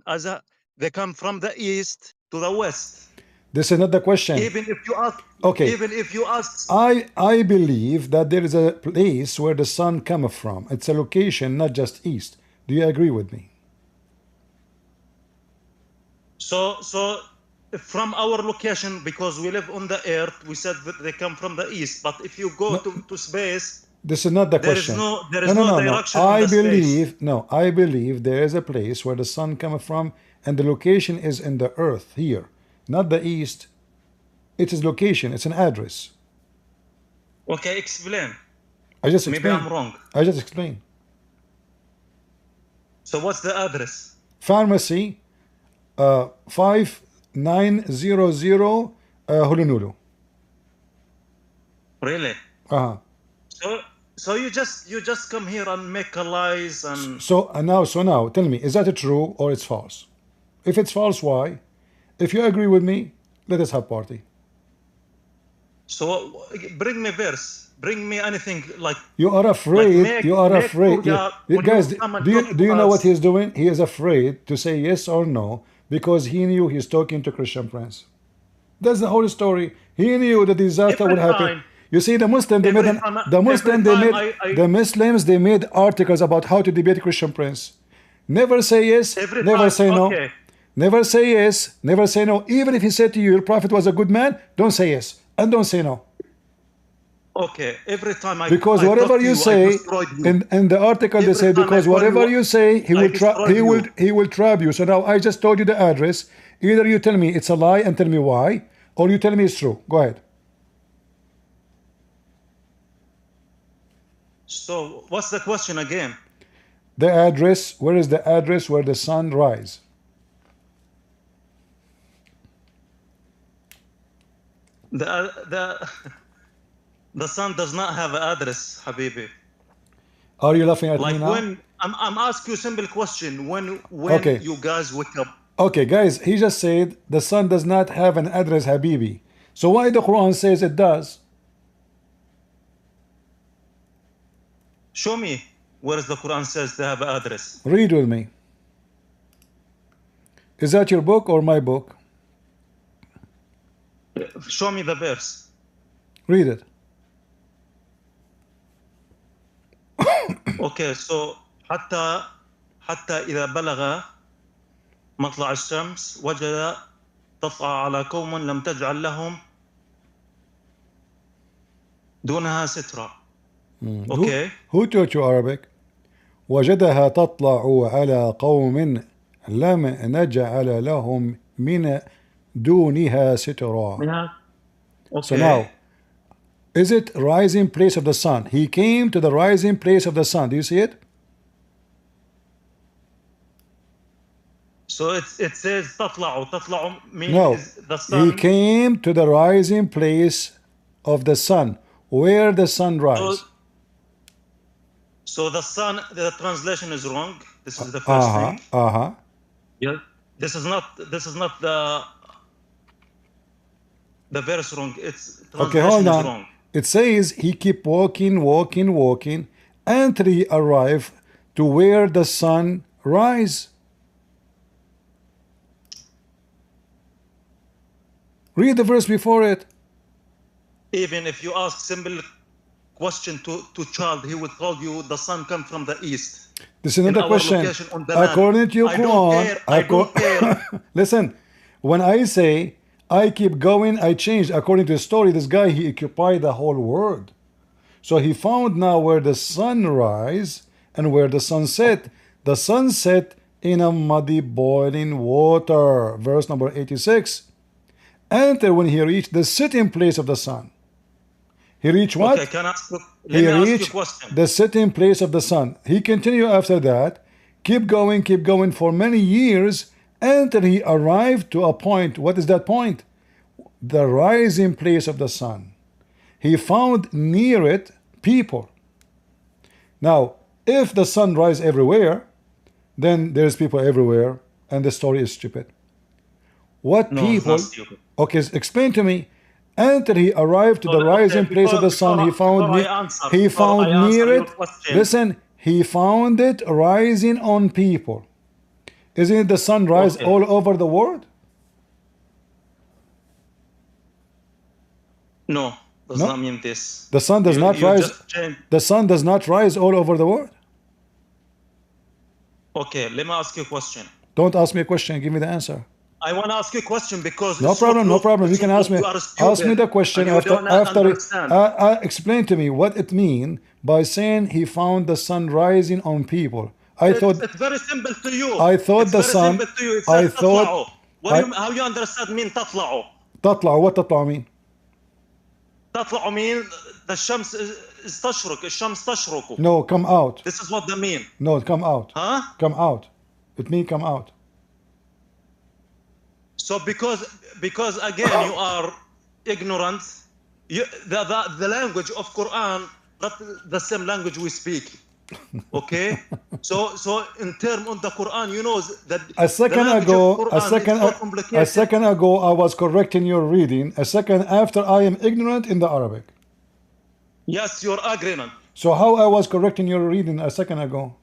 they come from the east to the west. This is not the question. Even if you ask. Okay. Even if you ask. I believe that there is a place where the sun comes from. It's a location, not just east. Do you agree with me? So from our location, because we live on the earth, we said that they come from the east. But if you go to space, this is not the question. There is no direction. I believe there is a place where the sun comes from, and the location is in the earth here, not the east. It is location. It's an address. Okay, explain. I just explained. Maybe I'm wrong. I just explained. So what's the address? Pharmacy, 5900 Hulunulu. Really? So you just come here and make lies and. So now tell me, is that true or it's false? If it's false, why? If you agree with me, let us have party. So bring me verse. Bring me anything like. You are afraid. You guys, do you know what he's doing? He is afraid to say yes or no because he knew he's talking to Christian Prince. That's the whole story. He knew the disaster would happen. You see, the Muslims they made articles about how to debate Christian Prince. Never say yes. Never say no. Okay. Never say yes. Never say no. Even if he said to you, your prophet was a good man, don't say yes and don't say no. Okay, every time Because I whatever talk to you I say destroyed you. in the article, they Every say time I because call whatever you, you say, he I will destroy you. he will trap you. So now I just told you the address. Either you tell me it's a lie and tell me why, or you tell me it's true. Go ahead. So what's the question again? The address. Where is the address where the sun rise? The sun does not have an address, Habibi. Are you laughing at me Like now? when I'm asking you a simple question. When Okay. you guys wake up. Okay, guys, he just said the sun does not have an address, Habibi. So why the Quran says it does? Show me where the Quran says they have an address. Read with me. Is that your book or my book? Show me the verse. Read it. Okay, so حتى إذا بلغ مطلع الشمس وجد تطلع على قوم لم تجعل لهم دونها سترا. Okay. Who taught you Arabic? وجدها تطلع على قوم لم نجعل لهم من دونها سترا. Yeah. Okay. So now, is it rising place of the sun? He came to the rising place of the sun. Do you see it? So it says تطلع means No. the sun. He came to the rising place of the sun. Where the sun rise? So the sun, the translation is wrong. This is the first thing. Yeah. This is not the verse wrong. It's translation Okay, hold is on. wrong. It says he keep walking, walking, walking, until he arrived to where the sun rise. Read the verse before it. Even if you ask simple question to child, he would tell you the sun comes from the east. This is another question. According to your Quran, I don't care. Listen, when I say I keep going, I changed. According to the story, this guy, he occupied the whole world. So he found now where the sun rise and where the sun set. The sun set in a muddy boiling water. Verse number 86. Enter when he reached the sitting place of the sun. He reached what? Okay, let He me ask you a reached question. the sitting place of the sun. He continued after that, keep going for many years until he arrived to a point. What is that point? The rising place of the sun. He found near it people. Now, if the sun rises everywhere, then there's people everywhere, and the story is stupid. What No, people? it's not stupid. Okay, explain to me. Until he arrived to the rising place of the sun, he found near it. Listen, he found it rising on people. Isn't it the sun rise all over the world? No, does not mean this. The sun does not rise. The sun does not rise all over the world. Okay, let me ask you a question. Don't ask me a question. Give me the answer. I want to ask you a question because no problem. You can ask me. Ask me the question after. Explain to me what it means by saying he found the sun rising on people. It's very simple to you. I thought the sun. I thought. How you understand mean تطلع? تطلع. What تطلع mean? تطلع mean the الشمس تشرق. الشمس تشرق. No, come out. This is what they mean. No, come out. Huh? Come out. It means come out. So because again you are ignorant, the language of Quran not the same language we speak. Okay, so in terms of the Quran, you know that a second ago I was correcting your reading. A second after I am ignorant in the Arabic. Yes, you're ignorant. So how I was correcting your reading a second ago?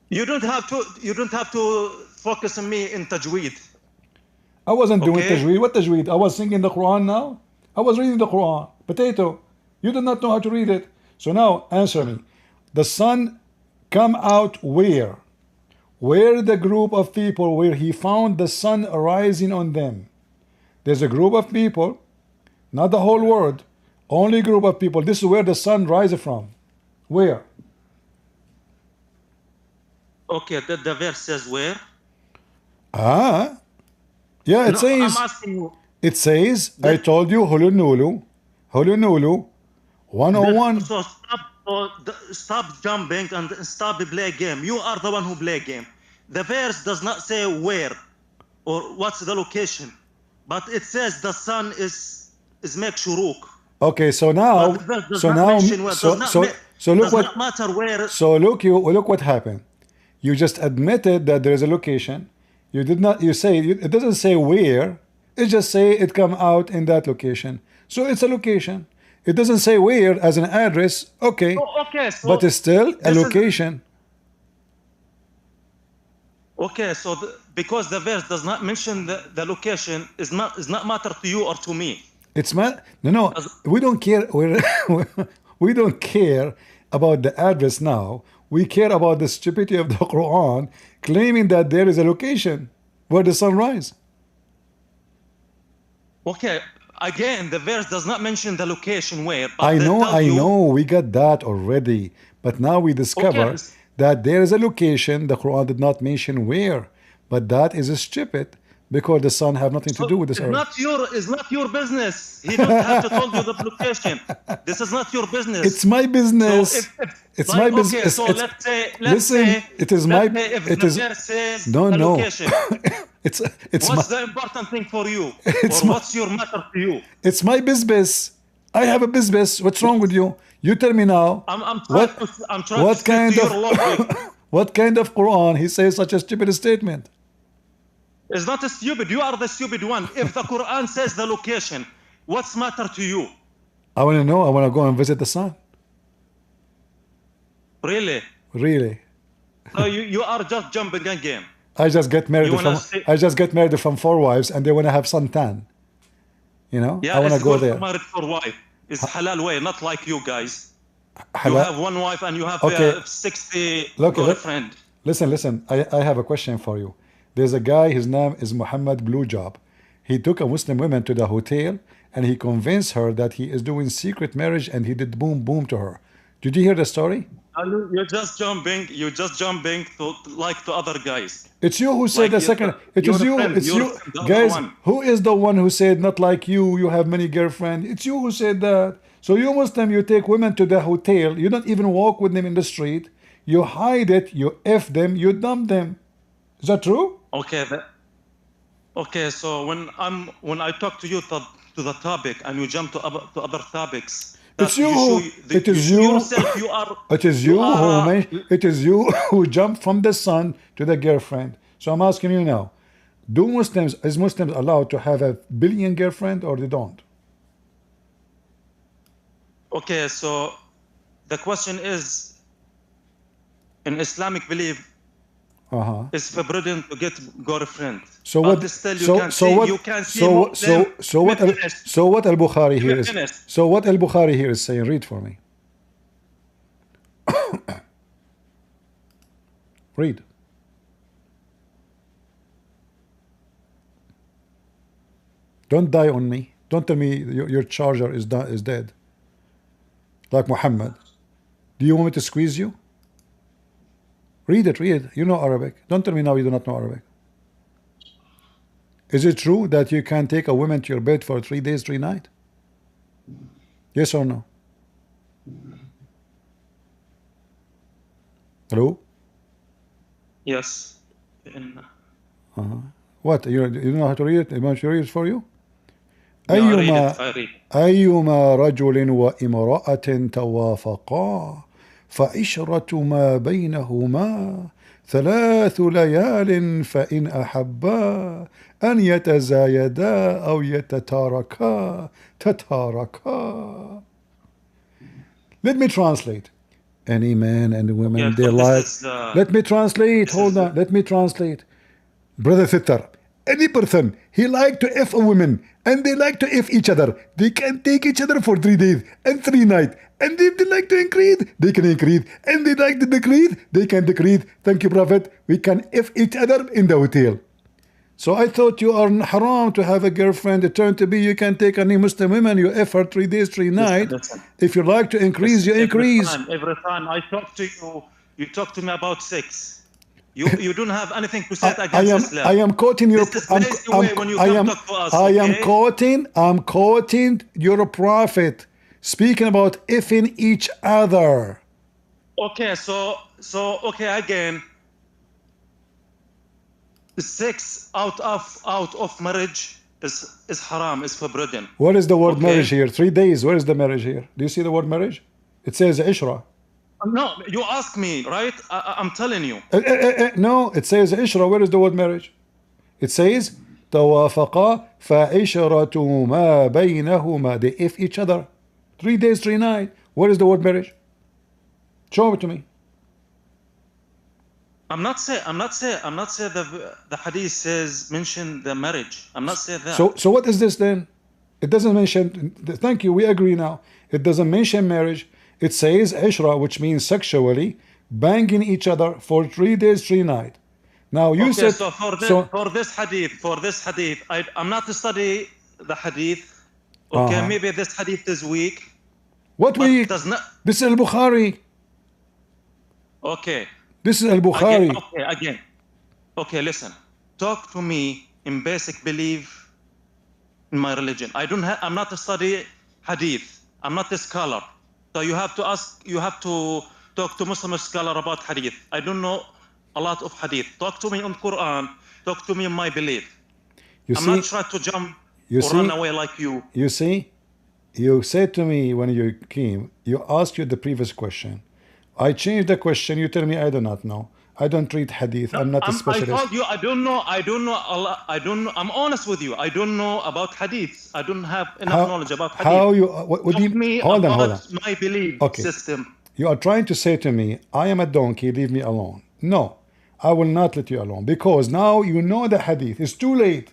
You don't have to focus on me in tajweed. I wasn't doing tajweed. What tajweed? I was singing the Quran now. I was reading the Quran. Potato. You do not know how to read it. So now answer me. The sun come out where? Where the group of people where he found the sun rising on them. There's a group of people, not the whole world. Only group of people. This is where the sun rises from. Where? Okay, the verse says where? Ah. Yeah, it No, says. I'm asking you. It says, I told you, Hulunulu, 101. So stop jumping and stop play game. You are the one who play game. The verse does not say where or what's the location, but it says the sun is make shuruk. Okay, so now, so look what, matter where. so look what happened. You just admitted that there is a location. You did not. You say it doesn't say where. It just say it come out in that location. So it's a location. It doesn't say where as an address. Okay. Oh, okay. So but it's still a location. Okay, so because the verse does not mention the location is not matter to you or to me. It's no. We don't care. We don't care about the address now. We care about the stupidity of the Quran claiming that there is a location where the sun rises. Okay, again, the verse does not mention the location where. But I know, we got that already. But now we discover that there is a location. The Quran did not mention where, but that is stupid because the sun have nothing to do with this earth. It's not your business. He don't have to tell you the location. This is not your business. It's my business. So it's my business. Okay, so let's say, it is my. It is. Says no. Location. It's what's the important thing for you? What's your matter to you? It's my business. I have a business. What's wrong with you? You tell me now. I'm trying what to kind to of your logic. What kind of Quran he says such a stupid statement? It's not a stupid. You are the stupid one. If the Quran says the location, what's matter to you? I want to know. I want to go and visit the sun. Really? Really? So you are just jumping a game. I just get married from 4 wives and they want to have suntan. You know? Yeah, I want to go there. Married for wife. It's halal way, not like you guys. Halal? You have one wife and you have 60 girlfriend. Listen. I have a question for you. There's a guy, his name is Mohammed Bluejob. He took a Muslim woman to the hotel and he convinced her that he is doing secret marriage and he did boom boom to her. Did you hear the story? You're just jumping to other guys. It's you who said the second. It is you. It's you. Guys, who is the one who said not like you, you have many girlfriends? It's you who said that. So you Muslim, you take women to the hotel. You don't even walk with them in the street. You hide it. You F them. You dump them. Is that true? Okay, so when I talk to you to the topic and you jump to other topics. It's you. It is you who jumped from the sun to the girlfriend. So I'm asking you now: is Muslims allowed to have 1 billion girlfriend or they don't? Okay, so the question is, in Islamic belief, it's forbidden to get girlfriend. So what? So what Al-Bukhari here is? So what Al-Bukhari here is saying? Read for me. Read. Don't die on me. Don't tell me your charger is dead. Like Mohammed. Do you want me to squeeze you? Read it. You know Arabic. Don't tell me now you do not know Arabic. Is it true that you can take a woman to your bed for 3 days, 3 nights? Yes or no? Hello? Yes. What? You don't know how to read it? You want me to read it for you? أيما رجل وامرأة توافقا فعشرة ما بينهما 3 ليال فإن أحبا أن يتزايدا أو يتتاركا تتاركا. Let me translate. Any man and woman in their lives. Let me translate. Hold on. Let me translate. Brother sister, any person, he like to F a woman and they like to F each other. They can take each other for 3 days and 3 nights. And if they like to increase, they can increase. And they like to decrease, they can decrease. Thank you, Prophet. We can F each other in the hotel. So I thought you are haram to have a girlfriend. It turned to be you can take any Muslim woman, you F her 3 days, 3 nights. Listen. If you like to increase, you increase. Every time I talk to you, you talk to me about sex. You don't have anything to say against Islam. I am quoting your. This is crazy way when you come talk to us, I'm quoting your prophet speaking about effing each other. Okay, so okay again. Sex out of marriage is haram, is forbidden. What is the word marriage here? 3 days. Where is the marriage here? Do you see the word marriage? It says ishra. No, you ask me, right? I'm telling you. No, it says ishra. Where is the word marriage? It says توافقا فعشرة ما بينهما. They if each other. 3 days, 3 nights. Where is the word marriage? Show it to me. I'm not saying the hadith says mention the marriage. I'm not saying that. So what is this then? It doesn't mention. Thank you. We agree now. It doesn't mention marriage. It says ishra, which means sexually banging each other for 3 days, 3 nights. Now you said. So for this hadith, I'm not to study the hadith. Okay, maybe this hadith is weak. What weak? This is al-Bukhari. Okay. This is al-Bukhari. Again. Okay, listen. Talk to me in basic belief in my religion. I'm not to study hadith. I'm not a scholar. So you have to talk to Muslim scholar about hadith. I don't know a lot of hadith. Talk to me on Quran. Talk to me in my belief. I'm not trying to jump or run away like you. You see? You said to me when you came, you asked you the previous question. I changed the question. You tell me I do not know. I don't read hadith. I'm not a specialist. I told you I don't know. I don't know. I'm honest with you. I don't know about hadith. I don't have enough knowledge about hadith. How you? What do you? Hold on. My belief system. You are trying to say to me, I am a donkey. Leave me alone. No, I will not let you alone because now you know the hadith. It's too late.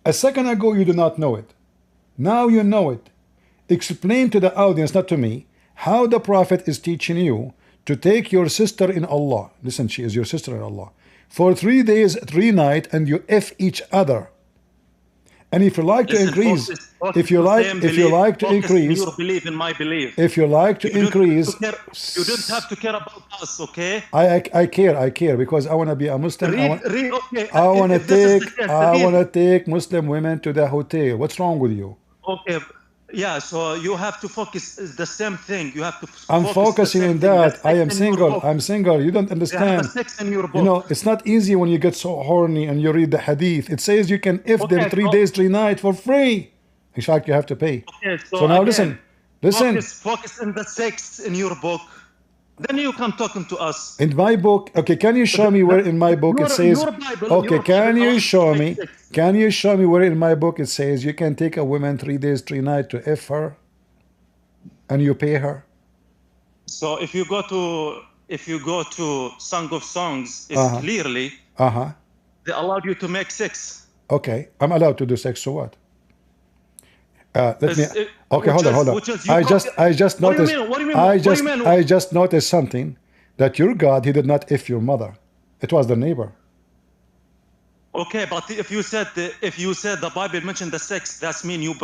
A second ago you do not know it. Now you know it. Explain to the audience, not to me, how the Prophet is teaching you to take your sister in Allah. Listen, she is your sister in Allah. For 3 days, 3 nights, and you F each other. And if you like to increase, if you like to increase, your belief in my belief. If you like to increase, you don't have to care about us, okay? I care because I want to be a Muslim. I want to take Muslim women to the hotel. What's wrong with you? Okay. Yeah, so you have to focus the same thing. You have to. I'm focusing on that. I am single. I'm single. You don't understand. You know, it's not easy when you get so horny and you read the hadith. It says you can if them 3 days, 3 nights for free. In fact, you have to pay. Okay, so now listen. Focus on the sex in your book. Then you come talking to us. In my book, okay, can you show me where in my book it says, okay, can you show me where in my book it says you can take a woman 3 days, 3 nights to F her and you pay her? So if you go to Song of Songs, it's clearly they allowed you to make sex. Okay, I'm allowed to do sex, so what? Hold on. I just noticed. I just noticed something that your God, he did not F your mother. It was the neighbor. Okay, but if you said the Bible mentioned the sex, that means you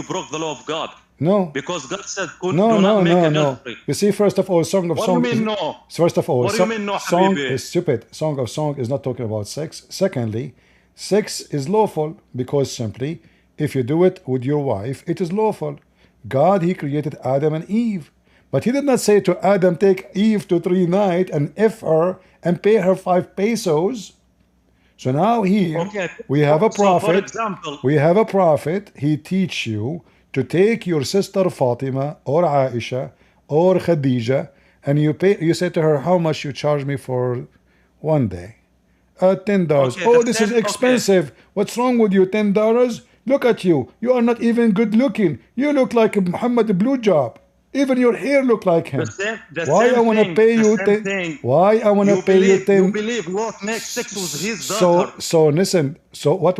broke the law of God. No. Because God said, no. You see, first of all, Song of Song. What do you mean no? First of all, what do you mean no, Song Habibi? is stupid. Song of Song is not talking about sex. Secondly, sex is lawful because simply, if you do it with your wife, it is lawful. God, he created Adam and Eve. But he did not say to Adam, take Eve to 3 nights and F her and pay her 5 pesos. So now here, we have a prophet. We have a prophet. He teach you to take your sister Fatima or Aisha or Khadija and you say to her, how much you charge me for 1 day? $10. This is expensive. What's wrong with you? $10? Look at you. You are not even good looking. You look like a Mohammed blue job. Even your hair look like him. Why I want to pay you 10? Why I want to pay you 10? You believe Lot makes sex with his daughter. So listen. So what?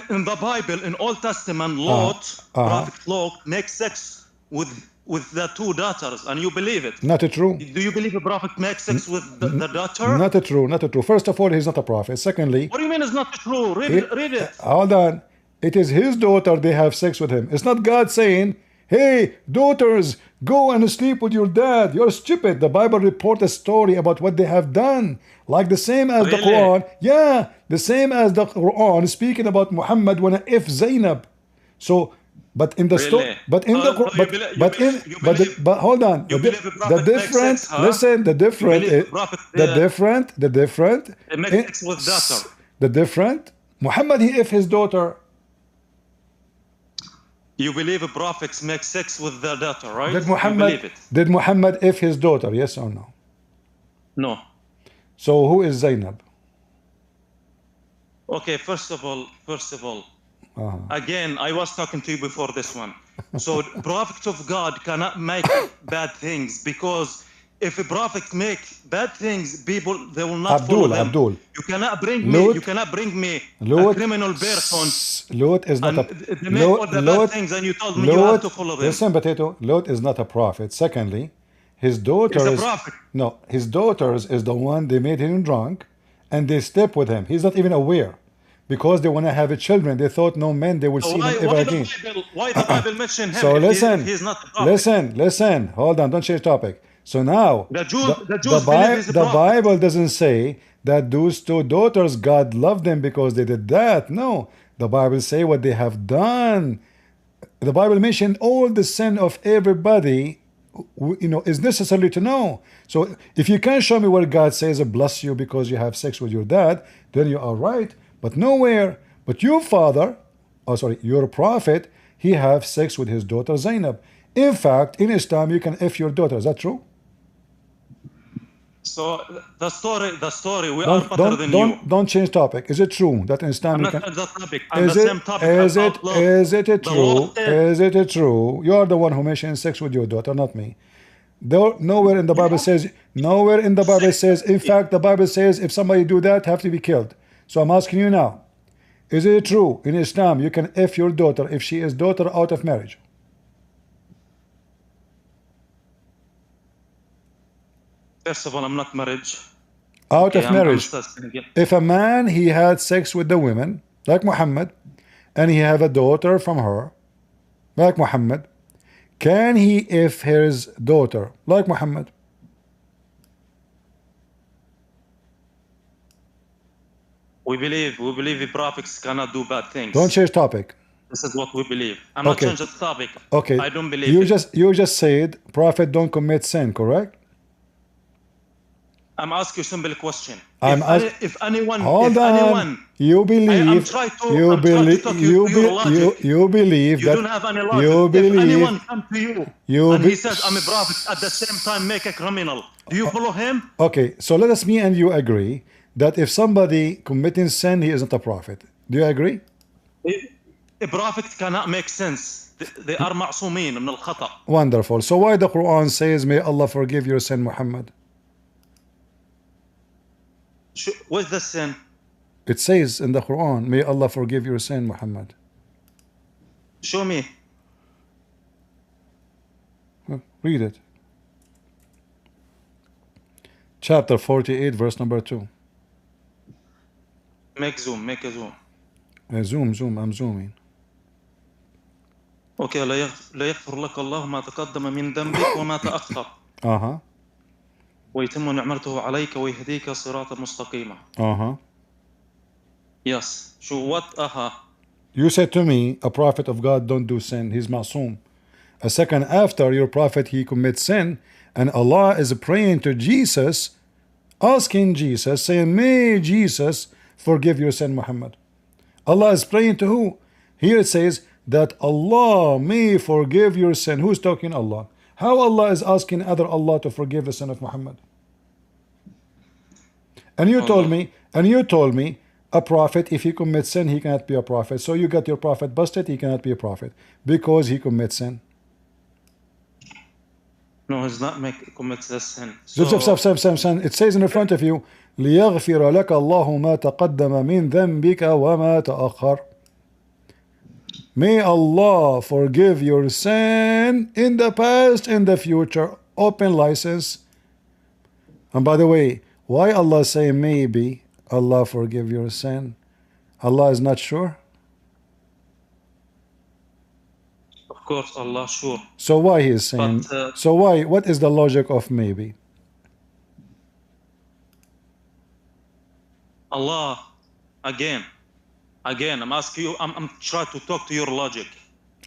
In the Bible, in Old Testament, Lot, Prophet Lot, makes sex with with the two daughters, and you believe it. Not true. Do you believe a prophet makes sex with the daughter? Not true. Not true. First of all, he's not a prophet. Secondly, What do you mean it's not true? Read it. Hold on. It is his daughter they have sex with him. It's not God saying, hey, daughters, go and sleep with your dad. You're stupid. The Bible reports a story about what they have done. Like the same as the Quran. Yeah, the same as the Quran speaking about Muhammad when if Zainab. So, but in the story, but in the but hold on. The different. Listen, the different. The different. It makes sex with daughter. The different. Muhammad he if his daughter. You believe prophets make sex with their daughter, right? Did Muhammad if his daughter? Yes or no? No. So who is Zainab? Okay, first of all, again, I was talking to you before this one. So prophets of God cannot make bad things, because if a prophet make bad things, people they will not follow them. Abdul. You cannot bring me a criminal person. Lot is not they make all the bad things, and you told me you have to follow them. Listen, Potato. Lot is not a prophet. Secondly, his daughters. He's a prophet. No, his daughters is the one they made him drunk, and they slept with him. He's not even aware. Because they want to have a children, they thought no men they will see him ever again. Why the Bible mention him? So listen, he's not a prophet. listen. Hold on, don't change topic. So now, the Bible doesn't say that those two daughters, God loved them because they did that. No, the Bible say what they have done. The Bible mentioned all the sin of everybody, is necessary to know. So if you can show me where God says, bless you because you have sex with your dad, then you are right. But nowhere. But your father, your prophet, he have sex with his daughter Zainab. In fact, in Islam, you can F your daughter. Is that true? So the story, we are better than you. Don't change topic. Is it true that in Islam you can? I'm not the topic. I'm the same topic. Is it true? Is it true? You are the one who mentioned sex with your daughter, not me. Nowhere in the Bible says. Nowhere in the Bible says. In fact, the Bible says if somebody do that, have to be killed. So I'm asking you now, is it true in Islam you can F your daughter if she is daughter out of marriage? First of all, I'm not married. Out of marriage. If a man, he had sex with the women, like Muhammad, and he have a daughter from her, like Muhammad, can he F his daughter, like Muhammad? We believe the prophets cannot do bad things. Don't change topic. This is what we believe. I'm not changing the topic. Okay. I don't believe you just said prophet don't commit sin, correct? I'm asking you a simple question. If anyone, you believe, you believe that don't have any logic. If anyone come to you and he says I'm a prophet, at the same time make a criminal, do you follow him? Okay, so let us me and you agree that if somebody committing sin, he is not a prophet. Do you agree? A prophet cannot make sense. They are ma'sumin min al-khata. Wonderful. So why the Quran says, may Allah forgive your sin, Muhammad? What's the sin? It says in the Quran, may Allah forgive your sin, Muhammad. Show me. Read it. Chapter 48, verse number 2. Make a zoom. Zoom, I'm zooming. Okay, لا يغفر لك الله ما تقدم من ذنبك وما تأخر. ويتم نعمته عليك ويهديك صراطا مستقيما. Yes. You said to me, a prophet of God don't do sin. He's ma'soom. A second after, your prophet, he commits sin, and Allah is praying to Jesus, asking Jesus, saying, may Jesus forgive your sin, Muhammad. Allah is praying to who? Here it says that Allah may forgive your sin. Who's talking? Allah. How Allah is asking other Allah to forgive the sin of Muhammad? And you told me, a prophet, if he commits sin, he cannot be a prophet. So you got your prophet busted, he cannot be a prophet because he commits sin. No, he's not commits the sin. It says in the front of you, ليغفر لك الله ما تقدم من ذنبك وما تأخر. May Allah forgive your sin in the past and the future. Open license. And by the way, why Allah say maybe Allah forgive your sin? Allah is not sure. Of course, Allah sure. So why he is saying? But So why? What is the logic of maybe? Allah, again, I'm asking you. I'm trying to talk to your logic.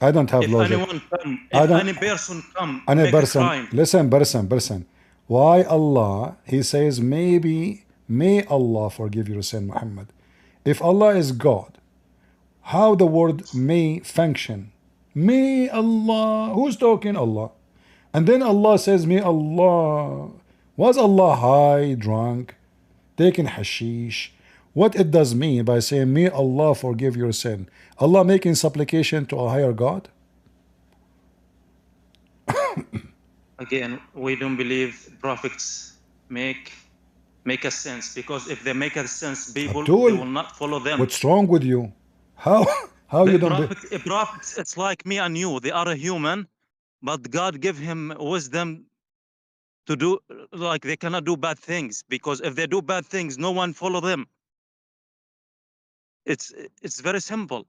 I don't have If logic. anyone come, I if don't- any person come, Any make a person, crime. listen, person. Why Allah? He says maybe, may Allah forgive your sin, Muhammad. If Allah is God, how the word may function? May Allah, who's talking? Allah. And then Allah says, may Allah. Was Allah high, drunk, taking hashish? What it does mean by saying, may Allah forgive your sin? Allah making supplication to a higher God? Again, we don't believe prophets make a sense, because if they make a sense, people Abdul, they will not follow them. what's wrong with you? How you The don't be, prophets, it's like me and you. They are a human, but God give him wisdom to do, like, they cannot do bad things, because if they do bad things, no one follow them. It's very simple.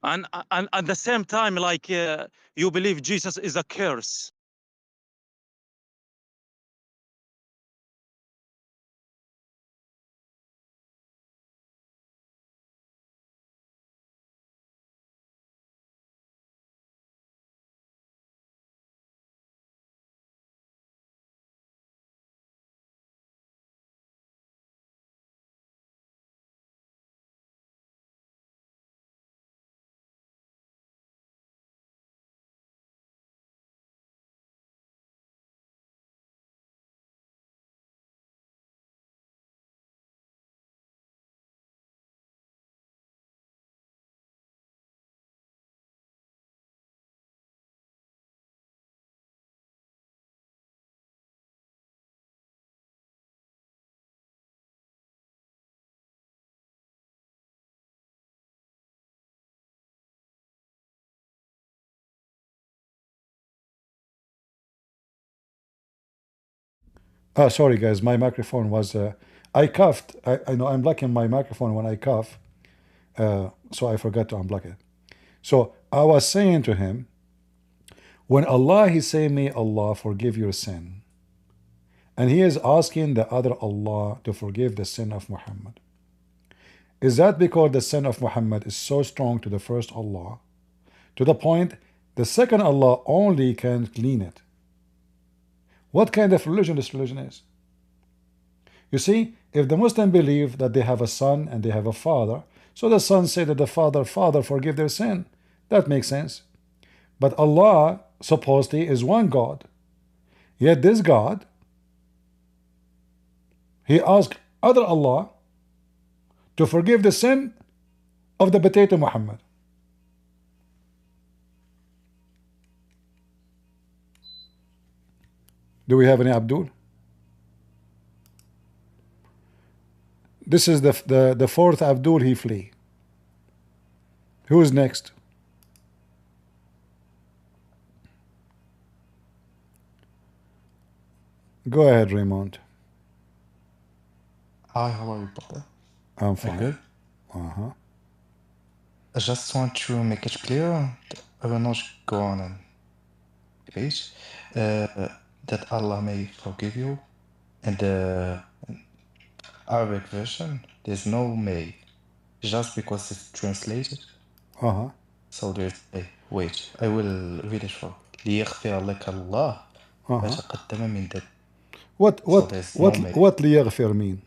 And at the same time, like, you believe Jesus is a curse. sorry guys, my microphone was, I coughed. I know I'm blocking my microphone when I cough, so I forgot to unblock it. So I was saying to him, when Allah, he say, may Allah forgive your sin, and he is asking the other Allah to forgive the sin of Muhammad. Is that because the sin of Muhammad is so strong to the first Allah, to the point the second Allah only can clean it? What kind of religion this religion is? You see, if the Muslim believe that they have a son and they have a father, so the son say that the father, forgive their sin. That makes sense. But Allah supposedly is one God. Yet this God, he asked other Allah to forgive the sin of the potato Muhammad. Do we have any Abdul? This is the fourth Abdul, he flee. Who is next? Go ahead, Raymond. Hi, how are you, brother? I'm Are fine. good? Uh-huh. I just want to make it clear, I will not go on and debate, that Allah may forgive you. In the Arabic version, there's no may, just because it's translated. Uh-huh. So there's a wait. I will read it for ليغفر لك الله ما Uh-huh. تقدم من ذنبك. What there's no may. what ليغفر mean?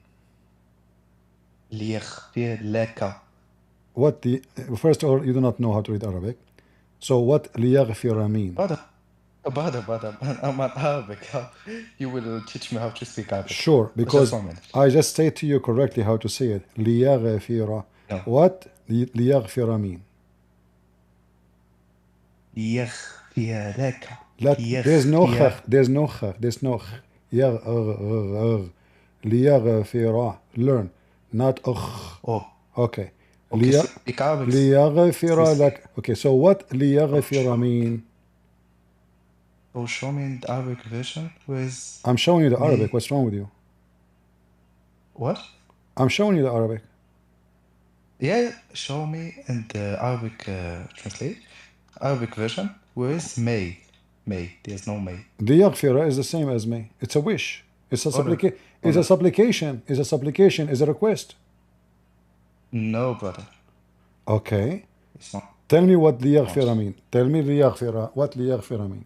ليغفر لك. What the first of all, you do not know how to read Arabic. So what ليغفر mean? Brother, I'm an Arabic. You will teach me how to speak Arabic. Sure, because Just 1 minute. I just say to you correctly how to say it. ليغفر. No. What ليغفر mean? ليغفر لك. There's no خ. There's no خ. There's no خ. ليغفر. Learn, not أخ. Oh, Okay. Okay, speak Arabic. ليغفر لك. Okay, so what ليغفر mean? Oh, show me the Arabic version with... I'm showing you the me. Arabic. What's wrong with you? What? I'm showing you the Arabic. Yeah, show me in the Arabic Arabic version with May. May. There's no May. ليغفر is the same as me. It's a wish. It's a Brother, supplication. It's a supplication. It's a supplication. It's a request. No, brother. Okay. It's not. Tell me what ليغفر mean. Tell me ليغفر. What ليغفر mean?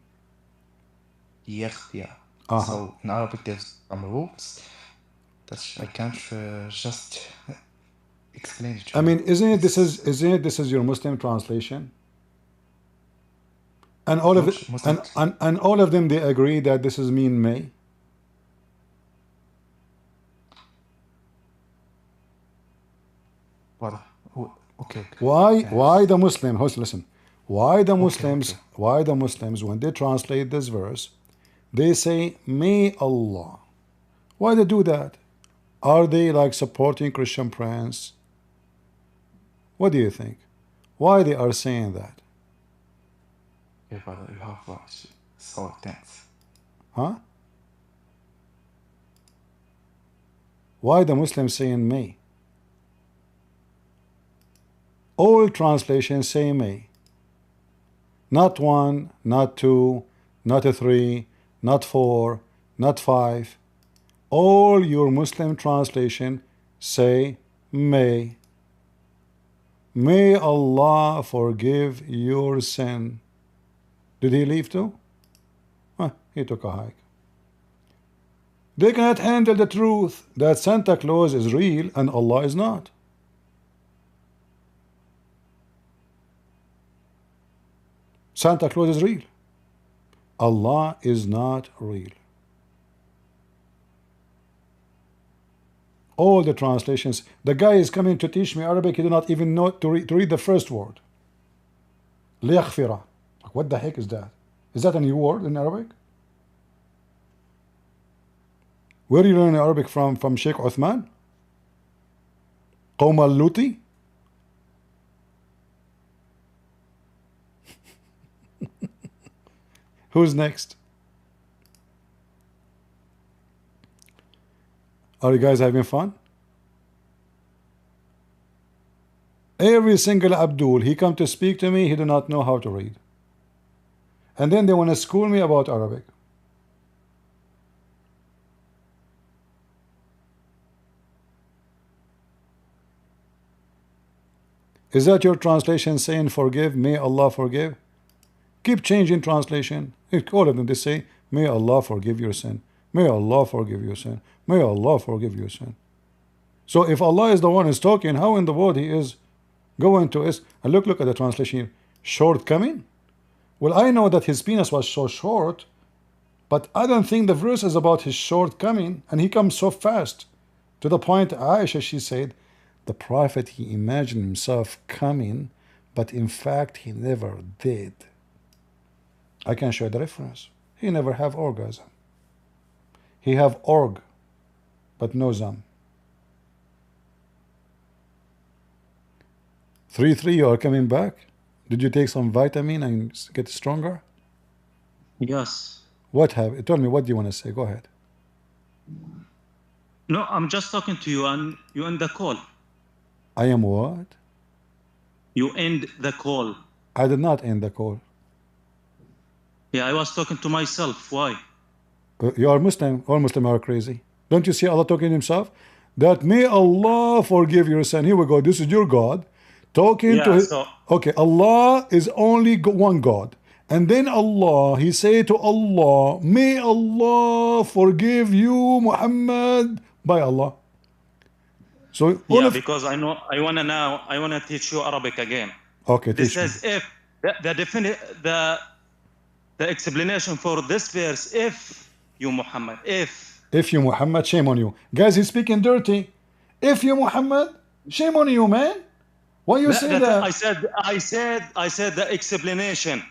يغفر. Uh-huh. So in Arabic there's some rules that I can't just explain it to I you. mean, isn't it this is your Muslim translation? And all of it, Which Muslim? and all of them, they agree that this is mean may. Brother, okay. Why the Muslim? Listen. Why the Muslims? okay. Why the Muslims when they translate this verse, they say may Allah. Why they do that? Are they like supporting Christian friends? What do you think? Why they are saying that? Okay, brother, you have so thanks. Huh? Why the Muslims saying may? All translations say may. Not one, not two, not a three, not four, not five. All your Muslim translation say may. May Allah forgive your sin. Did he leave too? He took a hike. They cannot handle the truth that Santa Claus is real and Allah is not. Santa Claus is real. Allah is not real. All the translations. The guy is coming to teach me Arabic. He do not even know to read the first word. ليغفر. What the heck is that? Is that a new word in Arabic? Where are you learning Arabic from? From Sheikh Uthman? قوم اللوطي? Who's next? Are you guys having fun? Every single Abdul, he come to speak to me, he do not know how to read. And then they want to school me about Arabic. Is that your translation saying forgive, may Allah forgive? Keep changing translation. All of them, they say, may Allah forgive your sin. May Allah forgive your sin. May Allah forgive your sin. So if Allah is the one who's talking, how in the world he is going to us? And look at the translation here. Shortcoming? Well, I know that his penis was so short, but I don't think the verse is about his shortcoming, and he comes so fast. To the point, Aisha, she said, the Prophet, he imagined himself coming, but in fact, he never did. I can show the reference. He never have orgasm. He have org, but no zam. 3-3, you are coming back? Did you take some vitamin and get stronger? Yes. What have? Tell me, what do you want to say? Go ahead. No, I'm just talking to you and you end the call. I am what? You end the call. I did not end the call. Yeah, I was talking to myself. Why? You are Muslim. All Muslims are crazy. Don't you see Allah talking to himself? That may Allah forgive your sin. Here we go. This is your God talking to his... Okay, Allah is only one God. And then Allah, he say to Allah, may Allah forgive you, Muhammad, by Allah. So yeah, because I want to teach you Arabic again. Okay, this teach me. says if the explanation for this verse, if you Muhammad, if you Muhammad, shame on you. Guys, he's speaking dirty. If you Muhammad, shame on you, man. Why you say that? I said the explanation.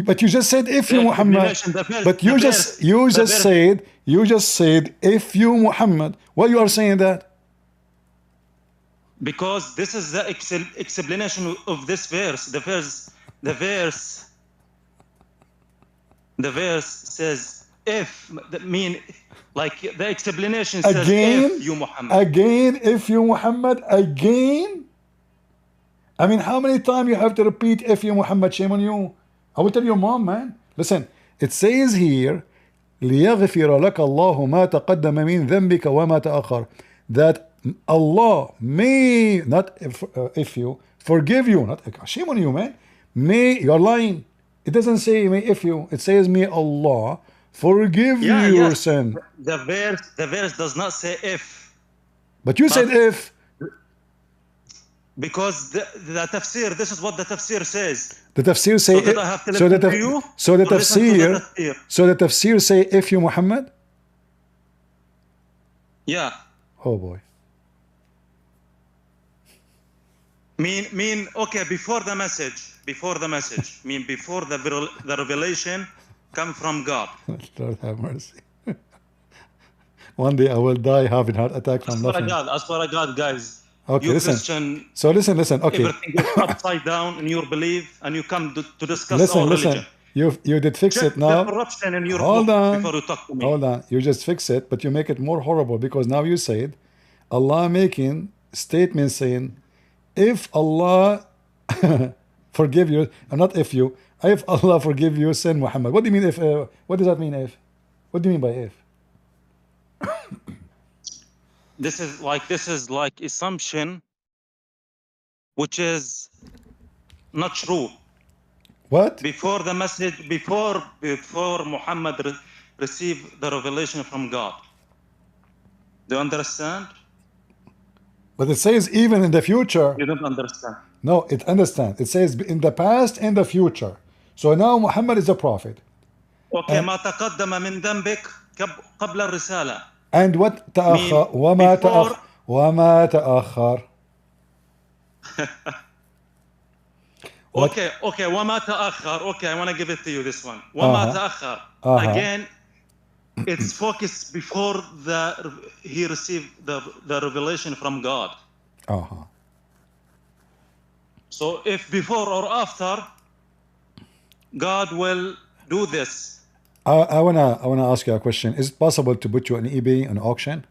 But you just said if you Muhammad. But you just said if you Muhammad. Why you are saying that? Because this is the explanation of this verse. The verse says if, mean like the explanation says Again? if you Muhammad. Again, if you Muhammad, again? I mean, how many times you have to repeat if you Muhammad? Shame on you. I will tell your mom, man. Listen, it says here, لِيَغْفِرَ لَكَ اللَّهُ مَا تَقَدَّمَ مِنْ ذَنْبِكَ وَمَا تَأَخَّرَ. That Allah may, not if you, forgive you. Not, shame on you, man. May, you're lying. It doesn't say may if you. It says may Allah forgive you your sin. The verse does not say if. But you said if. Because the tafsir, this is what the tafsir says. The tafsir say so the tafsir say if you Muhammad? Yeah. Oh boy. Mean okay, before the message, mean before the revelation come from God. Lord have mercy. One day I will die having heart attack from nothing. I swear to God, guys. Okay, you listen. Christian, so listen. Okay. Everything is upside down in your belief, and you come to discuss our religion. You did fix it now. The corruption in your Hold on. Before you talk to me. Hold on. You just fix it, but you make it more horrible because now you said Allah making statements saying if Allah forgive you, not if you, if Allah forgive you sin, Muhammad. What do you mean if? What does that mean if? What do you mean by if? This is like assumption, which is not true. What? Before the message, before Muhammad received the revelation from God. Do you understand? But it says even in the future. You don't understand. No, it understands. It says in the past and the future. So now Muhammad is a prophet. Okay, ما تقدم من ذنبك قبل الرسالة. And what تأخر وما تأخر وما تأخر. Okay, وما تأخر. Okay, I want to give it to you this one. وما تأخر. Again, it's focused before he received the revelation from God. So if before or after, God will do this. I wanna ask you a question. Is it possible to put you on eBay on auction?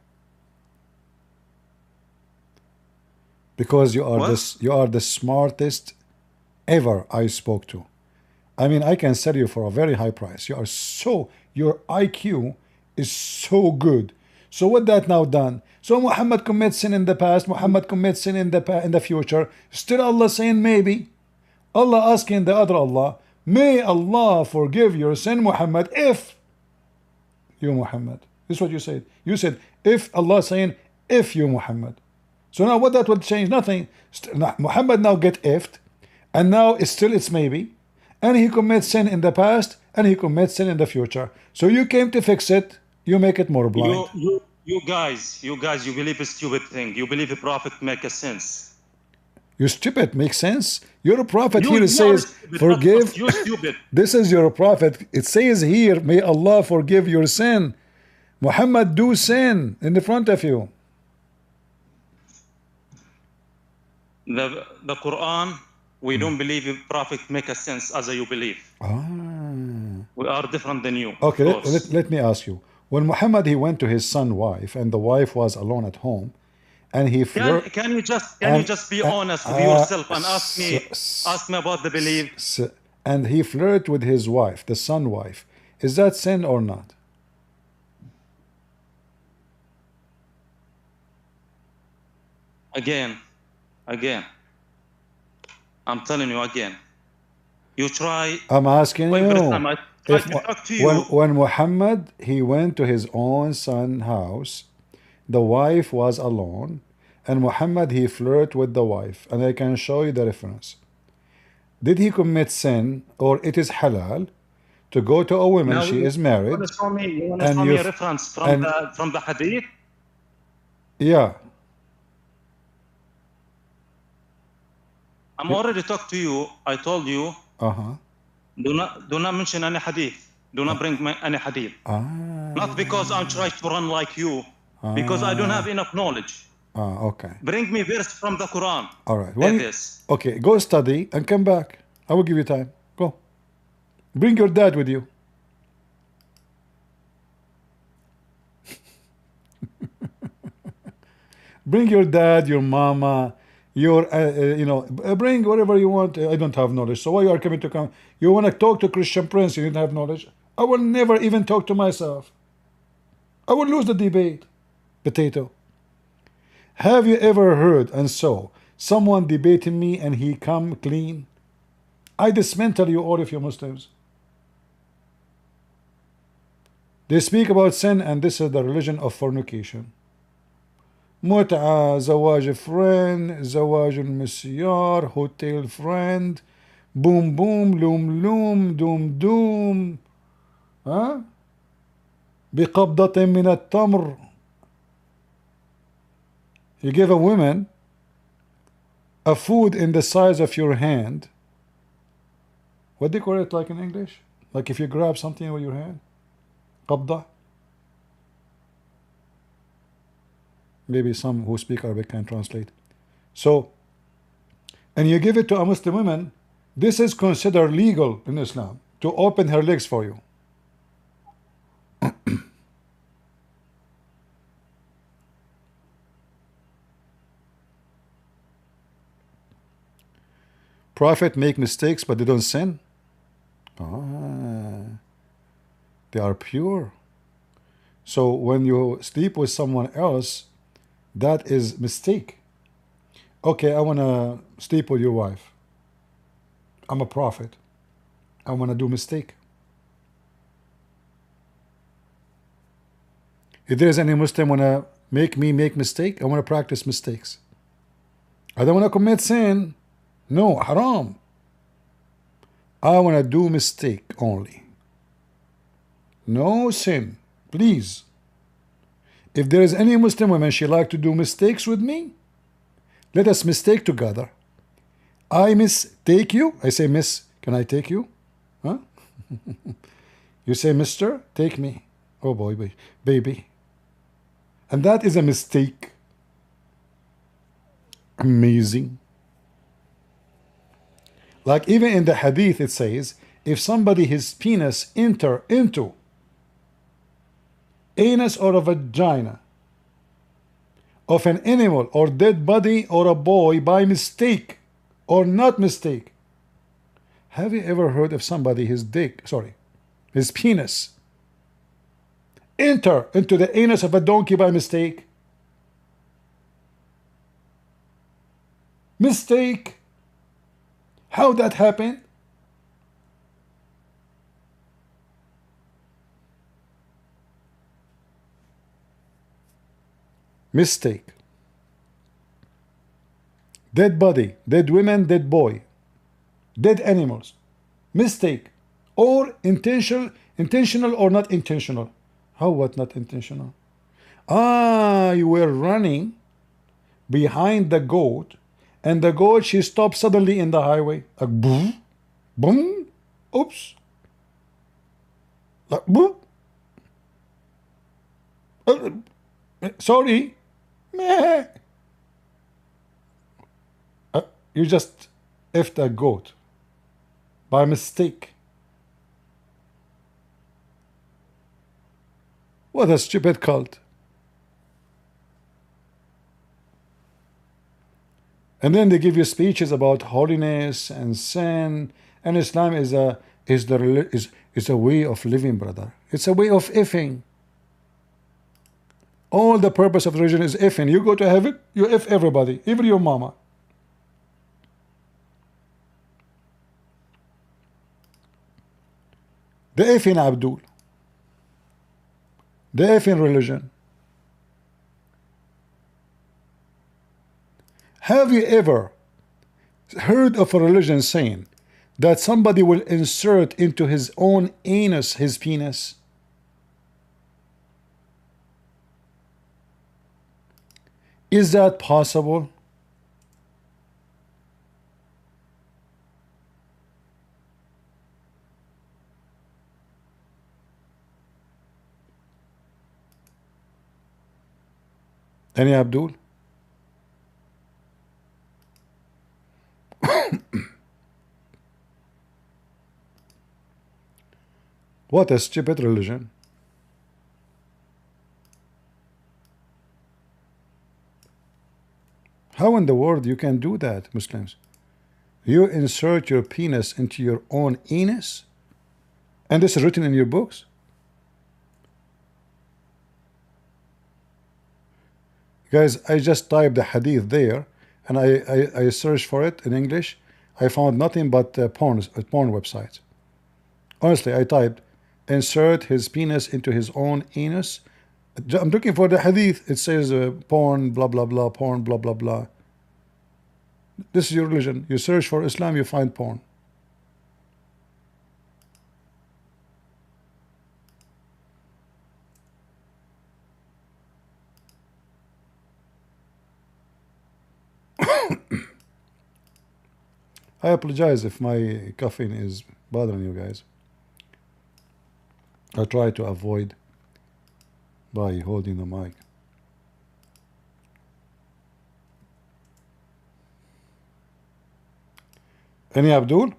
Because you are the smartest ever I spoke to. I mean, I can sell you for a very high price. Your IQ is so good. So what that now done? So Muhammad commits sin in the past, Muhammad commits sin in the future. Still Allah saying maybe. Allah asking the other Allah, may Allah forgive your sin, Muhammad, if you Muhammad. This is what you said. You said if Allah saying if you Muhammad. So now what that would change? Nothing. Muhammad now get ifed, and now it's maybe, and he commits sin in the past and he commits sin in the future. So you came to fix it. You make it more blind. You guys, you believe a stupid thing. You believe a prophet make a sense. You stupid, makes sense. You're a prophet here. It says forgive. You stupid. This is your prophet. It says here, may Allah forgive your sin. Muhammad do sin in the front of you. The Quran, we don't believe a prophet make a sense as you believe. We are different than you. Okay, let me ask you. When Muhammad he went to his son's wife and the wife was alone at home, and he can you just be honest with yourself and ask me about the belief? And he flirted with his wife, the son's wife. Is that sin or not? Again, I'm telling you again. You try. I'm asking you. Talk to you. When Muhammad he went to his own son's house, the wife was alone, and Muhammad he flirted with the wife, and I can show you the reference. Did he commit sin, or it is halal to go to a woman? Now, she is married. You want to show me a reference from the hadith? Yeah. I'm already talked to you. I told you. Do not mention any hadith. Do not bring any hadith. Not because I'm trying to run like you, because I don't have enough knowledge. Okay. Bring me verse from the Quran. All right. This. Okay, go study and come back. I will give you time. Go. Bring your dad with you. Bring your dad, your mama, your, bring whatever you want. I don't have knowledge. So why you are coming to come? You want to talk to Christian Prince, you don't have knowledge. I will never even talk to myself. I will lose the debate. Potato. Have you ever heard and saw someone debating me and he come clean? I dismantle you all if you're Muslims. They speak about sin and this is the religion of fornication. متعة, زواج friend, زواج المسيار, hotel friend, boom boom, loom loom, doom doom. ها؟ بقبضة من التمر. You give a woman a food in the size of your hand. What do you call it like in English? Like if you grab something with your hand? قبضة. Maybe some who speak Arabic can translate. So, and you give it to a Muslim woman, this is considered legal in Islam, to open her legs for you. Prophet make mistakes, but they don't sin. They are pure. So when you sleep with someone else, that is mistake. Okay, I want to sleep with your wife. I'm a prophet. I want to do mistake. If there's any Muslim want to make me make mistake, I want to practice mistakes. I don't want to commit sin. No, haram. I want to do mistake only. No sin. Please. If there is any Muslim woman she like to do mistakes with me, let us mistake together. I mistake you. I say, miss, can I take you? Huh? You say, mister, take me. Oh boy, baby. And that is a mistake. Amazing. Like even in the hadith it says, if somebody his penis enter into anus or a vagina of an animal or dead body or a boy by mistake or not mistake. Have you ever heard of somebody his penis enter into the anus of a donkey by mistake? Mistake. How that happened? Mistake. Dead body, dead women, dead boy, dead animals. Mistake. Or intentional or not intentional. How what not intentional? You were running behind the goat and the goat she stopped suddenly in the highway. Like boom, boom, oops. Like boom. Sorry. Meh. You just effed a goat by mistake. What a stupid cult. And then they give you speeches about holiness and sin, and Islam is a way of living, brother. It's a way of effing. All the purpose of religion is effing. You go to heaven, you eff everybody, even your mama. The effing Abdul. The effing religion. Have you ever heard of a religion saying that somebody will insert into his own anus his penis? Is that possible? Any Abdul? What a stupid religion. How in the world you can do that, Muslims? You insert your penis into your own anus? And this is written in your books? Guys, I just typed the hadith there, and I searched for it in English. I found nothing but porn websites. Honestly, I typed, insert his penis into his own anus. I'm looking for the hadith. It says porn, blah, blah, blah, porn, blah, blah, blah. This is your religion. You search for Islam, you find porn. I apologize if my coughing is bothering you guys. I try to avoid by holding the mic. Any Abdul?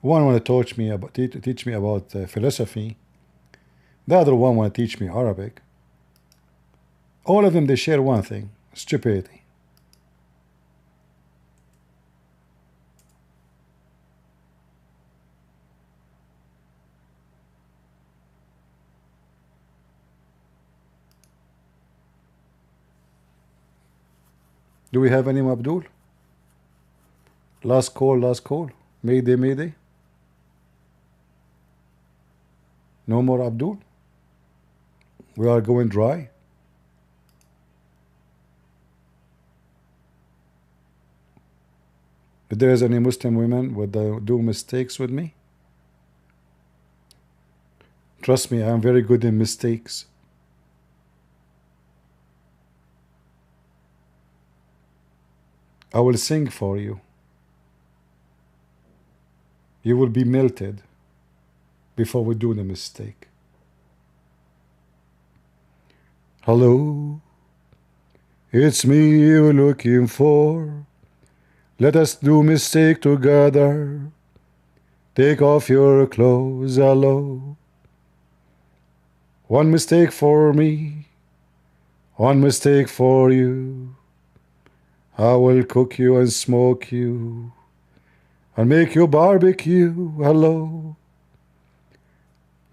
One want to teach me about philosophy. The other one want to teach me Arabic. All of them, they share one thing: stupidity. Do we have any Abdul? Last call, last call. Mayday, mayday. No more Abdul? We are going dry. If there is any Muslim women would do mistakes with me, trust me, I am very good in mistakes. I will sing for you. You will be melted before we do the mistake. Hello, it's me you're looking for. Let us do mistake together. Take off your clothes, hello. One mistake for me, one mistake for you. I will cook you and smoke you and make you barbecue, hello.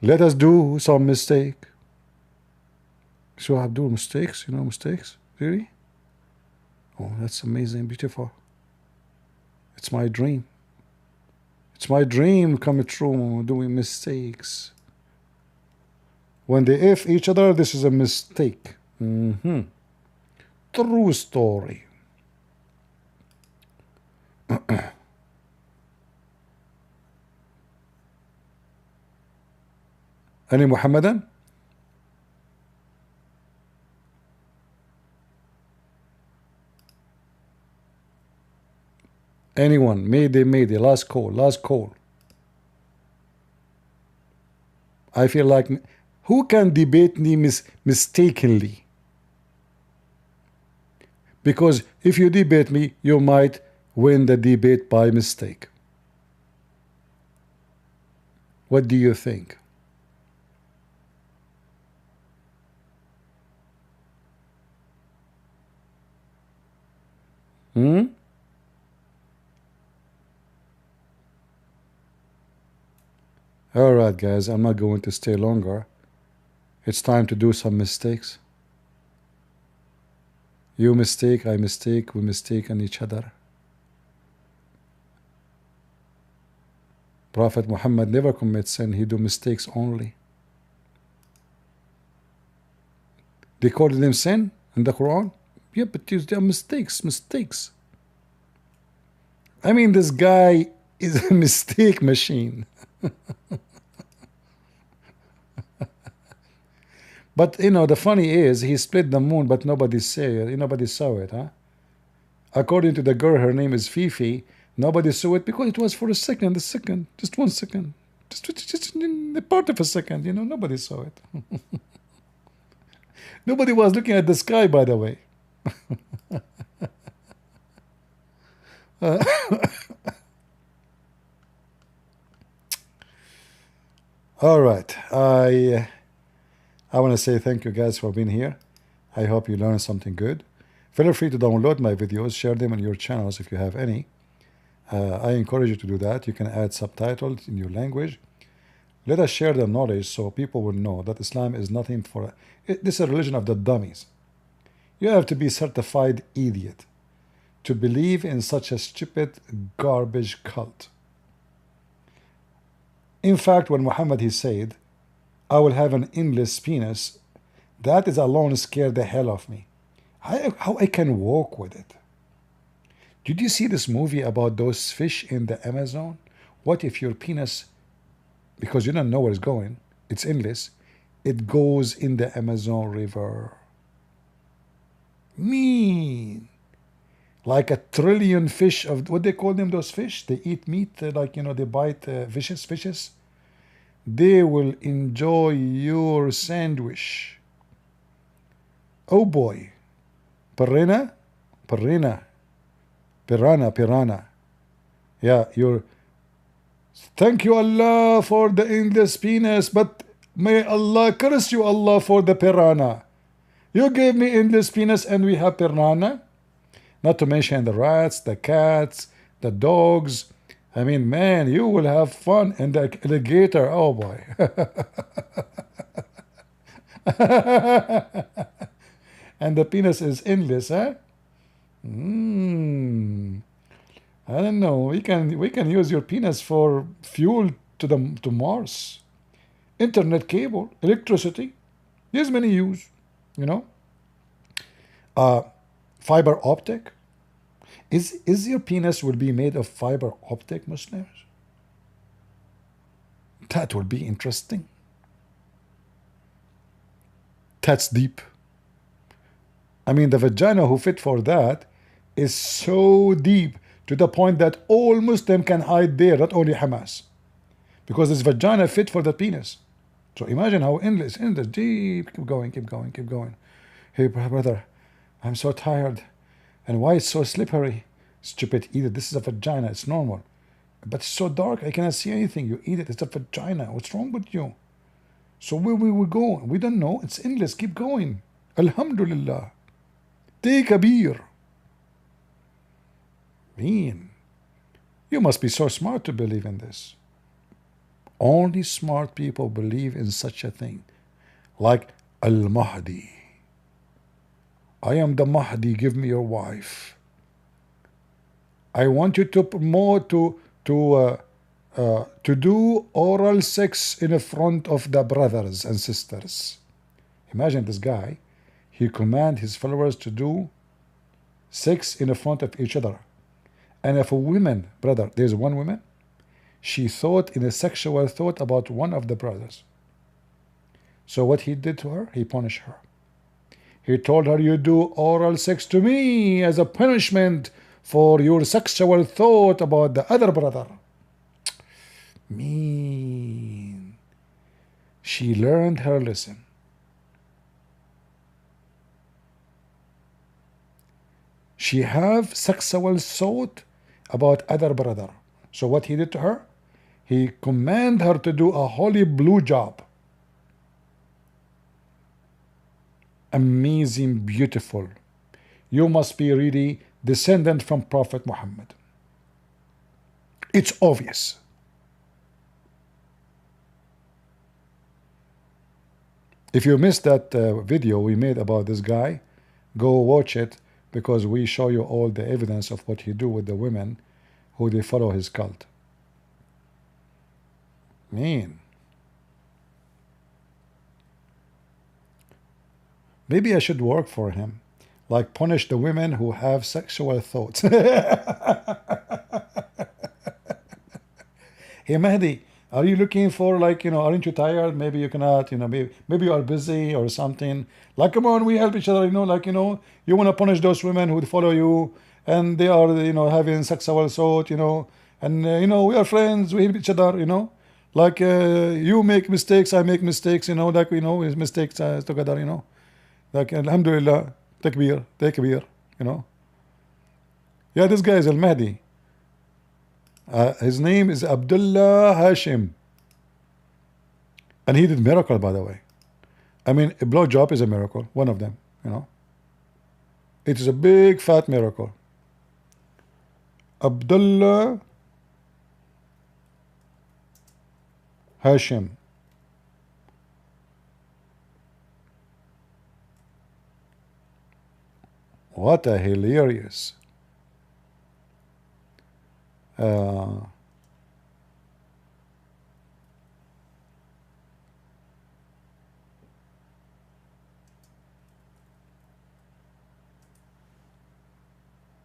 Let us do some mistake. So Abdul, mistakes, you know mistakes? Really? Oh, that's amazing, beautiful. It's my dream. It's my dream coming true, doing mistakes. When they F each other, this is a mistake. True story. Any Mohammedan? Anyone? Mayday, mayday. Last call, last call. I feel like, who can debate me mistakenly? Because if you debate me, you might win the debate by mistake. What do you think? Alright guys, I'm not going to stay longer. It's time to do some mistakes. You mistake, I mistake, we mistake on each other. Prophet Muhammad never commits sin, he do mistakes only. They call them sin in the Quran? Yeah, but they are mistakes. I mean, this guy is a mistake machine. But you know, the funny is, he split the moon, but nobody saw it, huh? According to the girl, her name is Fifi. Nobody saw it because it was for a second, just 1 second, just a part of a second. You know, nobody saw it. Nobody was looking at the sky, by the way. All right. I want to say thank you guys for being here. I hope you learned something good. Feel free to download my videos, share them on your channels if you have any. I encourage you to do that. You can add subtitles in your language. Let us share the knowledge so people will know that Islam is nothing for... This is a religion of the dummies. You have to be certified idiot to believe in such a stupid garbage cult. In fact, when Muhammad he said, I will have an endless penis, that is alone scared the hell of me. How I can walk with it? Did you see this movie about those fish in the Amazon? What if your penis, because you don't know where it's going, it's endless, it goes in the Amazon River? Mean. Like a trillion fish of, what they call them, those fish? They eat meat, like, you know, they bite fishes. They will enjoy your sandwich. Oh boy. Piranha. Yeah, you're... Thank you, Allah, for the endless penis, but may Allah curse you, Allah, for the piranha. You gave me endless penis and we have piranha? Not to mention the rats, the cats, the dogs. I mean, man, you will have fun. And the alligator, oh boy. And the penis is endless, huh? I don't know. We can use your penis for fuel to Mars. Internet cable, electricity. There's many use, you know. Fiber optic. Is your penis will be made of fiber optic, Muslims? That will be interesting. That's deep. I mean, the vagina who fit for that is so deep to the point that all Muslim can hide there, not only Hamas, because this vagina fit for the penis. So imagine how endless, deep. Keep going. Hey, brother, I'm so tired. And why it's so slippery? Stupid, eat it. This is a vagina. It's normal. But it's so dark. I cannot see anything. You eat it. It's a vagina. What's wrong with you? So where we will go? We don't know. It's endless. Keep going. Alhamdulillah. Take a beer. Man, you must be so smart to believe in this. Only smart people believe in such a thing. Like Al-Mahdi. I am the Mahdi, give me your wife. I want you to promote to do oral sex in front of the brothers and sisters. Imagine this guy, he command his followers to do sex in front of each other. And if a woman, brother, there's one woman, she thought in a sexual thought about one of the brothers. So what he did to her, he punished her. He told her, you do oral sex to me as a punishment for your sexual thought about the other brother. Mean. She learned her lesson. She have sexual thought about other brother. So what he did to her? He commanded her to do a holy blue job. Amazing, beautiful. You must be really descendant from Prophet Muhammad. It's obvious. If you missed that video we made about this guy, go watch it, because we show you all the evidence of what he do with the women who they follow his cult. Man. Maybe I should work for him. Like punish the women who have sexual thoughts. Hey Mahdi, are you looking for, like, you know, aren't you tired? Maybe you cannot, you know, maybe you are busy or something. Like, come on, we help each other, you know, like, you know, you want to punish those women who follow you and they are, you know, having sexual thought, you know, and, you know, we are friends, we help each other, you know. Like, you make mistakes, I make mistakes, you know, like, you know, mistakes together, you know. Like, alhamdulillah, takbir, you know. Yeah, this guy is Al-Mahdi. His name is Abdullah Hashim. And he did miracle, by the way. I mean, a blowjob is a miracle, one of them, you know. It is a big fat miracle. Abdullah Hashim. What a hilarious.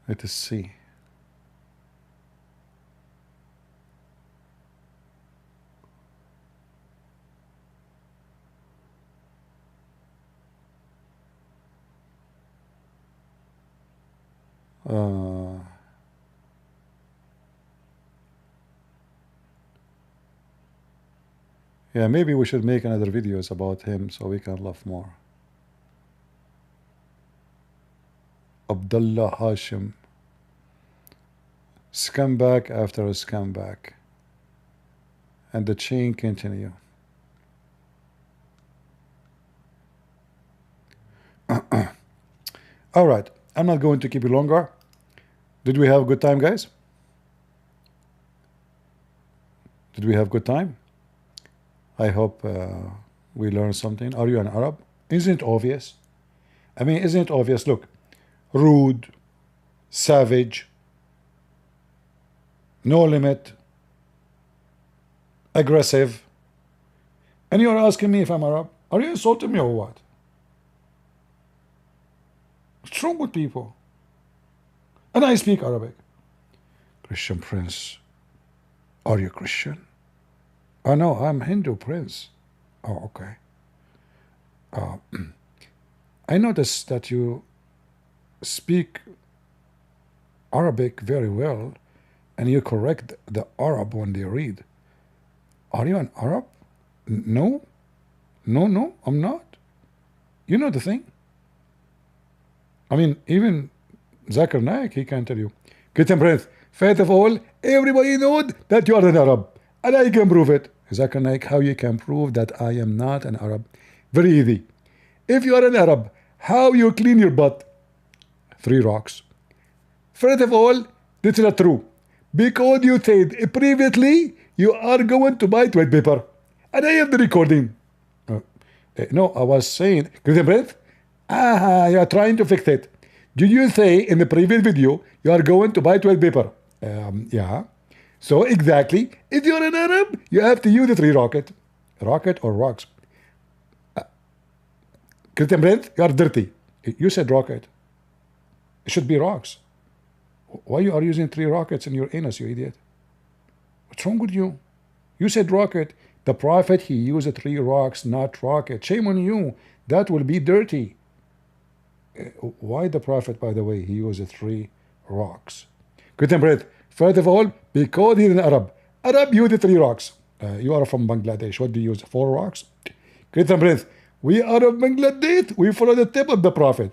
Let us see. Yeah, maybe we should make another videos about him so we can laugh more. Abdullah Hashim. Scumbag after a scumbag. And the chain continue. All right, I'm not going to keep you longer. Did we have a good time, guys? Did we have good time? I hope we learned something. Are you an Arab? Isn't it obvious? I mean, isn't it obvious? Look, rude, savage, no limit, aggressive. And you're asking me if I'm Arab? Are you insulting me or what? What's wrong with people? And I speak Arabic. Christian Prince. Are you Christian? Oh no, I'm Hindu Prince. Oh, okay. I noticed that you speak Arabic very well, and you correct the Arab when they read. Are you an Arab? No, no, I'm not. You know the thing. I mean, even Zakir Naik, he can tell you. Christian Prince, first of all, everybody knows that you are an Arab, and I can prove it. Zakir Naik, how you can prove that I am not an Arab? Very easy. If you are an Arab, how you clean your butt? 3 rocks. First of all, this is not true. Because you said previously you are going to buy toilet paper. And I have the recording. No, I was saying, Christian Prince, you are trying to fix it. Did you say in the previous video you are going to buy toilet paper? Yeah. So exactly, if you're an Arab, you have to use the 3 rocket. Rocket or rocks. Christian Prince, you are dirty. You said rocket. It should be rocks. Why you are using 3 rockets in your anus, you idiot? What's wrong with you? You said rocket. The Prophet, he used 3 rocks, not rocket. Shame on you. That will be dirty. Why the Prophet, by the way, he used 3 rocks? Christian Prince, first of all, because he's an Arab. Arab use 3 rocks. You are from Bangladesh. What do you use? 4 rocks? Christian Prince, we are of Bangladesh. We follow the tip of the Prophet.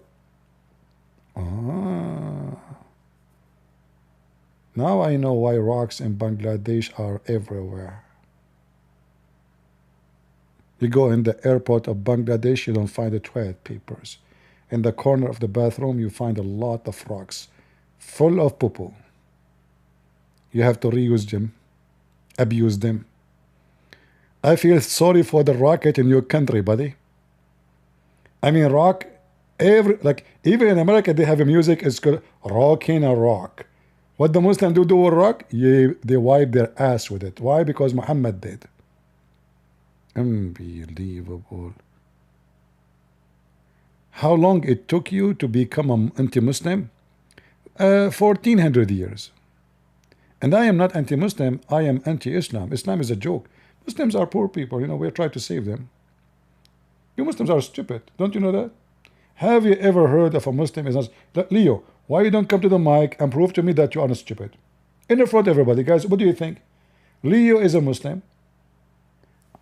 Now I know why rocks in Bangladesh are everywhere. You go in the airport of Bangladesh, you don't find the toilet papers. In the corner of the bathroom, you find a lot of rocks full of poo-poo. You have to reuse them, abuse them. I feel sorry for the rocket in your country, buddy. I mean, rock, even in America, they have a music, it's called Rockin' a Rock. What the Muslims do with rock? They wipe their ass with it. Why? Because Mohammed did. Unbelievable. How long it took you to become an anti-Muslim? 1400 years. And I am not anti-Muslim, I am anti-Islam. Islam is a joke. Muslims are poor people, you know, we're trying to save them. You Muslims are stupid, don't you know that? Have you ever heard of a Muslim is not... Leo, why you don't come to the mic and prove to me that you are not stupid? In front of everybody, guys, what do you think? Leo is a Muslim.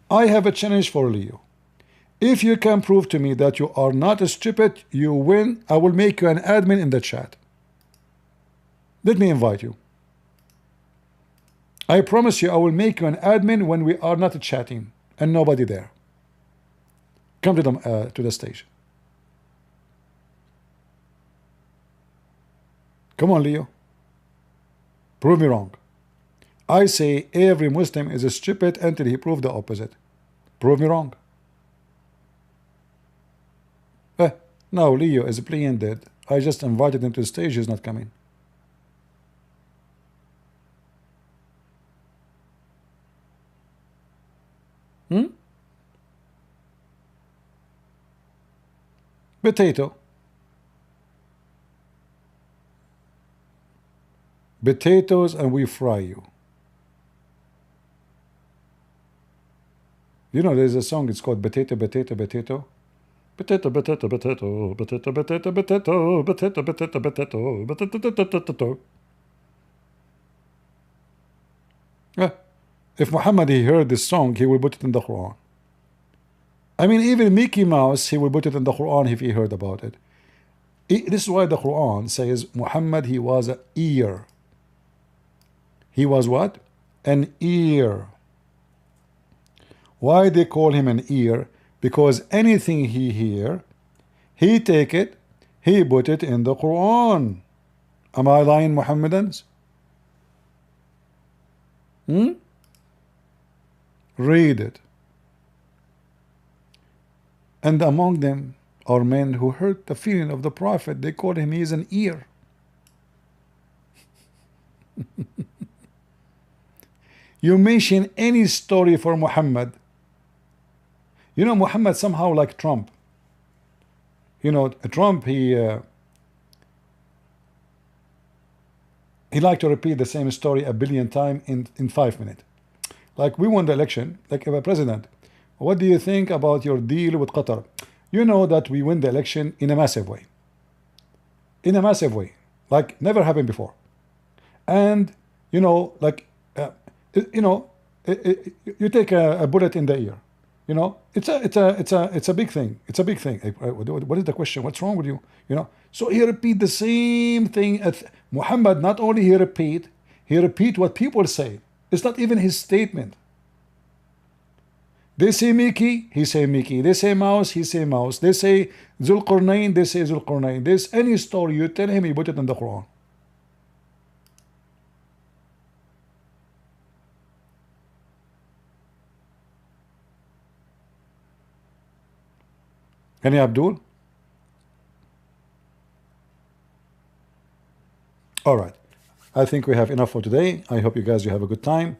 I have a challenge for Leo. If you can prove to me that you are not stupid, you win. I will make you an admin in the chat. Let me invite you. I promise you I will make you an admin when we are not chatting and nobody there. Come to the stage. Come on, Leo. Prove me wrong. I say every Muslim is stupid until he proves the opposite. Prove me wrong. Now Leo is playing dead. I just invited him to the stage. He's not coming. Potato. Potatoes, and we fry you. You know, there's a song, it's called Potato, Potato, Potato. Potato, potato, potato, potato, potato, potato, potato, potato, potato, potato. If Muhammad he heard this song, he will put it in the Quran. I mean, even Mickey Mouse, he will put it in the Quran if he heard about it. This is why the Quran says Muhammad, he was an ear. He was what? An ear. Why they call him an ear? Because anything he hear, he take it, he put it in the Quran. Am I lying, Muhammadans? Read it. And among them are men who hurt the feeling of the Prophet. They call him, he is an ear. You mention any story for Muhammad. You know, Muhammad somehow like Trump. You know, Trump, he liked to repeat the same story a billion times in 5 minutes. Like, we won the election, like a president. What do you think about your deal with Qatar? You know that we win the election in a massive way. In a massive way. Like, never happened before. And, you know, like, you know, you take a bullet in the ear. You know, it's a big thing. It's a big thing. What is the question? What's wrong with you? You know. So he repeat the same thing. Muhammad not only he repeat what people say. It's not even his statement. They say Mickey, he say Mickey. They say mouse, he say mouse. They say Zulqarnain, they say Zulqarnain. There's any story you tell him, he put it in the Quran. Any Abdul? All right. I think we have enough for today. I hope you guys have a good time.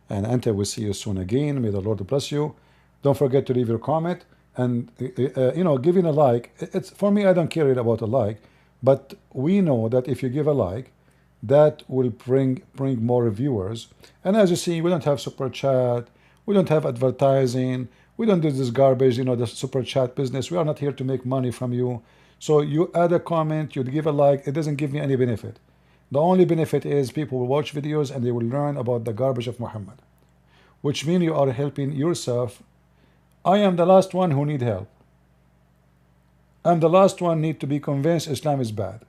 And Ante, we'll see you soon again. May the Lord bless you. Don't forget to leave your comment. And, you know, giving a like. It's for me, I don't care about a like. But we know that if you give a like, that will bring more viewers. And as you see, we don't have super chat. We don't have advertising. We don't do this garbage, you know, the super chat business. We are not here to make money from you. So you add a comment, you give a like, it doesn't give me any benefit. The only benefit is people will watch videos and they will learn about the garbage of Muhammad, which means you are helping yourself. I am the last one who need help. I'm the last one need to be convinced Islam is bad.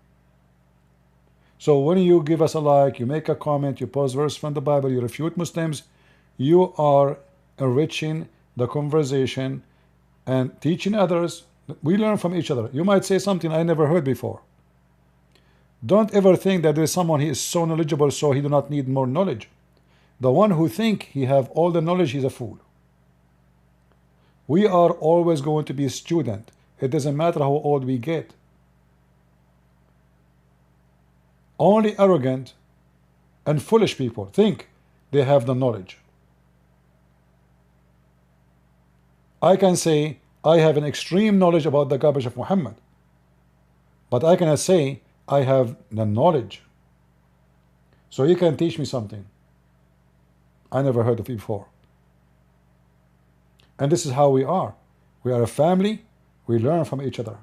So when you give us a like, you make a comment, you post verse from the Bible, you refute Muslims, you are enriching the conversation and teaching others. We learn from each other. You might say something I never heard before. Don't ever think that there is someone he is so knowledgeable so he do not need more knowledge. The one who think he have all the knowledge, he's a fool. We are always going to be a student. It doesn't matter how old we get. Only arrogant and foolish people think they have the knowledge. I can say I have an extreme knowledge about the garbage of Muhammad, but I cannot say I have the knowledge. So you can teach me something I never heard of it before. And this is how we are. We are a family. We learn from each other.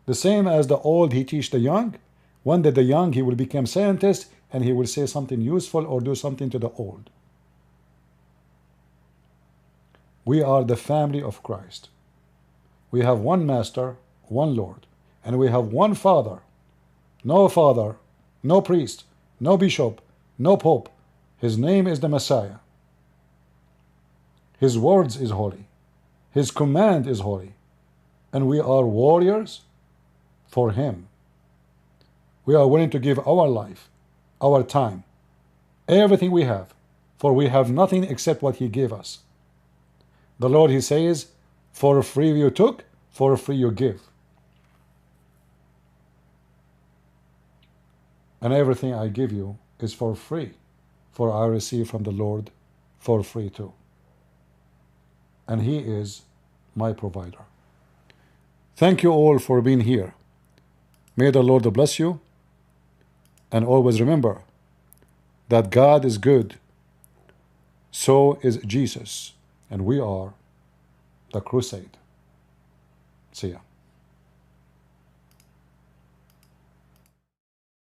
The same as the old, he teach the young. One day the young, he will become scientist and he will say something useful or do something to the old. We are the family of Christ. We have one master, one Lord, and we have one father, no priest, no bishop, no pope. His name is the Messiah. His words is holy. His command is holy, and we are warriors for Him. We are willing to give our life, our time, everything we have, for we have nothing except what He gave us. The Lord, He says, for free you took, for free you give. And everything I give you is for free, for I receive from the Lord for free too. And He is my provider. Thank you all for being here. May the Lord bless you. And always remember that God is good. So is Jesus. And we are the crusade. See ya.